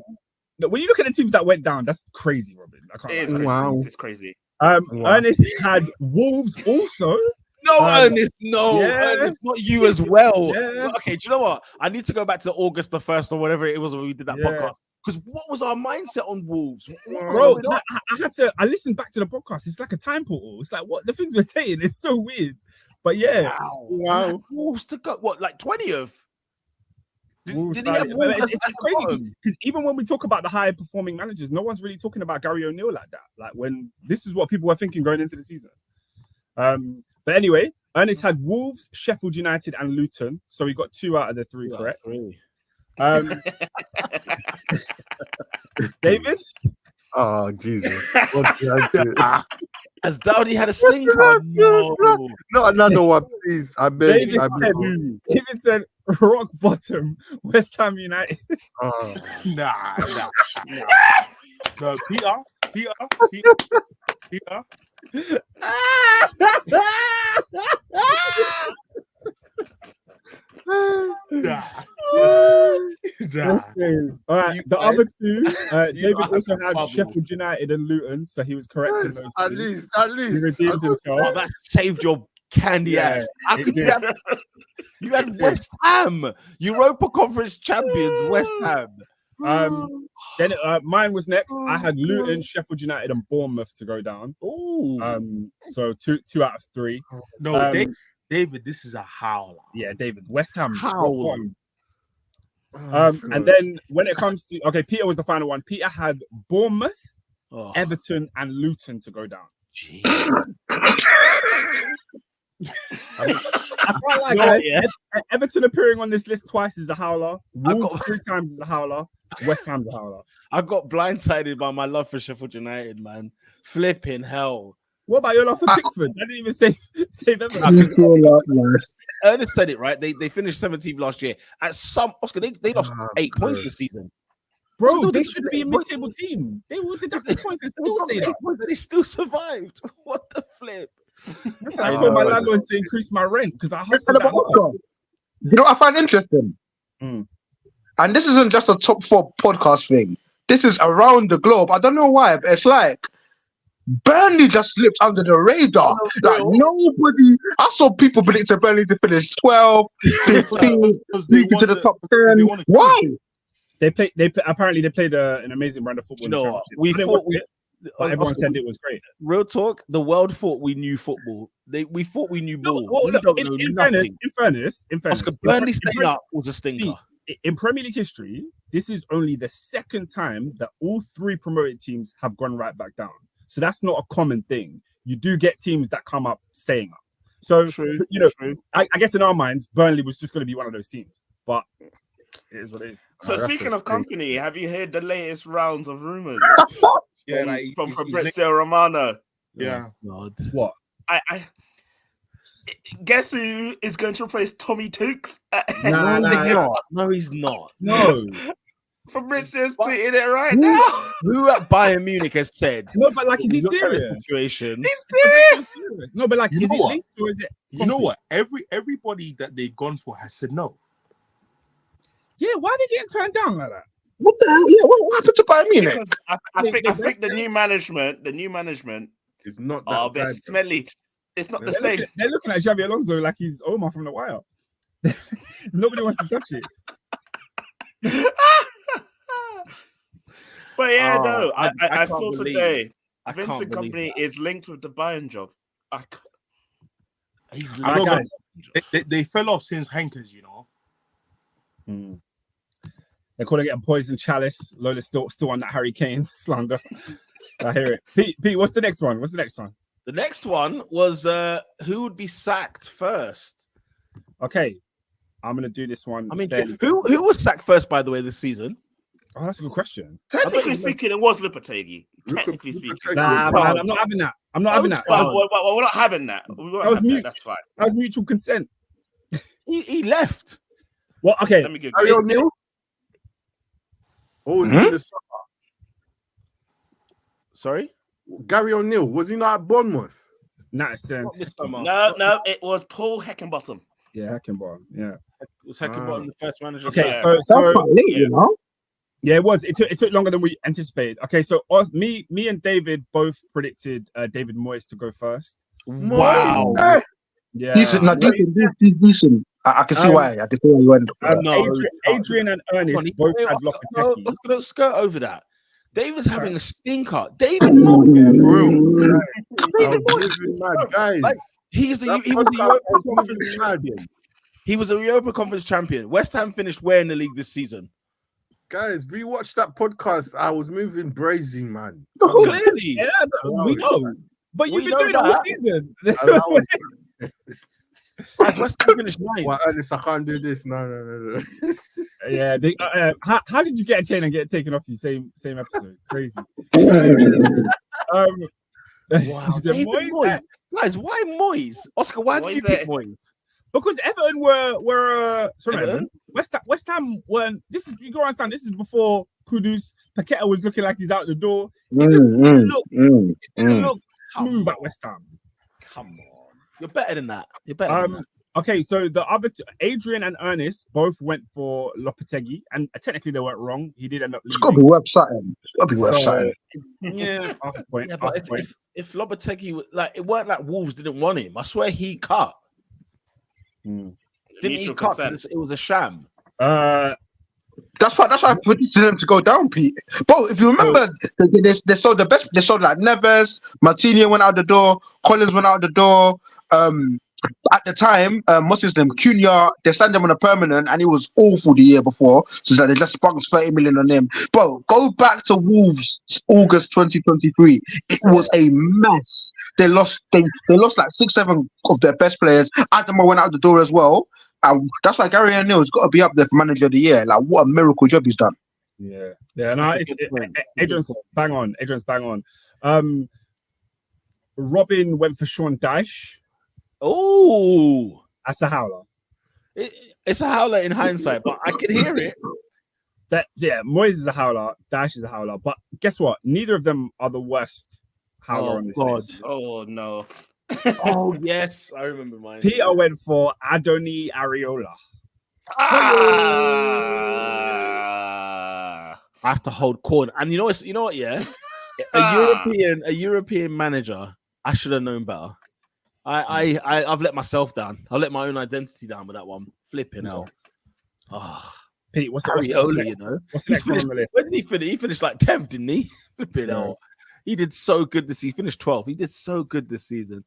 When you look at the teams that went down, that's crazy, Robin. I can't. Wow. It's crazy. Ernest had Wolves also. No, Ernest, no. Yeah. Ernest, not you as well. Yeah. Okay, do you know what? I need to go back to August the 1st or whatever it was when we did that podcast. Because what was our mindset on Wolves? Bro, I listened back to the podcast. It's like a time portal. It's like what the things we're saying is so weird. But yeah. Wow. Wolves to go, what, like 20th? Did he have Wolves? It's crazy because even when we talk about the high performing managers, no one's really talking about Gary O'Neill like that. Like when this is what people were thinking going into the season. But anyway, Ernest had Wolves, Sheffield United, and Luton. So we got 2 out of the 3 correct. David? Oh, Jesus. What did I do? As Dowdy had a stinker. No. Not another one, please. I beg. David said rock bottom, West Ham United. Nah. No, Peter. Nah. All right, the other 2, David also had Sheffield United and Luton, so he was correct in those. At least. He redeemed himself. Oh, that saved your candy ass. How could you had West Ham, Europa Conference champions, West Ham. Then mine was next. I had Luton, Sheffield United, and Bournemouth to go down. So 2 out of 3. No, David, this is a howler. Yeah, David, West Ham. Howler. And then when it comes to Peter was the final one. Peter had Bournemouth, Everton, and Luton to go down. I can't lie, guys. Everton appearing on this list twice is a howler. Wolves 3 times is a howler. West Ham's a howler. I got blindsided by my love for Sheffield United, man. Flipping hell. What about your love for Pickford? I didn't even say Everton. Ernest said it right. They finished 17th last year. Oscar, they lost 8 points this season. Bro, they should be a mid-table team. They will deduct the points and still stay there. They still survived. What the flip? I told my landlord to increase my rent because I hustled that hard. You know what I find interesting? And this isn't just a top 4 podcast thing. This is around the globe. I don't know why, but it's like Burnley just slipped under the radar. Like nobody. I saw people predicting Burnley to finish 12, 15, into the top 10. Why? Apparently they played an amazing round of football. But everyone said it was great. Real talk, the world thought we knew football. We thought we knew ball. In fairness, Oscar, Burnley staying up was a stinker. In Premier League history, this is only the 2nd time that all 3 promoted teams have gone right back down. So that's not a common thing. You do get teams that come up staying up. So I guess in our minds, Burnley was just going to be one of those teams. But it is what it is. So speaking of company, have you heard the latest rounds of rumors? Yeah, from Fabrizio Romano. Yeah. What? Guess who is going to replace Tommy Tukes? No, he's not. No. Fabricio's tweeting it right now. Who at Bayern Munich has said? No, but like, is he looked at the serious? situation. He's serious. No, but like, You is know it what? linked or is it? You know what? Everybody that they've gone for has said no. Yeah, why are they getting turned down like that? What the hell? Yeah, what happened to Bayern Munich? Because I think the new management It's not that are a bit bad. smelly. It's not the same. They're looking at Xabi Alonso like he's Omar from the Wild. Nobody wants to touch it. But yeah, no, I I can't saw believe- today I can't Vincent believe Company that. is linked with the Bayern job. He's I know, like, but they fell off since Henkers, you know. They're calling it a poison chalice. Lola's still on that Harry Kane slander. I hear it. Pete, what's the next one? the next one was who would be sacked first? Okay, I'm gonna do this one. I mean, fairly- who was sacked first, by the way, this season? Oh, that's a good question. Technically speaking, it was Lopetegui. Technically speaking. Nah, man, I'm not having that. I'm not having that. Well, we're not having that. We won't That was have that. mute. That's fine. That was mutual consent. He left. Well, okay. Let me give Gary O'Neill? Or was he in the summer? Sorry, Gary O'Neill, was he not at Bournemouth? Nah, it's not this summer. No, it was Paul Heckenbottom. yeah, Hackenbar. Yeah. It was Heckenbottom, the first manager. Okay, Yeah. so That's quite late, you know. yeah, it was. It took longer than we anticipated. Okay, so me and David both predicted David Moyes to go first. Wow. Yeah. Decent, decent. I can see why. I can see why you went. No, Adrian and Ernest both had Lopetegui. Let's skirt over that. David's having a stinker. David Moyes. Guys, Like, he was the Europa Conference champion. He was a Europa Conference champion. West Ham finished where in the league this season? guys, rewatch that podcast. I was moving brazen, man. Clearly. Yeah, we know. But you've We been know doing it all that. season. As West Ham finished ninth. Well, Ernest, I can't do this. No. Yeah. How did you get a chain and get it taken off you? Same episode. Crazy. Wow. Is it David Moyes? Moyes. Guys, why Moyes? Oscar, why did you pick Moyes? Because Everton were sorry, Everton? West Ham weren't. This is, you gotta understand. This is before Kudus. Paqueta was looking like he's out the door. It just didn't look smooth at West Ham. Come on. You're better than that. You're better than that. Okay, so the other two, Adrian and Ernest, both went for Lopetegui, and technically they weren't wrong. He did end up It's leaving. got to be worth something. It's got to be worth something. Yeah, half a point. Yeah, half but a point. if Lopetegui, like, it weren't like Wolves didn't want him. I swear he cut. Didn't he Mutual cut? consent. It was a sham. That's why I predicted them to go down, Pete. But if you remember, they sold the best. They sold like Neves, Martinez went out the door, Collins went out the door. At the time, what's his name? Cunha, they signed him on a permanent, and he was awful the year before. So it's like they just sprung 30 million on him. Bro, go back to Wolves August 2023. It was a mess. They lost like 6-7 of their best players. Adama went out the door as well. That's why Gary O'Neill has got to be up there for manager of the year. Like, what a miracle job he's done. Yeah. No, Adrian's bang on. Robin went for Sean Dyche. Oh, That's a howler. it's a howler in hindsight, but I can hear it. Moyes is a howler. Dyche is a howler. But guess what? Neither of them are the worst howler on this list. Oh no. Oh yes, I remember mine. Peter went for Adoni Areola. Ah. I have to hold corn, and you know what? Yeah, a European manager. I should have known better. I've let myself down. I let my own identity down with that one. Flipping hell. Oh, Pete, what's Areola, next? you know. What's the next one on the list? Where did he finish? He finished like 10th, didn't he? Flipping hell. He did so good this season. He finished 12th. He did so good this season.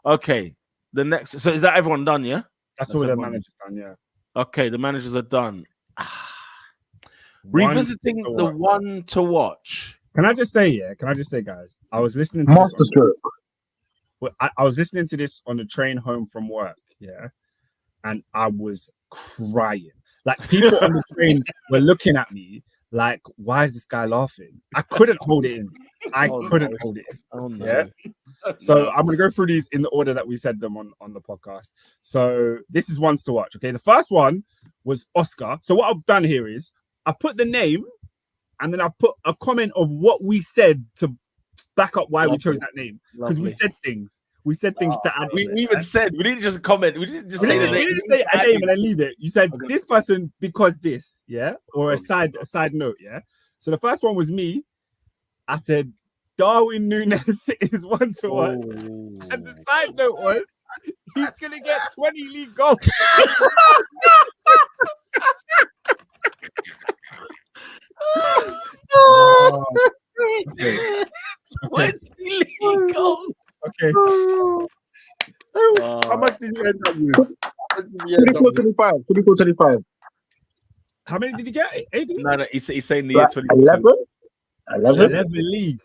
Okay, the next. So is that everyone done? Yeah, That's all the managers done. Yeah. Okay, the managers are done. Revisiting the one to watch. Can I just say, guys, I was listening to Masterstroke. I was listening to this on the train home from work, yeah, and I was crying. Like, people on the train were looking at me like, why is this guy laughing? I couldn't hold it in. I couldn't hold it. Oh, no. Yeah. So I'm going to go through these in the order that we said them on the podcast. So this is ones to watch. Okay. The first one was Oscar. So what I've done here is I've put the name and then I've put a comment of what we said to back up why we chose that name. Because we said things. We said things to add. We even said, we didn't just comment. We didn't just say the name. We didn't say a name and then leave it. You said this person because this, yeah? Or a side note, yeah? So the first one was me. I said, Darwin Núñez is one to watch. And the side note was, he's going to get 20 league goals. Okay. 20 league goals. Okay. How much did you end up with? 24-25. How many did you get? 80? No, he's saying the year 20. 11 league.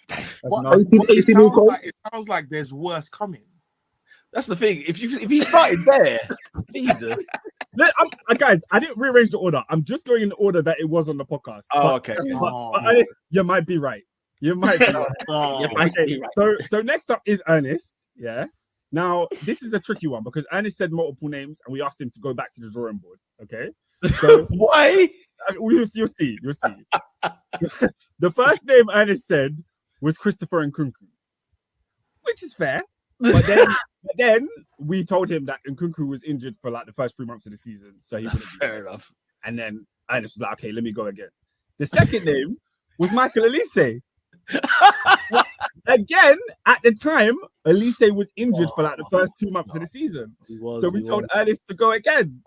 It sounds like there's worse coming. That's the thing. If you started there, Jesus. Guys, I didn't rearrange the order. I'm just going in the order that it was on the podcast. Okay. But Ernest, you might be right. You might be right. So next up is Ernest. Yeah. Now, this is a tricky one because Ernest said multiple names and we asked him to go back to the drawing board. Okay. So why? You'll see. The first name Ernest said was Christopher Nkunku, which is fair. But then we told him that Nkunku was injured for like the first 3 months of the season, so he wouldn't be fair enough. And then Ernest was like, okay, let me go again. The second name was Michael Olise. Again, at the time, Olise was injured for like the first 2 months of the season. So we told Ernest to go again.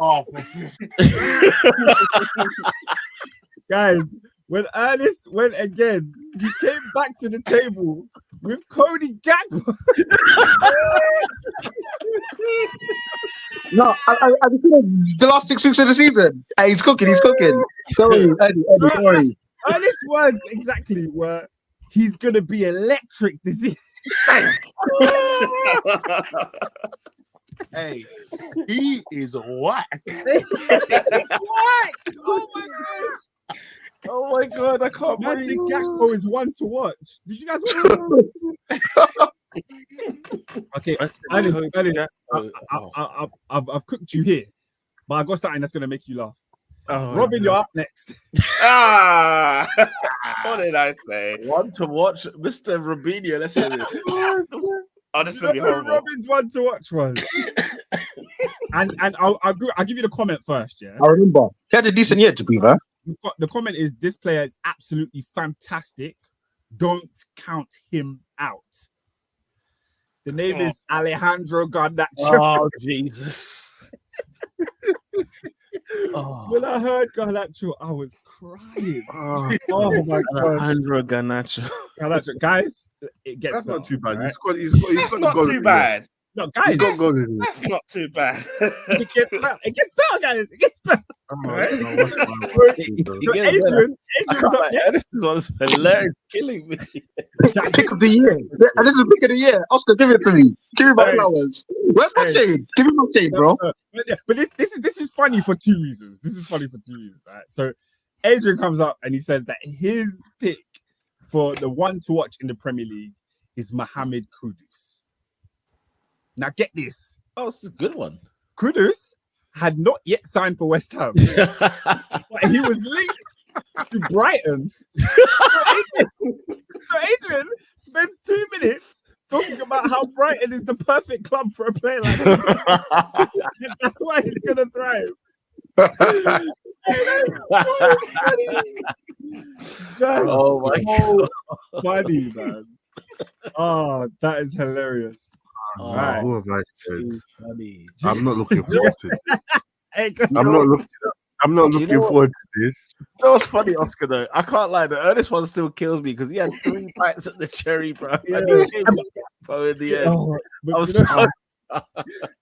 Guys, when Ernest went again, he came back to the table with Cody Gakpo. No, I've seen the last 6 weeks of the season. Hey, he's cooking. Sorry, Eddie, sorry. Ernest's words exactly were, he's going to be electric this season. Hey, he is whack. Oh my god, I can't believe Gakpo is one to watch. Did you guys watch it? Okay, Ernest, I've cooked you here, but I got something that's gonna make you laugh. Robin, you're up next. What did I say? One to watch, Mr. Robinho. Let's hear this. This will be horrible. Robin's one to watch was. and I'll give you the comment first. Yeah, I remember he had a decent year, to be fair. The comment is, this player is absolutely fantastic. Don't count him out. The name is Alejandro Garnacho. Oh, Jesus. When I heard Garnacho, I was crying. Oh my God. Alejandro Garnacho. Guys, it gets That's better, not too bad. Right? That's not too bad. No, guys, that's not too bad. It gets better, guys. It gets better. Right? Adrian this is hilarious, killing me. Pick of the year. And this is pick of the year. Oscar, give it to me. Give me my flowers. Where's my shade? Give me my shade, bro. But this is funny for 2 reasons. Right? So Adrian comes up and he says that his pick for the one to watch in the Premier League is Mohamed Kudus. Now get this. Oh, it's a good one. Kudus had not yet signed for West Ham. But he was linked to Brighton. So Adrian spends 2 minutes talking about how Brighton is the perfect club for a player like him. That's why he's going to thrive. Oh my God. Funny, man. Oh, that is hilarious. Right. Who have I said? I'm I'm not looking forward to this. I'm not looking forward to this. You know what's funny, Oscar, though? I can't lie. The Ernest one still kills me because he had 3 bites at the cherry, bro. Yeah. And he came in the end.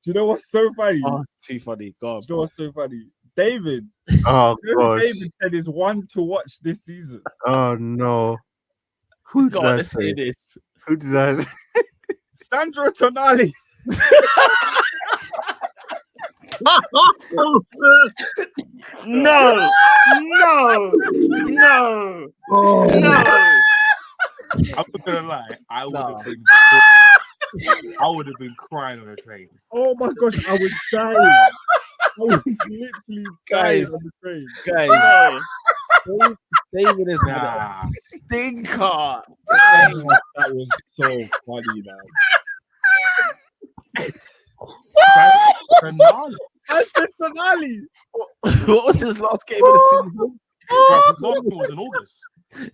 Do you know what's so funny? Oh, too funny. God. Do you know what's so funny? David. Oh, gosh. David said is one to watch this season. Oh, no. Who did I say? This. Who did I say? Sandro Tonali. No. Oh. I'm not gonna lie. I would have been crying on a train. Oh my gosh, I was dying. I was literally dying Guys. on the train. Guys, No. David is Nah. stinker. That was so funny, man. Finale. I said Tonali. What was his last game of the season? Bro, his last game was in August.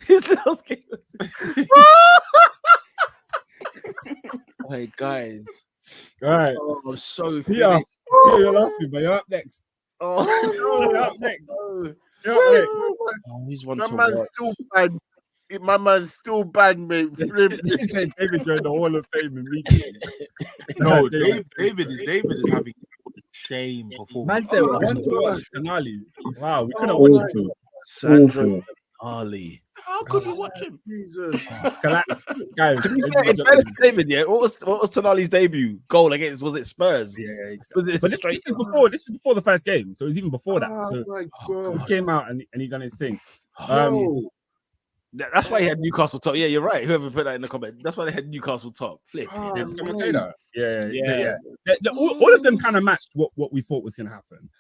His last game. Hey guys, All right. oh, I'm so Peter, finished. you're laughing, but you're up next. Oh, You're up next. no. You're up next. Oh, he's one My to man's watch. still bad. My man's still bad, mate. Flip. He said David joined the Hall of Fame immediately. No, David is having shame before. Man said, Oh, "One to watch Tonali." Wow, we couldn't Oh, watch my it. Sandro Ali. How could we watch him? Jesus. Guys, To be fair, in fairness to David, yeah. What was Tonali's debut goal against? Was it Spurs? yeah, Was it but this straight? is before. This is before the first game, so it was even before that. Oh So my he God. came out and he done his thing. Yo. That's why he had Newcastle top. Yeah, you're right. Whoever put that in the comment, that's why they had Newcastle top. Flip. Oh, Did someone mate. say that? Yeah. Yeah. All of them kind of matched what we thought was going to happen.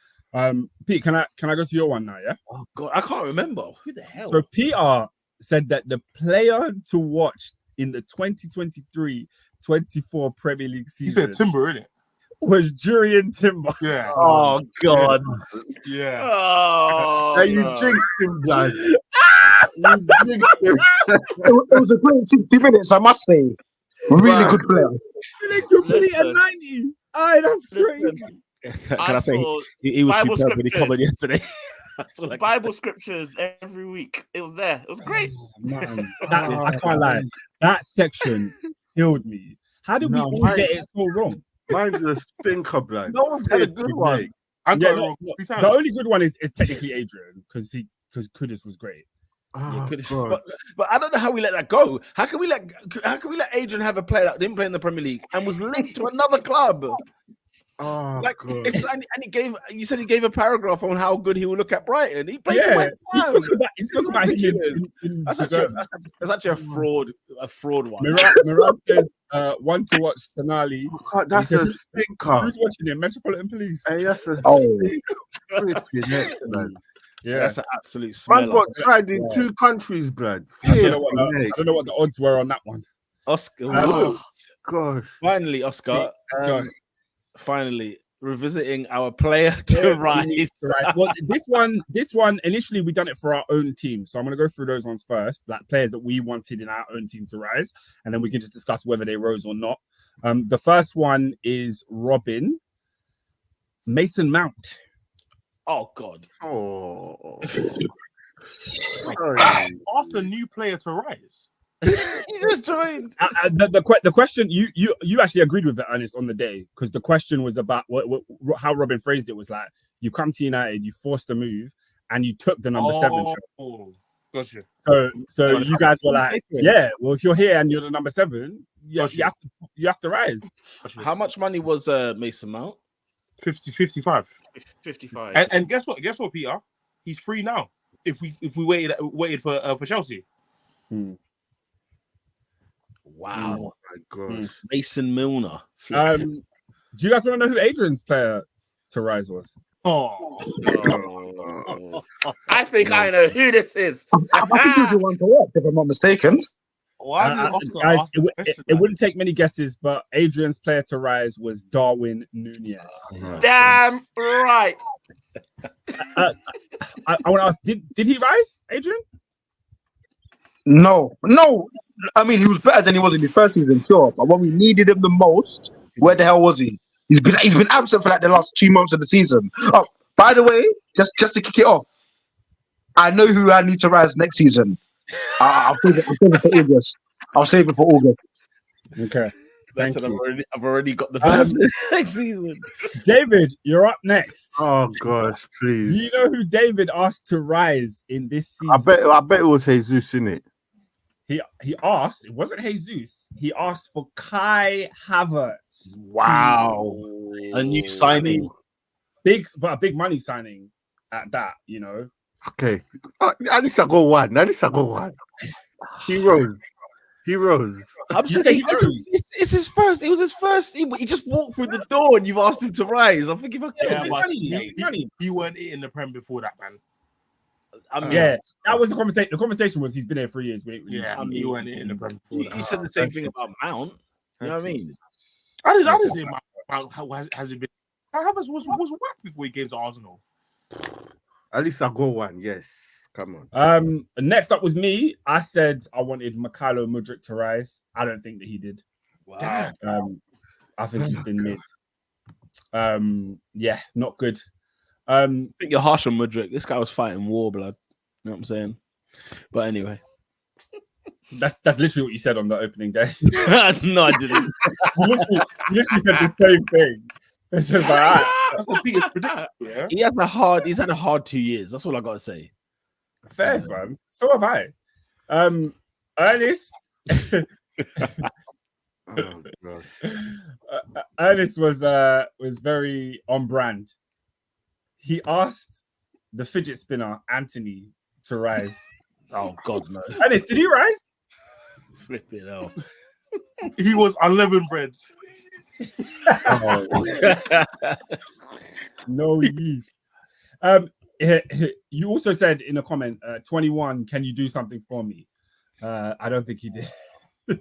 Pete, can I go to your one now? Yeah. Oh god, I can't remember. Who the hell? So Peter said that the player to watch in the 2023-24 Premier League He season said Timber, innit? was Jurien Timber. Yeah. Oh god. Yeah. Oh, Hey, you no. jinxed him, blood. You jinxed him. It was a great 60 minutes, I must say. Really Right. good player. They complete a Listen. 90. Aye, that's Listen, crazy. Can I say saw he was Bible superb when he scriptures. commented yesterday? That's all I can Bible scriptures every week. It was there. It was great. Man, I can't lie. That section killed me. How did we No, all mine- get it so wrong? Mine's a stinker, blood. No one's had a good one. I got Yeah, it wrong no, 3 times. The only good one is technically Adrian because Kudus was great. Oh, Could've- God. but I don't know how we let that go. How can we let Adrian have a player that didn't play in the Premier League and was linked to another club? Oh, Like, God. and you said he gave a paragraph on how good he will look at Brighton. He played for Yeah, West he Ham. spoke about him in That's Deserve. actually a fraud one. Miran says one to watch Tonali. Oh, God, that's He a says, stinker. Who's watching it? Metropolitan Police. Hey, that's a Oh. stinker. Flipping heck, blood. Yeah. That's an absolute Man smeller. got tried in 2 countries, blood. I don't know Flipping heck. what the odds were on that one. Oscar, Oh, gosh. finally, Oscar. Go. Finally revisiting our player to rise. Right. Well, this one, initially we done it for our own team. So I'm gonna go through those ones first, like players that we wanted in our own team to rise, and then we can just discuss whether they rose or not. The first one is Robin. Mason Mount. Oh God. Oh. Ask a new player to rise. He just joined. The question you actually agreed with it, Ernest, on the day, because the question was about how Robin phrased it was like, you come to United, you forced a move, and you took the number 7 shot. Oh, gotcha. So you guys were like, yeah, well, if you're here and you're the number 7, you have to rise. How much money was Mason Mount? 55. 55. And guess what, Peter? He's free now. If we waited for Chelsea. Wow. Oh my gosh. Mason Milner. Do you guys want to know who Adrian's player to rise was? Oh. I think I know who this is. I think he was the one to watch, if I'm not mistaken. Why did Oscar Guys, ask the question, it man? wouldn't take many guesses, but Adrian's player to rise was Darwin Nunez. Damn right. I want to ask, did he rise, Adrian? No. I mean, he was better than he was in the first season, sure. But when we needed him the most, where the hell was he? He's been absent for like the last 2 months of the season. Oh, by the way, just to kick it off, I know who I need to rise next season. I'll save it for August. I'll save it for August. Okay. That's Thank it. you. I've already got the person next season. David, you're up next. Oh gosh, Do please. you know who David asked to rise in this season? I bet it was Jesus, innit? He asked, it wasn't Jesus, he asked for Kai Havertz. Wow. A new signing. A big money signing. at that, you know. Okay. At least I go one. Heroes. I'm just saying, it's his first. It was his first. He just walked through the door and you've asked him to rise. I think if I but he weren't in the Prem before that, man. I mean, that was the conversation. The conversation was he's been here 3 years. He weren't in the Prem before that. You said the same thing about Mount. You know what I mean? I didn't say Mount has it been. Havertz was whack before he came to Arsenal. At least I go one. Yes. Come on. Next up was me. I said I wanted Mykhailo Mudryk to rise. I don't think that he did. Wow. I think he's been mid. Yeah, not good. I think you're harsh on Mudryk. This guy was fighting war blood. You know what I'm saying? But anyway. That's literally what you said on the opening day. No, I didn't. you literally said the same thing. It's just like, that's the biggest prediction. Yeah? He's had a hard 2 years. That's all I gotta say. Fairs, man. So have I. Ernest. Oh, God. Ernest was very on brand. He asked the fidget spinner Anthony to rise. Oh God, no! Ernest, did he rise? Flip it out. He was unleavened bread. No yeast. You also said in a comment, 21, can you do something for me? I don't think he did. I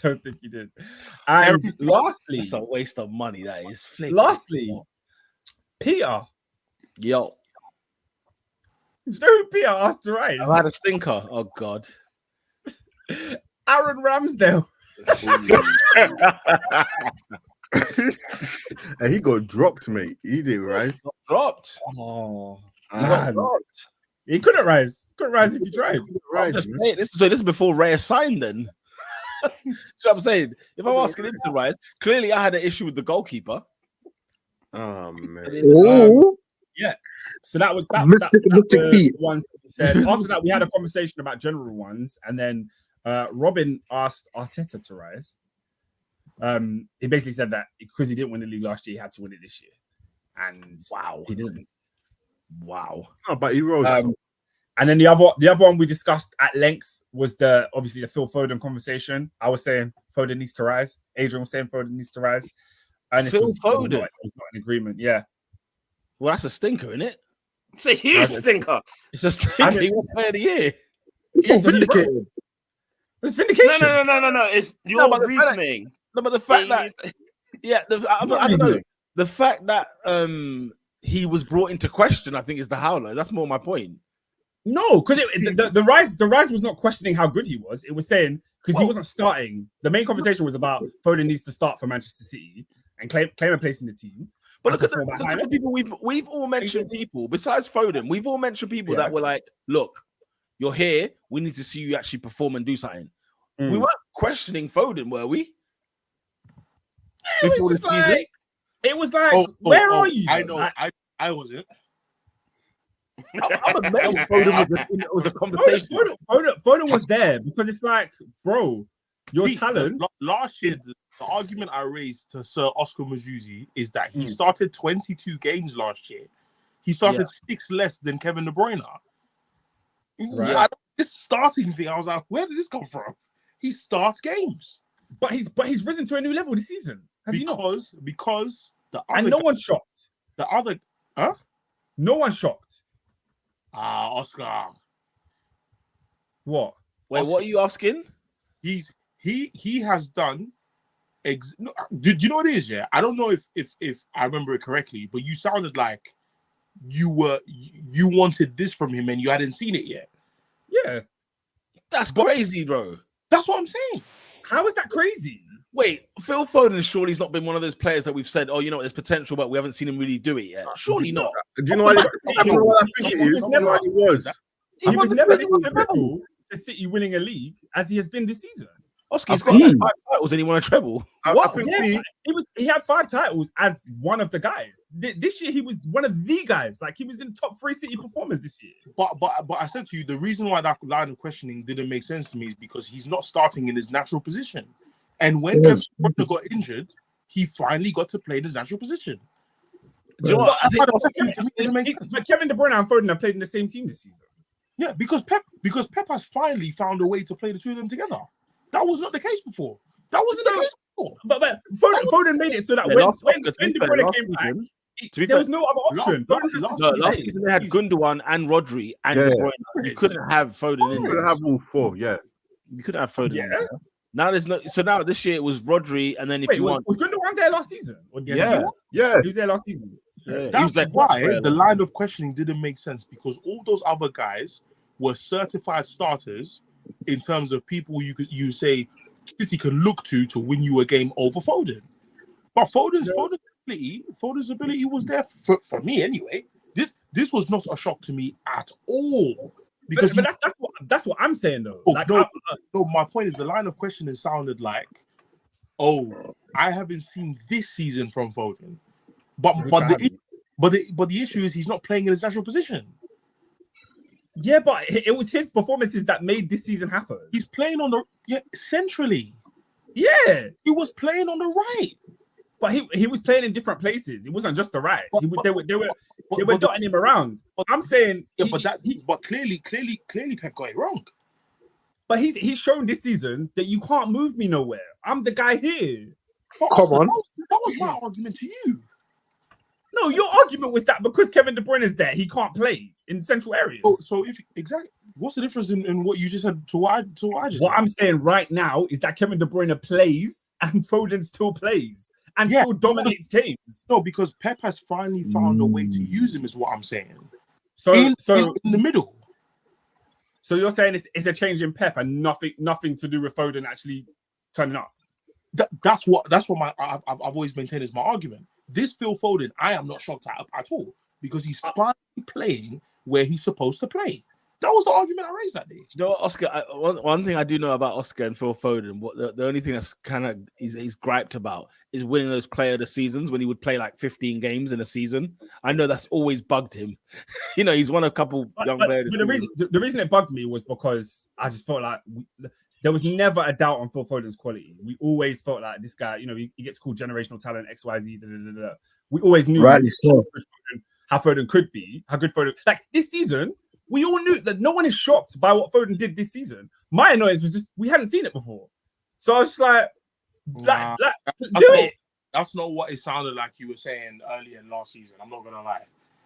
don't think he did. And lastly, it's a waste of money. That is. Lastly, Peter. Yo. Do you know who Peter asked to rise? I've had a stinker. Oh God. Aaron Ramsdale. And he got dropped, mate. He didn't rise. Dropped. Oh, dropped. He couldn't rise. Couldn't rise if he tried. This is before Raya signed. Then. You know what I'm saying? If I'm asking him to rise, clearly I had an issue with the goalkeeper. Oh man. Yeah. So that was Mystic Pete. Ones that we said. After that, we had a conversation about general ones, and then Robin asked Arteta to rise. He basically said that because he didn't win the league last year, he had to win it this year. And wow, he didn't. Wow. No, but he rose. And then the other one we discussed at length was obviously the Phil Foden conversation. I was saying Foden needs to rise. Adrian was saying Foden needs to rise. And Phil Foden was not in agreement. Yeah. Well, that's a stinker, isn't it? It's a huge stinker. It's a stinker. He was player of the year. It's vindicated. It's vindication. No. It's your reasoning. But the fact that I don't know. The fact that he was brought into question, I think, is the howler. That's more my point. No, because the rise was not questioning how good he was. It was saying because he wasn't starting. The main conversation was about Foden needs to start for Manchester City and claim a place in the team. But look at the people we've all mentioned people besides Foden. We've all mentioned people that were like, "Look, you're here. We need to see you actually perform and do something." We weren't questioning Foden, were we? It was like, where are you? I know. I wasn't. I'm amazed Foden was a conversation. Foden was there because it's like, bro, your talent. Last year, the argument I raised to Sir Oscar Mazuzzi is that he started 22 games last year. He started 6 less than Kevin De Bruyne. Right. Yeah, this starting thing, I was like, where did this come from? He starts games, but he's risen to a new level this season. Because the other and no one's shocked. The other, no one's shocked. Oscar. What? Wait, Oscar, what are you asking? He has done. Do you know what it is? Yeah, I don't know if I remember it correctly, but you sounded like you wanted this from him and you hadn't seen it yet. Yeah, that's crazy, bro. That's what I'm saying. How is that crazy? Wait, Phil Foden surely's not been one of those players that we've said, oh, you know, there's potential, but we haven't seen him really do it yet. Surely not. Do you know what I think it is? He was never this level to City winning a league as he has been this season. Oscar's got 5 titles and he won a treble. He had 5 titles as one of the guys. This year he was one of the guys. Like he was in top 3 City performers this year. But I said to you, the reason why that line of questioning didn't make sense to me is because he's not starting in his natural position. And when Kevin De Bruyne got injured, he finally got to play in his natural position. Do you know what? I think but Kevin De Bruyne and Foden have played in the same team this season. Yeah, because Pep has finally found a way to play the two of them together. That was not the case before. That wasn't the case before. But Foden made it so that when De Bruyne came back, there was no other option. Last season they had Gundogan and Rodri and De Bruyne. You couldn't have Foden in there. You couldn't have all four, yeah. You couldn't have Foden in there. Now there's no. So now this year it was Rodri, and then if was Gundogan there last season? Yeah. He was there last season. Yeah. That's why the line of questioning didn't make sense, because all those other guys were certified starters in terms of people you say City can look to win you a game over Foden. But Foden's ability was there for me anyway. This was not a shock to me at all. Because but that's what I'm saying though. My point is the line of questioning sounded like, I haven't seen this season from Foden. But the issue is he's not playing in his natural position. Yeah, but it was his performances that made this season happen. He's playing on centrally. Yeah, he was playing on the right, but he was playing in different places. It wasn't just the right. They were dotting him around. I'm saying, but clearly, Pep got it wrong. But he's shown this season that you can't move me nowhere. I'm the guy here. Come on, that was my argument to you. No, your argument was that because Kevin De Bruyne is there, he can't play in central areas. So if exactly, what's the difference in what you just said to what I just What said? I'm saying right now is that Kevin De Bruyne plays and Foden still plays and still dominates games. No, because Pep has finally found a way to use him, is what I'm saying. So in the middle. So you're saying it's a change in Pep and nothing to do with Foden actually turning up. That's what I've always maintained is my argument. This Phil Foden, I am not shocked at all, because he's finally playing where he's supposed to play. That was the argument I raised that day. You know what, Oscar? One thing I do know about Oscar and Phil Foden, the only thing that's kind of he's griped about is winning those player of the seasons when he would play like 15 games in a season. I know that's always bugged him. He's won a couple young players. But the reason it bugged me was because I just felt like there was never a doubt on Phil Foden's quality. We always felt like this guy, he gets called generational talent, XYZ. We always knew how Foden could be, how good Foden. Like this season, we all knew that no one is shocked by what Foden did this season. My annoyance was just we hadn't seen it before, so I was just like do it. That's not what it sounded like you were saying earlier last season. I'm not gonna lie,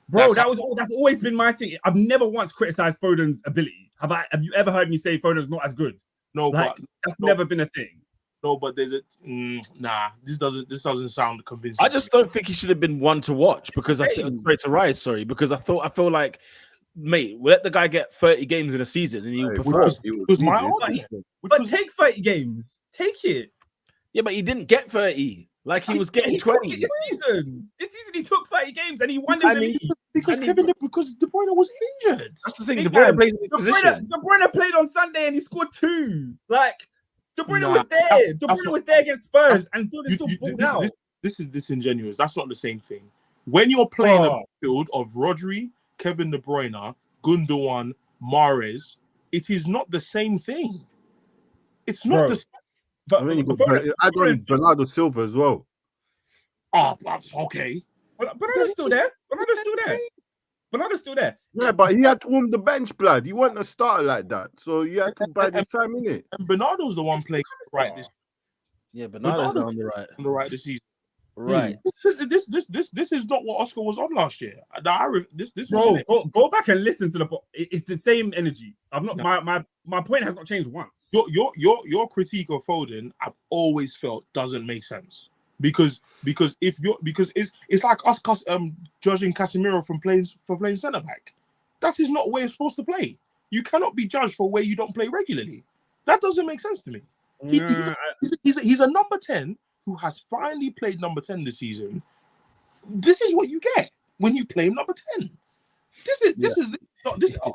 bro. That's always been my thing. I've never once criticized Foden's ability. Have you ever heard me say Foden's not as good? No, but that's never been a thing. No, but there's this doesn't sound convincing. I just don't think he should have been one to watch because I feel like, mate, let the guy get 30 games in a season and he'll perform. But take 30 games. Take it. Yeah, but he didn't get 30. Like he was getting 20. This season he took 30 games and he won the league. Because De Bruyne was injured. That's the thing. De Bruyne plays in his position. De Bruyne played on Sunday and he scored 2. Like De Bruyne was there. De Bruyne was there against Spurs and Foden still pulled out. This is disingenuous. That's not the same thing. When you're playing a field of Rodri, Kevin De Bruyne, Gundogan, Mahrez, it is not the same thing. It's not the same. But I got Bernardo Silva as well. Oh, okay. Bernardo's still there. Bernardo's still there. Yeah, but he had to warm the bench, blood. He wasn't a starter like that. So you had to buy this time, innit? And Bernardo's the one playing right this. Yeah, Bernardo's on the right. On the right this season. Right. This is not what Oscar was on last year. Go back and listen to the. It's the same energy. I'm not. My point has not changed once. Your critique of Foden, I've always felt doesn't make sense because it's like us judging Casemiro for playing centre back. That is not where you're supposed to play. You cannot be judged for where you don't play regularly. That doesn't make sense to me. He's a number 10. Who has finally played number 10 this season. This is what you get when you play number 10.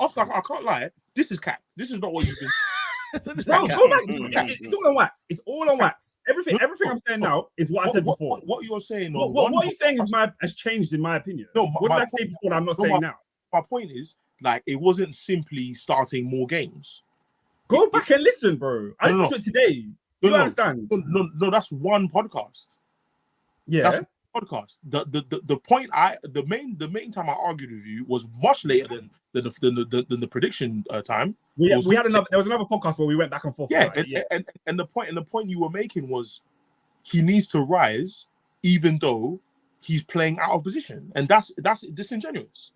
Oscar, I can't lie. This is cap. This is not what you do. Bro, go back. It's all on wax. It's all on wax. Everything I'm saying now is what I said before. What you're saying? What you're saying has changed in my opinion. No, what did I say before that I'm not saying now? My point is, it wasn't simply starting more games. Go back and listen, bro. I listened to it today. You understand? No, that's one podcast. Yeah. podcast. The main time I argued with you was much later than the prediction time. We had another. There was another podcast where we went back and forth. Yeah, about it, and the point you were making was he needs to rise, even though he's playing out of position, and that's disingenuous.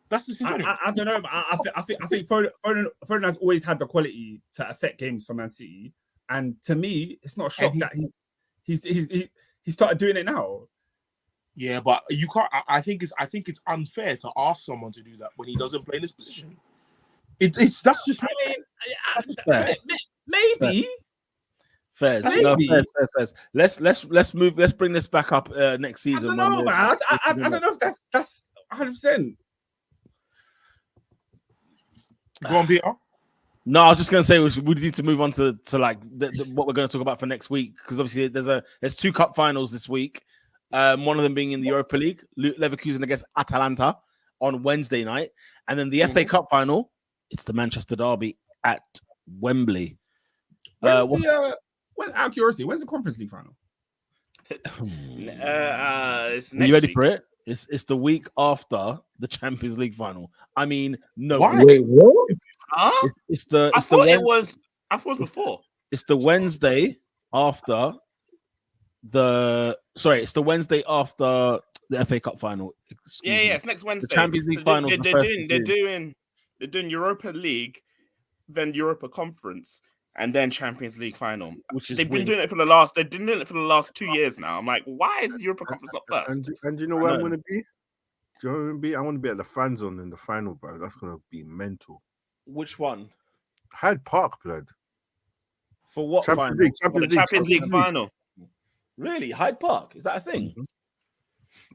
That's disingenuous. I don't know. But I think Foden has always had the quality to affect games for Man City, and to me, it's not a shock that he started doing it now. Yeah, but you can't. I think it's unfair to ask someone to do that when he doesn't play in this position. That's just. Fair. Maybe. Fairs. No, fairs. Let's move. Let's bring this back up next season. I don't know, man. I don't know if that's 100%. Go on, Peter. No, I was just gonna say we need to move on to like what we're going to talk about for next week, because obviously there's 2 cup finals this week. One of them being in the Europa League, Leverkusen against Atalanta on Wednesday night, and then the FA Cup final. It's the Manchester derby at Wembley. Out of curiosity, when's the Conference League final? It's Are you ready for it? It's the week after the Champions League final. I mean, no. Why? Wait, what? Huh? I thought it was before. It's the Wednesday after it's the Wednesday after the FA Cup final. Yeah, it's next Wednesday. The Champions League final. They're doing Europa League, then Europa Conference, and then Champions League final. Which is they've been doing it for the last 2 years now. I'm like, why is the Europa Conference not first? And do you know where I'm going to be? Do you know where I'm going to be? I want to be at the fan zone in the final, bro. That's going to be mental. Which one? Hyde Park, blood. For what Champions final? League, Champions League final. Really? Hyde Park? Is that a thing? Mm-hmm.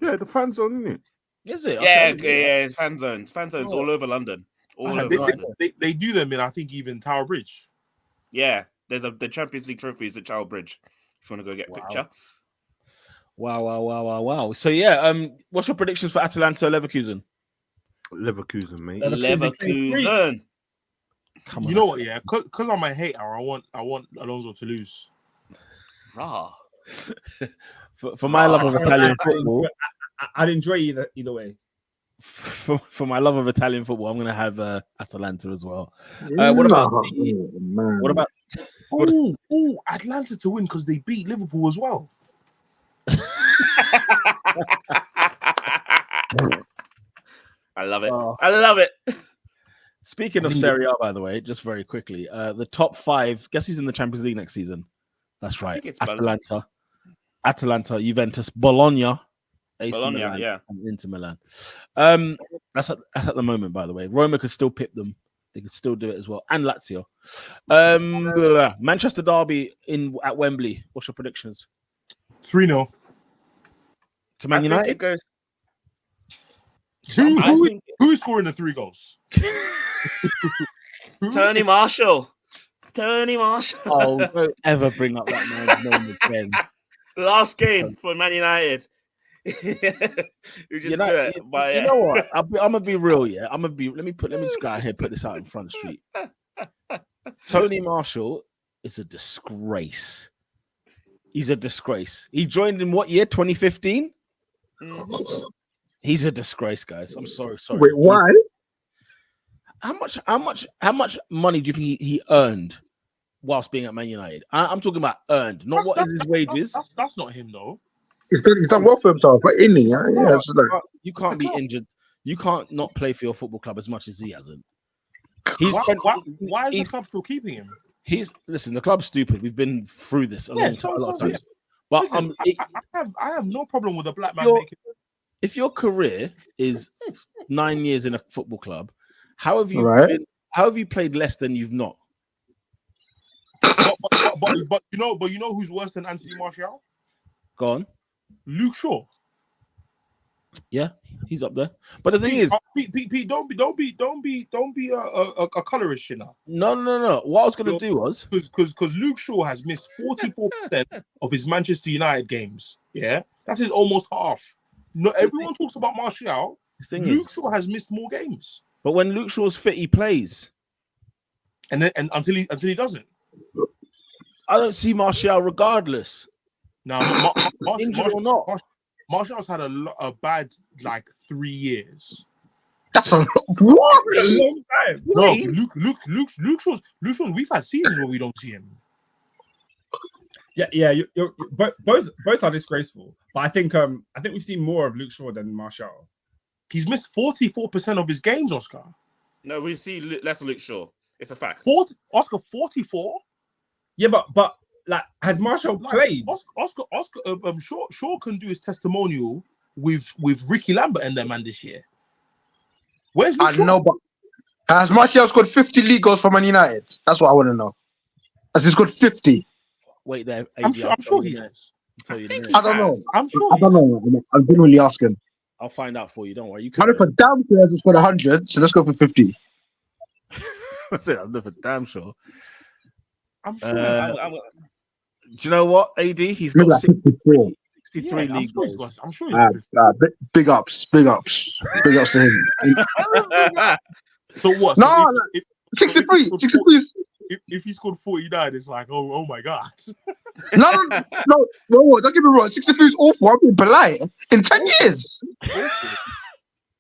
Yeah, the fan zone, isn't it? Is it? Yeah, fan zones. Fan zones all over London. They do them in, I think, even Tower Bridge. Yeah, there's the Champions League trophies at Tower Bridge. If you want to go get a picture. Wow. So yeah, what's your predictions for Atalanta Leverkusen? Leverkusen, mate. Leverkusen. Come on, you know what? Yeah, because I'm a hater. I want Alonso to lose. Rah. For my love of Italian football, I'd enjoy either way. For my love of Italian football, I'm going to have Atalanta as well. What about Atlanta to win because they beat Liverpool as well. I love it. I love it. Speaking of Serie A, by the way, just very quickly, the top 5. Guess who's in the Champions League next season? That's right, Atalanta, Juventus, Bologna. AC Milan, yeah, and Inter Milan. That's at the moment, by the way. Roma could still pip them. They could still do it as well, and Lazio. Manchester derby at Wembley. What's your predictions? 3-0 to Man United. Who is scoring the 3 goals? Tony Marshall. Oh, don't ever bring up that man's name again. Last game for Man United. You know what? I'm gonna be real, yeah. Let me just go ahead and put this out in Front Street. Tony Marshall is a disgrace. He's a disgrace. He joined in what year? 2015. He's a disgrace, guys. I'm sorry. Wait, why? How much money do you think he earned whilst being at Man United? I'm talking about earned, not what is his wages. That's not him though. He's done well for himself, but in the you can't be injured. You can't not play for your football club as much as he hasn't. Why is the club still keeping him? Listen. The club's stupid. We've been through this a lot of times. But listen, I have no problem with a black man making. If your career is 9 years in a football club, how have you played less than you've not? But you know who's worse than Anthony Martial? Go on. Luke Shaw. Yeah, he's up there. But the thing is, Pete, don't be a colorist, you know. No. What I was gonna do was because Luke Shaw has missed 44% of his Manchester United games. Yeah, that's his almost half. No, everyone talks about Martial. Luke Shaw has missed more games. But when Luke Shaw's fit, he plays. And until he doesn't. I don't see Martial regardless. No, injured or not. Martial's had a bad like 3 years. That's a what? A long time. No, Luke Shaw's. We've had seasons where we don't see him. Yeah. You're both are disgraceful. But I think we've seen more of Luke Shaw than Martial. He's missed 44% of his games, Oscar. No, we see less Luke Shaw. It's a fact. Oscar 44. Yeah, but like, has Martial played? Oscar, Shaw can do his testimonial with Ricky Lambert and them man this year. Where's Luke Shaw? know, but has Martial scored 50 league goals for Man United? That's what I want to know. Has he scored 50? Wait there. I'm sure he has. I don't know. I'm sure. I don't know. I'm genuinely asking. I'll find out for you. Don't worry. You I know for damn sure has scored 100, so let's go for 50. I said I'm for damn sure. I'm sure. Do you know what, AD? He's got Like 63 yeah, league goals. I'm sure he's big ups to him. So what? No, so if 63. If he scored 49, it's like, oh my god. No, don't get me wrong. 63 is awful. I'm being polite. In 10 years.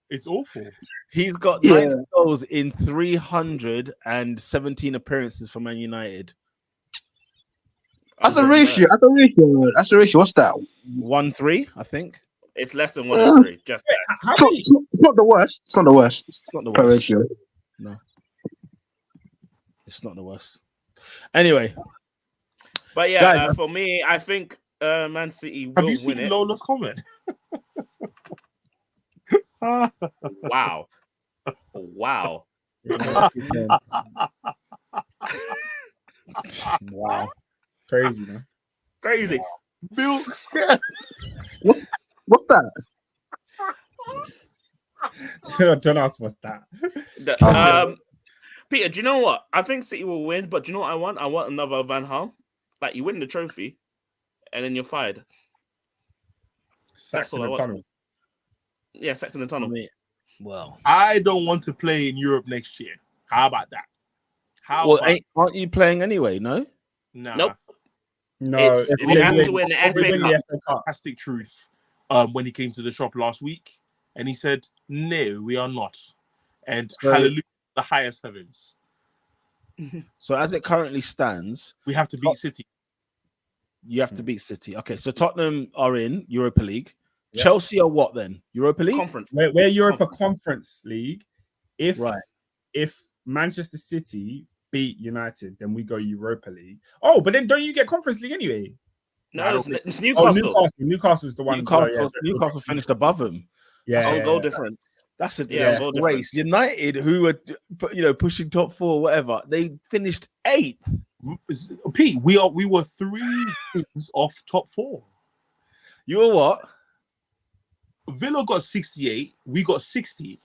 It's awful. He's got 90 goals in 317 appearances for Man United. That's a ratio. What's that? 1-3, I think. It's less than 1-3. Just It's not the worst. It's not the worst. It's not the Per worst. ratio. No. It's not the worst. Anyway. But yeah, Guys, for me, I think Man City will Have you win seen it. Lola's comment? Wow. Wow. Wow. Crazy, man. Crazy. Bill, What's that? Don't ask what's that. Peter, do you know what? I think City will win, but do you know what I want? I want another Van Gaal. Like, you win the trophy, and then you're fired. Sacks in all I the want. tunnel. Yeah, Sacks in the tunnel. Well, I don't want to play in Europe next year. How about that? aren't you playing anyway? No. Nah. Nope. No, We have to win the FA Cup. Fantastic truth. When he came to the shop last week, and he said, "No, we are not," and hallelujah, the highest heavens. So as it currently stands, We have to beat City. you have to beat City. Okay, so Tottenham are in Europa League. Yeah. Chelsea are what then? Europa League? Conference. We're Europa Conference League. If Manchester City beat United, then we go Europa League. Oh, but then don't you get Conference League anyway? No, it's Newcastle. Newcastle's the one. Newcastle finished above them. Yeah, Goal difference. That's a goal race. difference. United, who were pushing top 4, whatever, they finished 8th. Pete, we were 3 wins off top 4. You were what? Villa got 68. We got 60.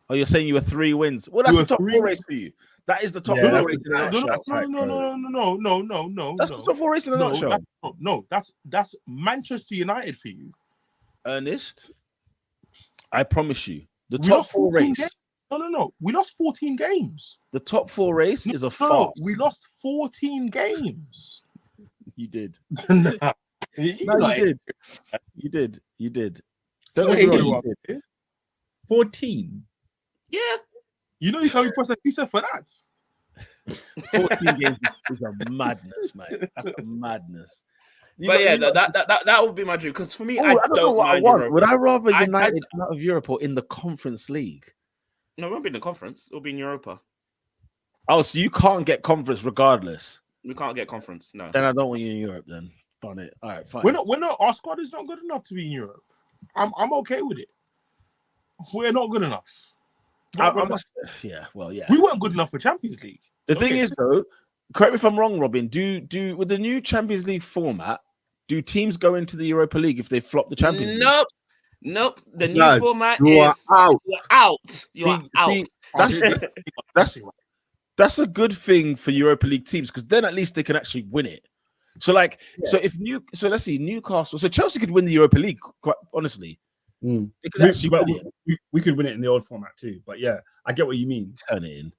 Oh, you're saying you were 3 wins? Well, that's the top 4 race for you. That is the top 4 race in a nutshell. No. That's the top 4 race in a nutshell. That's Manchester United for you, Ernest. I promise you, the We top lost 4 14 race. games. No. We lost 14 games. The top 4 race is a No, farce. we lost 14 games. You did. No, You did. Don't So get me wrong, what? you did. 14. Yeah. You know you can't be prosecuted for that. 14 games is a madness, mate. That's a madness. That would be my dream. Because for me, I don't know don't what I mind want. Europa. Would I rather I- United out of Europe or in the Conference League? No, it won't be in the conference. It'll be in Europa. Oh, so you can't get Conference regardless. We can't get conference. No. Then I don't want you in Europe. Then, darn it. All right, fine. We're not. Our squad is not good enough to be in Europe. I'm okay with it. We're not good enough. Yeah. Well, yeah. We weren't good enough for Champions League. The thing is, though, correct me if I'm wrong, Robin. Do with the new Champions League format, do teams go into the Europa League if they flop the Champions League? Nope. The new format you are out. You're out. You are out. That's a good thing for Europa League teams because then at least they can actually win it. So let's see, Newcastle. So Chelsea could win the Europa League. Quite honestly, they could actually win it. We could win it in the old format too. But yeah, I get what you mean. Turn it in.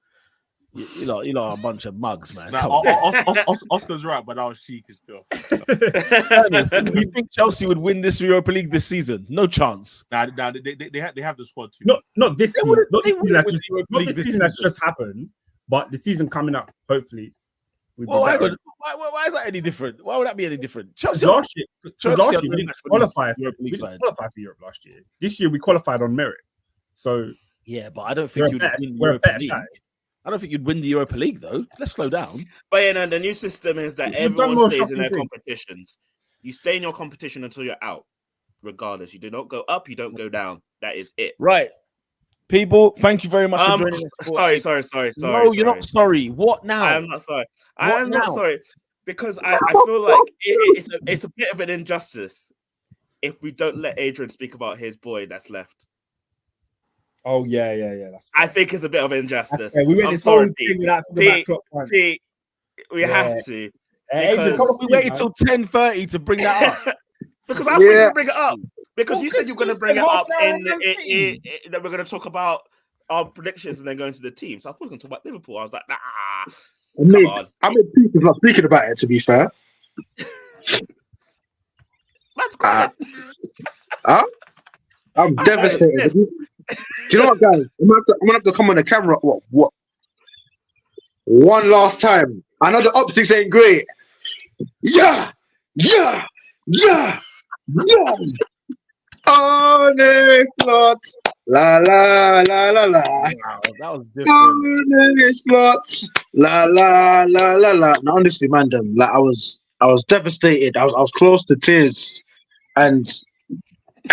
You know, are a bunch of mugs, man. Nah, Come on. Oscar's right, but that was cheeky still. You think Chelsea would win this Europa League this season? No chance. Nah, they have the squad too. Not this season. wouldn't- Not they this season. wouldn't That's win just, the Europa not League this this season that's season. just happened, but the season coming up, hopefully. Well, hang on. Why is that any different? Why would that be any different? Chelsea Last year, we very didn't much for qualify. this Europa We League didn't side. qualify for Europe last year. This year we qualified on merit. So Yeah, but I don't we're think a you'd better, win the we're a Europa better League. side. I don't think you'd win the Europa League though. Let's slow down. But yeah, no, the new system is that You've done everyone more stays in shocking their things. competitions. You stay in your competition until you're out, regardless. You do not go up, you don't go down. That is it. Right. People, thank you very much for joining us. Sorry. No, you're not sorry. What now? I am not sorry. I What am not now? sorry because I feel like it's a bit of an injustice if we don't let Adrian speak about his boy that's left. Oh yeah. That's I think it's a bit of injustice. we went I'm this whole sorry, thing Pete. without talking about Pete, Klopp once. Pete, we Yeah. have to. Adrian, come because- off We mute, waited man. till 10:30 to bring that up. Because I was going Yeah. to bring it up. Because Well, you said you were going to Chris bring it said up half an hour in and then that we're going to talk about our predictions and then go into the team. So I thought we were going to talk about Liverpool. I was like, nah, come on. I'm in peace with not speaking about it, to be fair. That's great. I'm devastated. Do you know what, guys? I'm gonna have to come on the camera. What? One last time. I know the optics ain't great. Yeah. Honest lot. La la la la la. Wow, that was different. Honest lot. La la la la la. No, honestly, man, like I was devastated. I was close to tears, and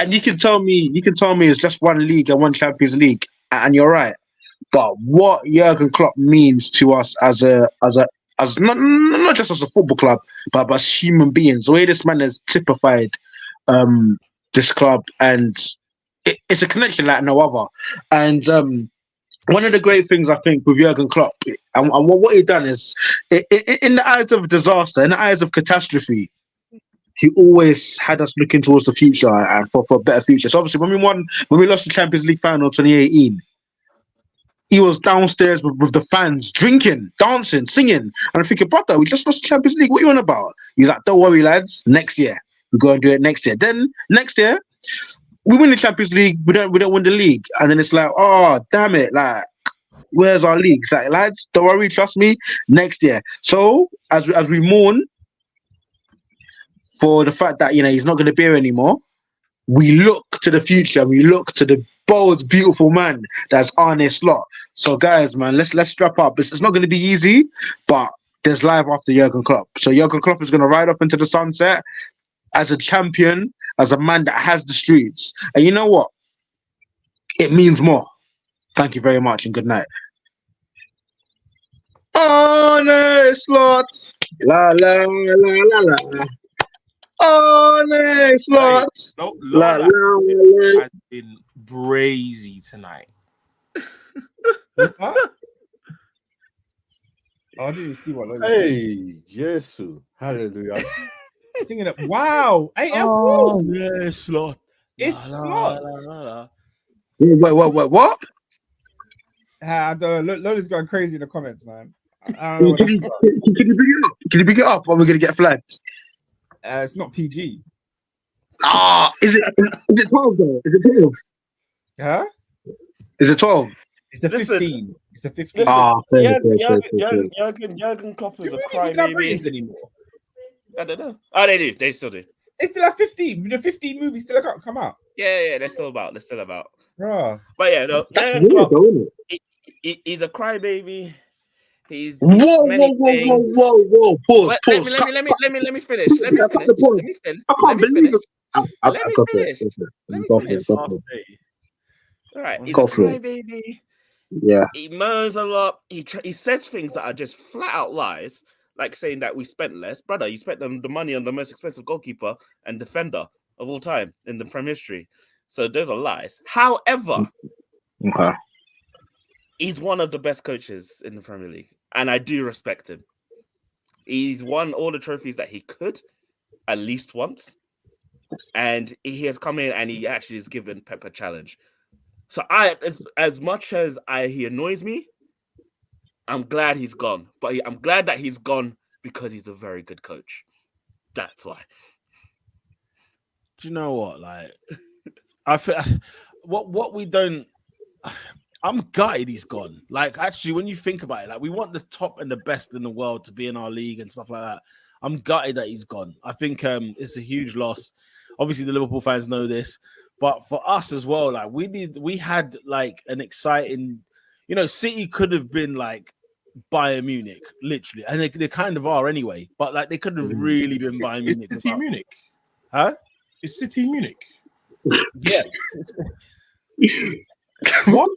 you can tell me it's just one league and one Champions League, and you're right. But what Jurgen Klopp means to us as not just as a football club, but as human beings, the way this man has typified this club, and it's a connection like no other. And one of the great things I think with Jurgen Klopp, and what he done is, in the eyes of disaster, in the eyes of catastrophe, he always had us looking towards the future and for a better future. So obviously, when we lost the Champions League final 2018, he was downstairs with the fans, drinking, dancing, singing, and I'm thinking, brother, we just lost the Champions League. What are you on about? He's like, don't worry, lads. Next year, we're going to do it next year. Then next year, we win the Champions League. We don't win the league, and then it's like, oh damn it, like. Where's our league? It's like, lads, don't worry, trust me, next year. So as we mourn for the fact that he's not going to be here anymore, we look to the future. We look to the bold, beautiful man that's Arne Slot. So guys, man, let's strap up. It's not going to be easy, but there's life after Jurgen Klopp. So Jurgen Klopp is going to ride off into the sunset as a champion, as a man that has the streets. And you know what? It means more. Thank you very much and good night. Honest lots. La la la la la. Honest lots. La la la. Has been brazy tonight. What's that? Oh, I didn't see what. Hey, Jesus. Hallelujah. Singing it. Wow. Hey, Oh, yeah, Slot. It's Slot. Wait, what? I don't know. Lola's going crazy in the comments, man. I don't know what Can that's you about. bring it up? Can you bring it up or we're going to get flagged? It's not PG. Is it 12 though? Is it 12? Huh? Is it 12? It's the Listen. 15. It's the 15. Fair. Jurgen Klopp is Do a movies even have crybaby. ratings anymore? I don't know. Oh, they do. They still do. It's still at 15. The 15 movies still come out. Yeah, they're still about. Bro. But yeah, no, That's Jurgen weird Klopp, though, isn't it? he's a crybaby. He's Whoa. Pause. Let me finish. Let me That's the point. finish. I can't believe it. Let me Go for finish. it. Let me Go for finish. it. Go for it. All right, he's Go a for it. crybaby. Yeah. He moans a lot. He says things that are just flat out lies, like saying that we spent less. Brother, you spent the money on the most expensive goalkeeper and defender of all time in the Premier history. So those are lies. However, Okay. he's one of the best coaches in the Premier League, and I do respect him. He's won all the trophies that he could, at least once, and he has come in and he actually has given Pep a challenge. So as much as he annoys me, I'm glad he's gone, but I'm glad that he's gone because he's a very good coach. That's why. Do you know what? Like, I feel what we don't. I'm gutted he's gone. Like, actually, when you think about it, like, we want the top and the best in the world to be in our league and stuff like that. I'm gutted that he's gone. I think it's a huge loss. Obviously, the Liverpool fans know this, but for us as well, like, we had like an exciting, City could have been like Bayern Munich, literally, and they kind of are anyway. But like, they could have really been Bayern Munich. City Munich, huh? It's City Munich. Yeah. What?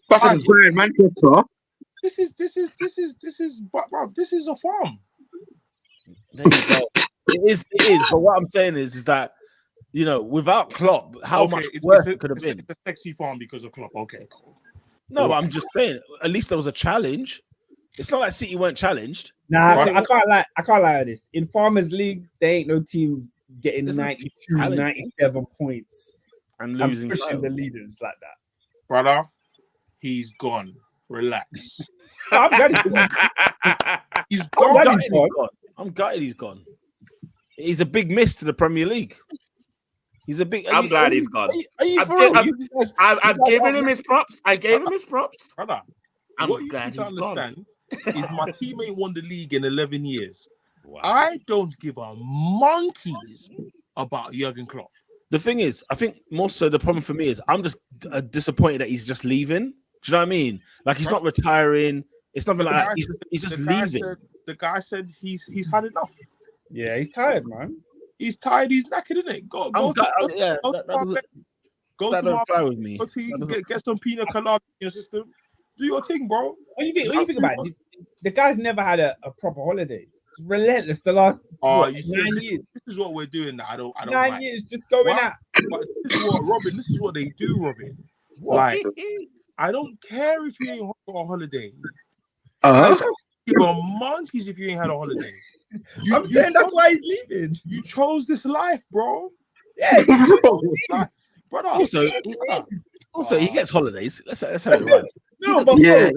Manchester. This is a farm. There you go. It is. But what I'm saying is that without Klopp, how much worse it could have been. It's a sexy farm because of Klopp. Okay, cool. No, but I'm just saying. At least there was a challenge. It's not like City weren't challenged. Nah, I can't lie to this. In Farmers Leagues, there ain't no teams getting 92, 97 points and losing pushing the leaders like that. Brother, he's gone. Relax. I'm glad he's gone. I'm gutted he's gone. He's a big miss to the Premier League. He's a big. I'm glad he's gone. Are you for real? I've given him his props. I gave him his props. Brother, I'm what glad you need he's to understand gone. is my team ain't won the league in 11 years. Wow. I don't give a monkeys about Jurgen Klopp. The thing is, I think more so the problem for me is I'm just disappointed that he's just leaving. Do you know what I mean? Like, he's not retiring. It's nothing like that. He's just leaving. The guy said he's had enough. Yeah, he's tired, man. He's tired. He's knackered, innit? Go That don't fly with me. Get some pina colada in your system. Do your thing, bro. What do you think about it? The guy's never had a proper holiday. It's relentless the last 9 years. This is what we're doing now. I don't 9 years just going out. But this is what they do, Robin. Like, I don't care if you ain't got a holiday. Give a monkeys if you ain't had a holiday. I'm saying that's why he's leaving. You chose this life, bro. Yeah, brother. Also, he gets holidays. Let's have it right. No, but yeah,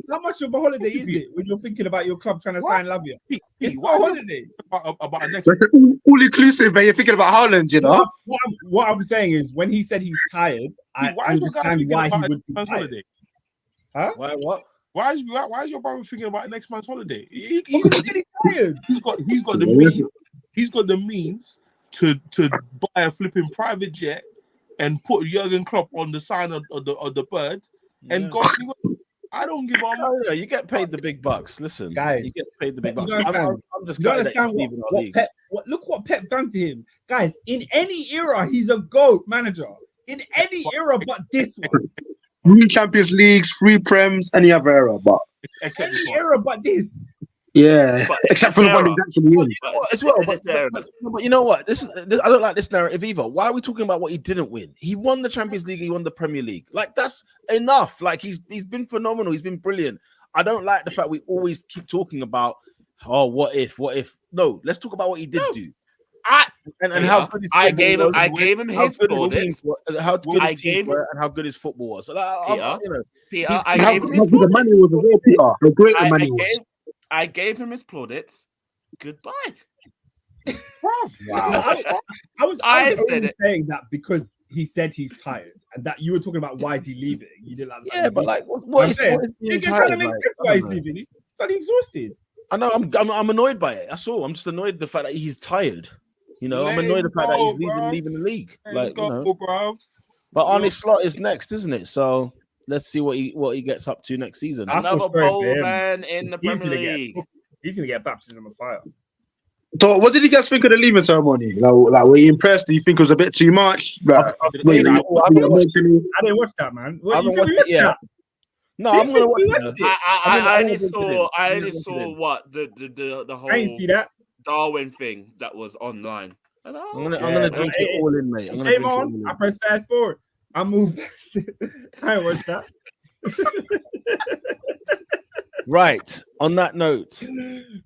how much of a holiday is it when you're thinking about your club trying to sign Lavia? It's not a holiday. About next all inclusive, and you're thinking about Haaland, you know. What I'm saying is, when he said he's tired, I understand why he would be tired. Holiday? Huh? Why? What? Why is your brother thinking about next man's holiday? He's tired. He's got the means. He's got the means to buy a flipping private jet and put Jurgen Klopp on the sign of the bird and go. I don't give a. Oh, yeah, you get paid the big bucks. Listen, guys, you get paid the big bucks. I'm just you understand look what Pep done to him, guys. In any era, he's a GOAT manager. In any era, but this one. 3 Champions Leagues, 3 Prems, any other era, but any era, but this. Yeah, except for the one he's actually in. As well, but you know what? This I don't like this narrative either. Why are we talking about what he didn't win? He won the Champions League. He won the Premier League. Like, that's enough. Like, he's been phenomenal. He's been brilliant. I don't like the fact we always keep talking about, oh, what if? No, let's talk about what he did do. And how good his I gave him his plaudits. How good his team were and how good his football was. So Peter, I gave him his plaudits. How great the money was. I gave him his plaudits. Goodbye. Wow. I was only saying that because he said he's tired, and that you were talking about why is he leaving. You didn't like. Yeah, but like, what is being tired? It makes sense why he's leaving. He's bloody exhausted. I know. I'm annoyed by it. That's all. I'm just annoyed the fact that he's tired. You know, I'm annoyed the fact that he's leaving the league. Like, bro. But Arne Slot is next, isn't it? So let's see what he gets up to next season. Another bold man in the Premier League. He's gonna get baptism of fire. So, what did you guys think of the leaving ceremony? Like, were you impressed? Do you think it was a bit too much? I didn't watch that, man. I haven't watched it yet. No, I'm gonna watch it. I only saw what the whole I didn't see that Darwin thing that was online. I'm gonna drink it all in, mate. I press fast forward. I moved. I ain't watched that. Right. On that note,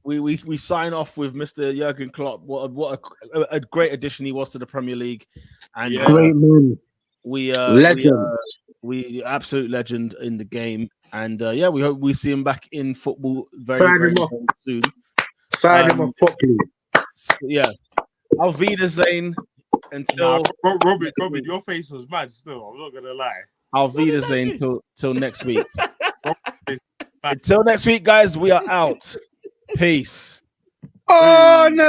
we sign off with Mr. Jurgen Klopp. What a great addition he was to the Premier League, and great man. Legend. We absolute legend in the game. And yeah, we hope we see him back in football very, Sign very, him up. very soon. Sign him up properly. So, yeah. Auf Wiedersehen until Robert, your face was mad still. I'm not gonna lie. Auf Wiedersehen till next week. Until next week, guys, we are out. Peace. Oh no.